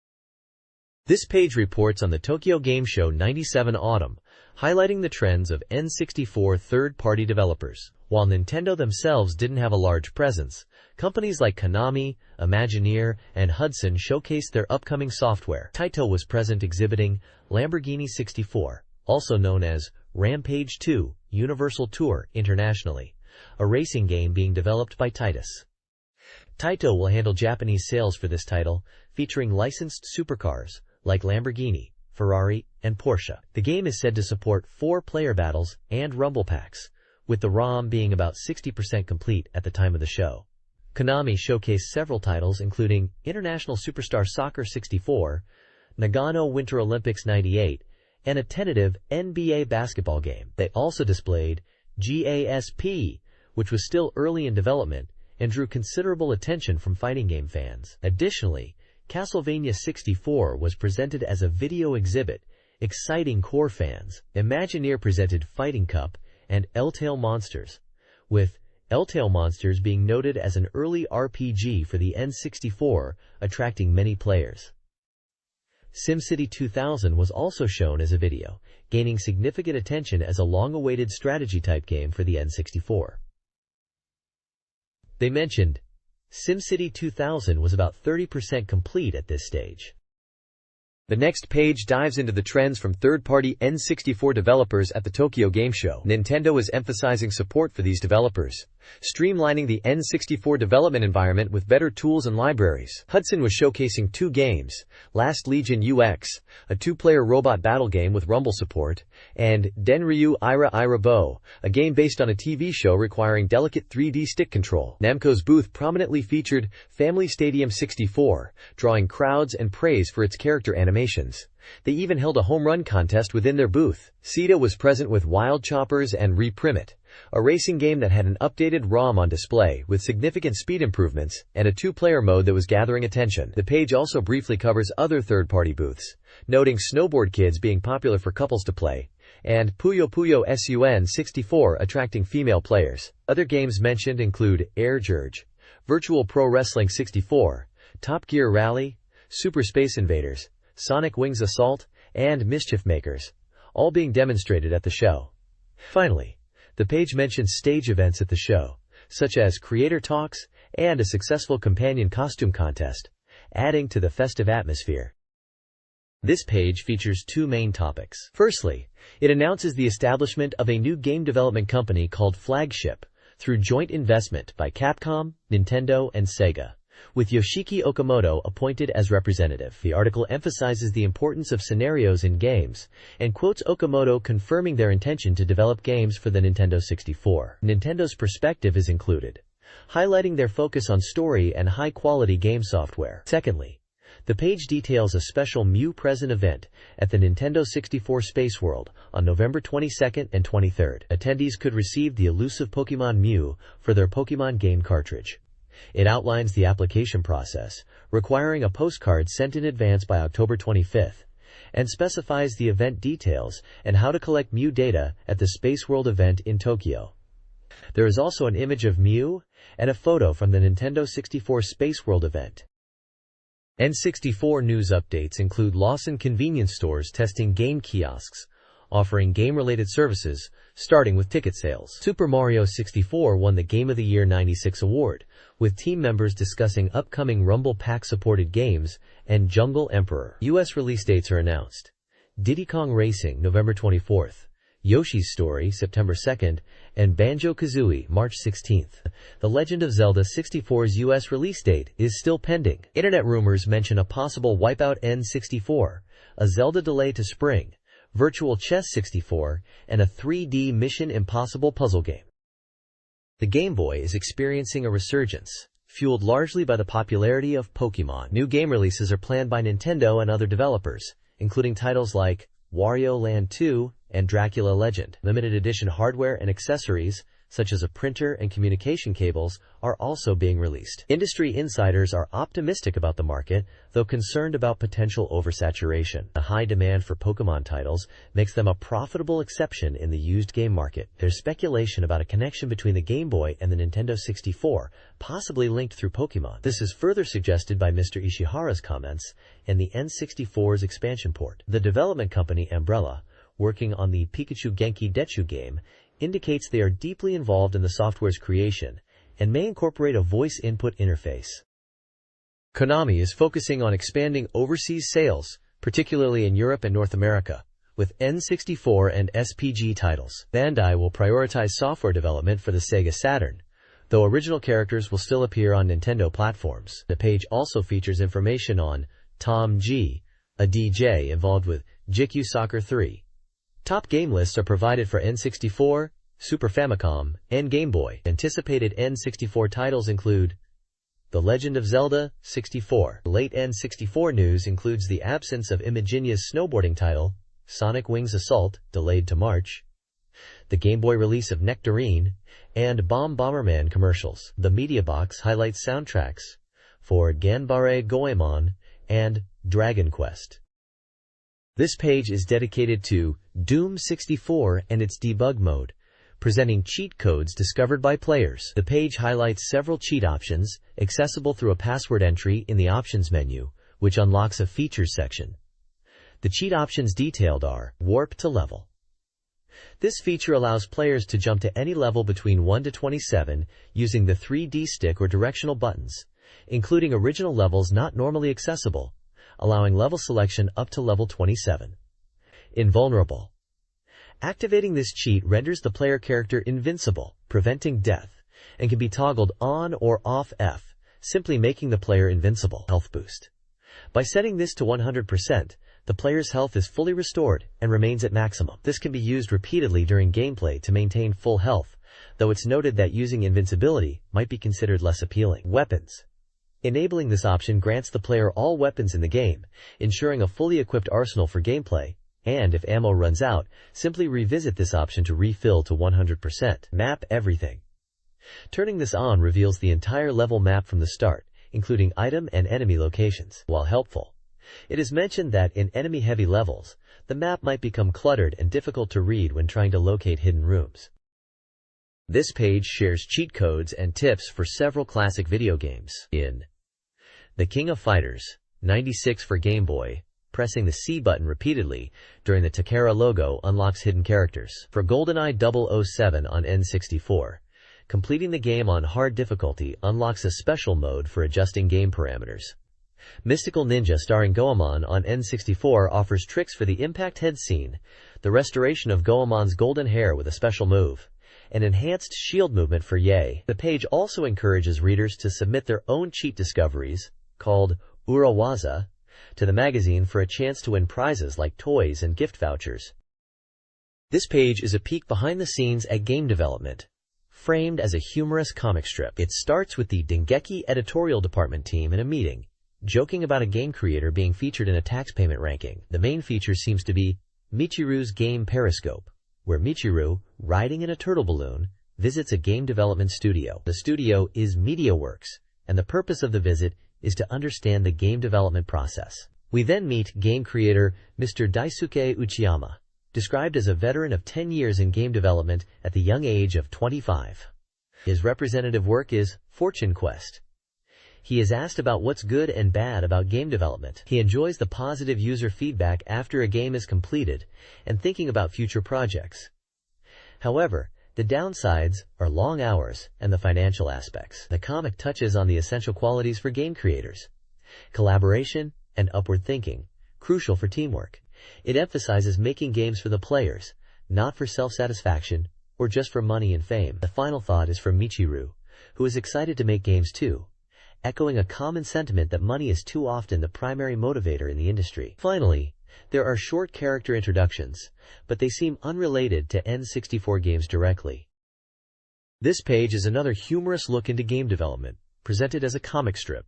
This page reports on the Tokyo Game Show 97 Autumn, highlighting the trends of N64 third-party developers. While Nintendo themselves didn't have a large presence, companies like Konami, Imagineer, and Hudson showcased their upcoming software. Taito was present exhibiting Lamborghini 64, also known as Rampage 2 Universal Tour internationally, a racing game being developed by Titus. Taito will handle Japanese sales for this title, featuring licensed supercars like Lamborghini, Ferrari, and Porsche. The game is said to support 4-player battles and rumble packs, with the ROM being about 60% complete at the time of the show. Konami showcased several titles including International Superstar Soccer 64, Nagano Winter Olympics 98, and a tentative NBA basketball game. They also displayed GASP, which was still early in development and drew considerable attention from fighting game fans. Additionally, Castlevania 64 was presented as a video exhibit, exciting core fans. Imagineer presented Fighting Cup and L-Tail Monsters, with L-Tail Monsters being noted as an early RPG for the N64, attracting many players. SimCity 2000 was also shown as a video, gaining significant attention as a long-awaited strategy-type game for the N64. They mentioned SimCity 2000 was about 30% complete at this stage. The next page dives into the trends from third-party N64 developers at the Tokyo Game Show. Nintendo is emphasizing support for these developers, streamlining the N64 development environment with better tools and libraries. Hudson was showcasing 2 games, Last Legion UX, a 2-player robot battle game with rumble support, and Denryu Ira Ira Bo, a game based on a TV show requiring delicate 3D stick control. Namco's booth prominently featured Family Stadium 64, drawing crowds and praise for its character animations. They even held a home run contest within their booth. Sega was present with Wild Choppers and Reprimit, a racing game that had an updated ROM on display with significant speed improvements and a 2-player mode that was gathering attention. The page also briefly covers other third-party booths, noting Snowboard Kids being popular for couples to play, and Puyo Puyo Sun 64 attracting female players. Other games mentioned include Air Jurge, Virtual Pro Wrestling 64, Top Gear Rally, Super Space Invaders, Sonic Wings Assault, and Mischief Makers, all being demonstrated at the show. Finally, the page mentions stage events at the show, such as creator talks and a successful companion costume contest, adding to the festive atmosphere. This page features 2 main topics. Firstly, it announces the establishment of a new game development company called Flagship through joint investment by Capcom, Nintendo, and Sega, with Yoshiki Okamoto appointed as representative. The article emphasizes the importance of scenarios in games, and quotes Okamoto confirming their intention to develop games for the Nintendo 64. Nintendo's perspective is included, highlighting their focus on story and high-quality game software. Secondly, the page details a special Mew Present event at the Nintendo 64 Space World on November 22nd and 23rd. Attendees could receive the elusive Pokemon Mew for their Pokemon game cartridge. It outlines the application process, requiring a postcard sent in advance by October 25th, and specifies the event details and how to collect Mew data at the Space World event in Tokyo. There is also an image of Mew and a photo from the Nintendo 64 Space World event. N64 news updates include Lawson convenience stores testing game kiosks, offering game-related services, starting with ticket sales. Super Mario 64 won the Game of the Year '96 award, with team members discussing upcoming Rumble Pack-supported games and Jungle Emperor. U.S. release dates are announced. Diddy Kong Racing, November 24th, Yoshi's Story, September 2nd, and Banjo-Kazooie, March 16th. The Legend of Zelda 64's U.S. release date is still pending. Internet rumors mention a possible Wipeout N64, a Zelda delay to spring, Virtual Chess 64, and a 3D Mission Impossible puzzle game. The Game Boy is experiencing a resurgence, fueled largely by the popularity of Pokémon. New game releases are planned by Nintendo and other developers, including titles like Wario Land 2 and Dracula Legend. Limited edition hardware and accessories, such as a printer and communication cables, are also being released. Industry insiders are optimistic about the market, though concerned about potential oversaturation. The high demand for Pokemon titles makes them a profitable exception in the used game market. There's speculation about a connection between the Game Boy and the Nintendo 64, possibly linked through Pokemon. This is further suggested by Mr. Ishihara's comments and the N64's expansion port. The development company Umbrella, working on the Pikachu Genki Detsu game, indicates they are deeply involved in the software's creation and may incorporate a voice input interface. Konami is focusing on expanding overseas sales, particularly in Europe and North America, with N64 and SPG titles. Bandai will prioritize software development for the Sega Saturn, though original characters will still appear on Nintendo platforms. The page also features information on Tom G, a DJ involved with Jikyu Soccer 3. Top game lists are provided for N64, Super Famicom, and Game Boy. Anticipated N64 titles include The Legend of Zelda 64. Late N64 news includes the absence of Imaginia's snowboarding title, Sonic Wings Assault, delayed to March, the Game Boy release of Nectarine, and Bomb Bomberman commercials. The media box highlights soundtracks for Ganbare Goemon and Dragon Quest. This page is dedicated to Doom 64 and its debug mode, presenting cheat codes discovered by players. The page highlights several cheat options, accessible through a password entry in the options menu, which unlocks a features section. The cheat options detailed are Warp to Level. This feature allows players to jump to any level between 1 to 27 using the 3D stick or directional buttons, including original levels not normally accessible, allowing level selection up to level 27. Invulnerable. Activating this cheat renders the player character invincible, preventing death, and can be toggled on or off F, simply making the player invincible. Health boost. By setting this to 100%, the player's health is fully restored and remains at maximum. This can be used repeatedly during gameplay to maintain full health, though it's noted that using invincibility might be considered less appealing. Weapons. Enabling this option grants the player all weapons in the game, ensuring a fully equipped arsenal for gameplay, and if ammo runs out, simply revisit this option to refill to 100%. Map everything. Turning this on reveals the entire level map from the start, including item and enemy locations. While helpful, it is mentioned that in enemy-heavy levels, the map might become cluttered and difficult to read when trying to locate hidden rooms. This page shares cheat codes and tips for several classic video games. In The King of Fighters, 96 for Game Boy, pressing the C button repeatedly during the Takara logo unlocks hidden characters. For GoldenEye 007 on N64, completing the game on hard difficulty unlocks a special mode for adjusting game parameters. Mystical Ninja starring Goemon on N64 offers tricks for the impact head scene, the restoration of Goemon's golden hair with a special move, and enhanced shield movement for Yae. The page also encourages readers to submit their own cheat discoveries, called Urawaza, to the magazine for a chance to win prizes like toys and gift vouchers. This page is a peek behind the scenes at game development, framed as a humorous comic strip. It starts with the Dengeki editorial department team in a meeting, joking about a game creator being featured in a tax payment ranking. The main feature seems to be Michiru's game Periscope, where Michiru, riding in a turtle balloon, visits a game development studio. The studio is MediaWorks, and the purpose of the visit is to understand the game development process. We then meet game creator Mr. Daisuke Uchiyama, described as a veteran of 10 years in game development at the young age of 25. His representative work is Fortune Quest. He is asked about what's good and bad about game development. He enjoys the positive user feedback after a game is completed and thinking about future projects. However, the downsides are long hours and the financial aspects. The comic touches on the essential qualities for game creators: collaboration and upward thinking, crucial for teamwork. It emphasizes making games for the players, not for self-satisfaction or just for money and fame. The final thought is from Michiru, who is excited to make games too, echoing a common sentiment that money is too often the primary motivator in the industry. Finally, there are short character introductions, but they seem unrelated to N64 games directly. This page is another humorous look into game development, presented as a comic strip.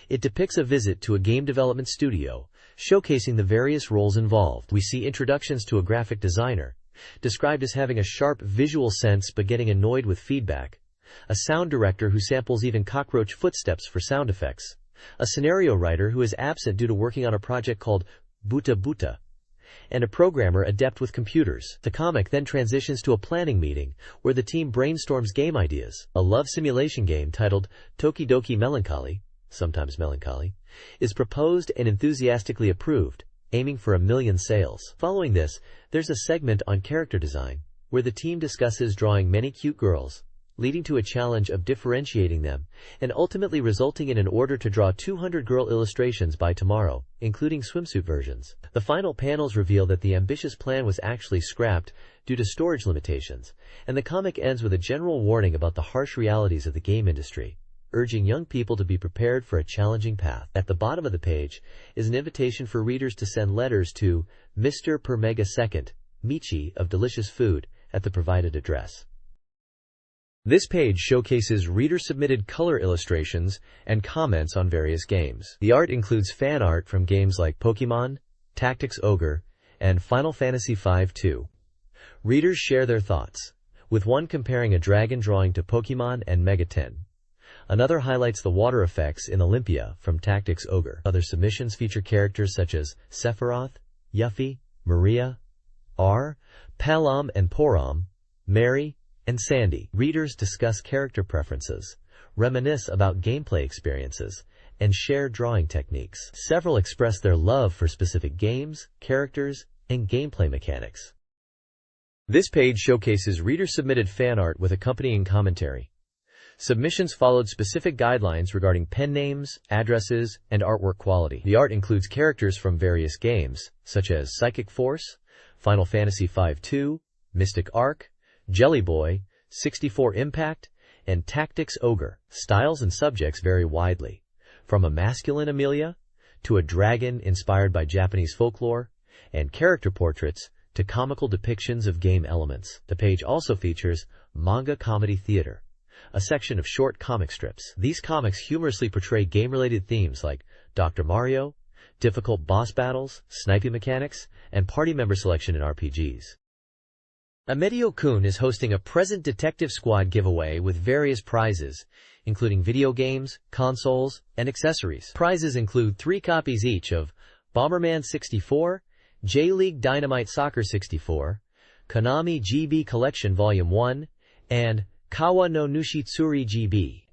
It depicts a visit to a game development studio, showcasing the various roles involved. We see introductions to a graphic designer, described as having a sharp visual sense but getting annoyed with feedback, a sound director who samples even cockroach footsteps for sound effects, a scenario writer who is absent due to working on a project called Buta Buta, and a programmer adept with computers. The comic then transitions to a planning meeting where the team brainstorms game ideas. A love simulation game titled Tokidoki Melancholy, sometimes Melancholy, is proposed and enthusiastically approved, aiming for 1 million sales. Following this, there's a segment on character design, where the team discusses drawing many cute girls, leading to a challenge of differentiating them, and ultimately resulting in an order to draw 200 girl illustrations by tomorrow, including swimsuit versions. The final panels reveal that the ambitious plan was actually scrapped due to storage limitations, and the comic ends with a general warning about the harsh realities of the game industry, urging young people to be prepared for a challenging path. At the bottom of the page is an invitation for readers to send letters to Mr. per Megasecond, Michi of Delicious Food, at the provided address. This page showcases reader-submitted color illustrations and comments on various games. The art includes fan art from games like Pokemon, Tactics Ogre, and Final Fantasy V-2. Readers share their thoughts, with one comparing a dragon drawing to Pokemon and Mega 10. Another highlights the water effects in Olympia from Tactics Ogre. Other submissions feature characters such as Sephiroth, Yuffie, Maria, R, Palam and Porom, Mary, and Sandy. Readers discuss character preferences, reminisce about gameplay experiences, and share drawing techniques. Several express their love for specific games, characters, and gameplay mechanics. This page showcases reader-submitted fan art with accompanying commentary. Submissions followed specific guidelines regarding pen names, addresses, and artwork quality. The art includes characters from various games, such as Psychic Force, Final Fantasy V-2, Mystic Arc, Jelly Boy, 64 Impact, and Tactics Ogre. Styles and subjects vary widely, from a masculine Amelia to a dragon inspired by Japanese folklore, and character portraits to comical depictions of game elements. The page also features Manga Comedy Theater, a section of short comic strips. These comics humorously portray game-related themes like Dr. Mario, difficult boss battles, sniping mechanics, and party member selection in RPGs. Amedio-kun is hosting a Present Detective Squad giveaway with various prizes, including video games, consoles, and accessories. Prizes include 3 copies each of Bomberman 64, J-League Dynamite Soccer 64, Konami GB Collection Volume 1, and Kawa no Nushitsuri GB.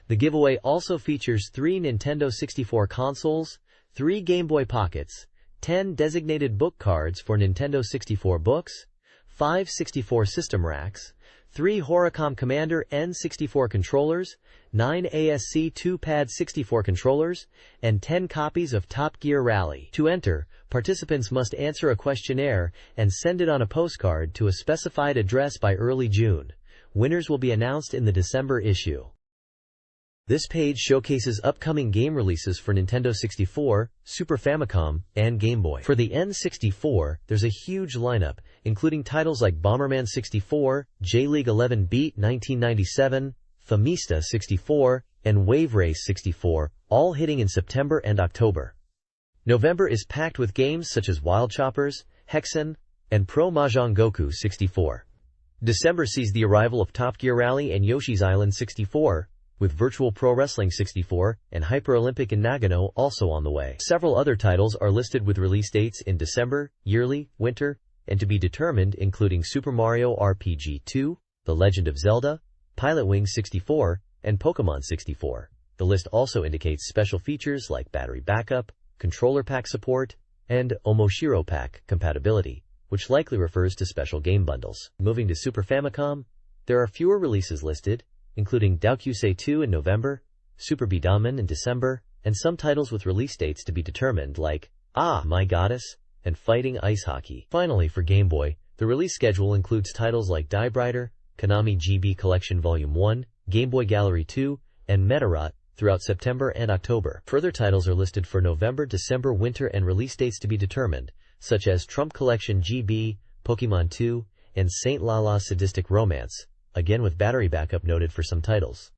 The giveaway also features 3 Nintendo 64 consoles, 3 Game Boy Pockets, 10 designated book cards for Nintendo 64 books, 5 64 system racks, 3 Horicom Commander N64 controllers, 9 ASC 2-pad 64 controllers, and 10 copies of Top Gear Rally. To enter, participants must answer a questionnaire and send it on a postcard to a specified address by early June. Winners will be announced in the December issue. This page showcases upcoming game releases for Nintendo 64, Super Famicom, and Game Boy. For the N64, there's a huge lineup, including titles like Bomberman 64, J-League 11 Beat 1997, Famista 64, and Wave Race 64, all hitting in September and October. November is packed with games such as Wild Choppers, Hexen, and Pro Mahjong Goku 64. December sees the arrival of Top Gear Rally and Yoshi's Island 64, with Virtual Pro Wrestling 64 and Hyper Olympic in Nagano also on the way. Several other titles are listed with release dates in December, yearly, winter, and to be determined, including Super Mario RPG 2, The Legend of Zelda, Pilot Wings 64, and Pokemon 64. The list also indicates special features like battery backup, controller pack support, and Omoshiro pack compatibility, which likely refers to special game bundles. Moving to Super Famicom, there are fewer releases listed, including Daokusei 2 in November, Super Bidaman in December, and some titles with release dates to be determined like Ah, My Goddess, and Fighting Ice Hockey. Finally, for Game Boy, the release schedule includes titles like Die Brighter, Konami GB Collection Volume 1, Game Boy Gallery 2, and Metarot throughout September and October. Further titles are listed for November, December, winter, and release dates to be determined, such as Trump Collection GB, Pokemon 2, and Saint Lala's Sadistic Romance, again with battery backup noted for some titles.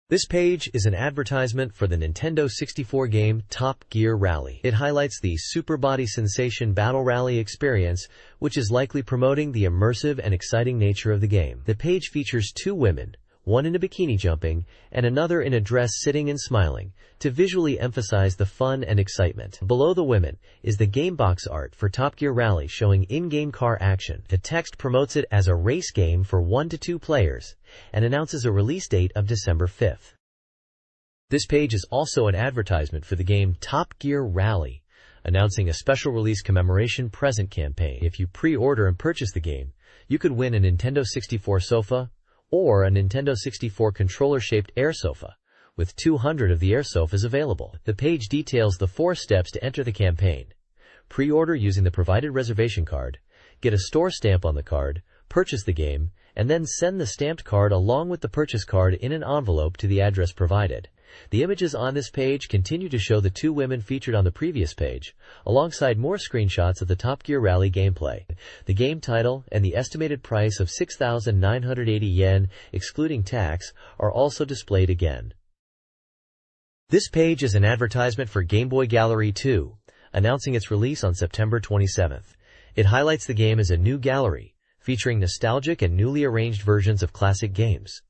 This page is an advertisement for the Nintendo 64 game Top Gear Rally. It highlights the Super Body Sensation Battle Rally experience, which is likely promoting the immersive and exciting nature of the game. The page features 2 women, one in a bikini jumping, and another in a dress sitting and smiling, to visually emphasize the fun and excitement. Below the women is the gamebox art for Top Gear Rally showing in-game car action. The text promotes it as a race game for 1 to 2 players, and announces a release date of December 5th. This page is also an advertisement for the game Top Gear Rally, announcing a special release commemoration present campaign. If you pre-order and purchase the game, you could win a Nintendo 64 sofa, or a Nintendo 64 controller-shaped air sofa, with 200 of the air sofas available. The page details the 4 steps to enter the campaign. Pre-order using the provided reservation card, get a store stamp on the card, purchase the game, and then send the stamped card along with the purchase card in an envelope to the address provided. The images on this page continue to show the 2 women featured on the previous page, alongside more screenshots of the Top Gear Rally gameplay. The game title and the estimated price of 6,980 yen, excluding tax, are also displayed again. This page is an advertisement for Game Boy Gallery 2, announcing its release on September 27th. It highlights the game as a new gallery, featuring nostalgic and newly arranged versions of classic games,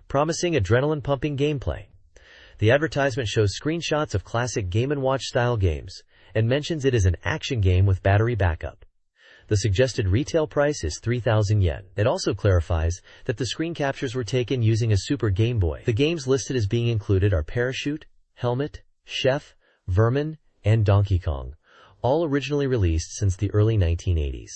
promising adrenaline-pumping gameplay. The advertisement shows screenshots of classic Game & Watch style games, and mentions it as an action game with battery backup. The suggested retail price is 3,000 yen. It also clarifies that the screen captures were taken using a Super Game Boy. The games listed as being included are Parachute, Helmet, Chef, Vermin, and Donkey Kong, all originally released since the early 1980s.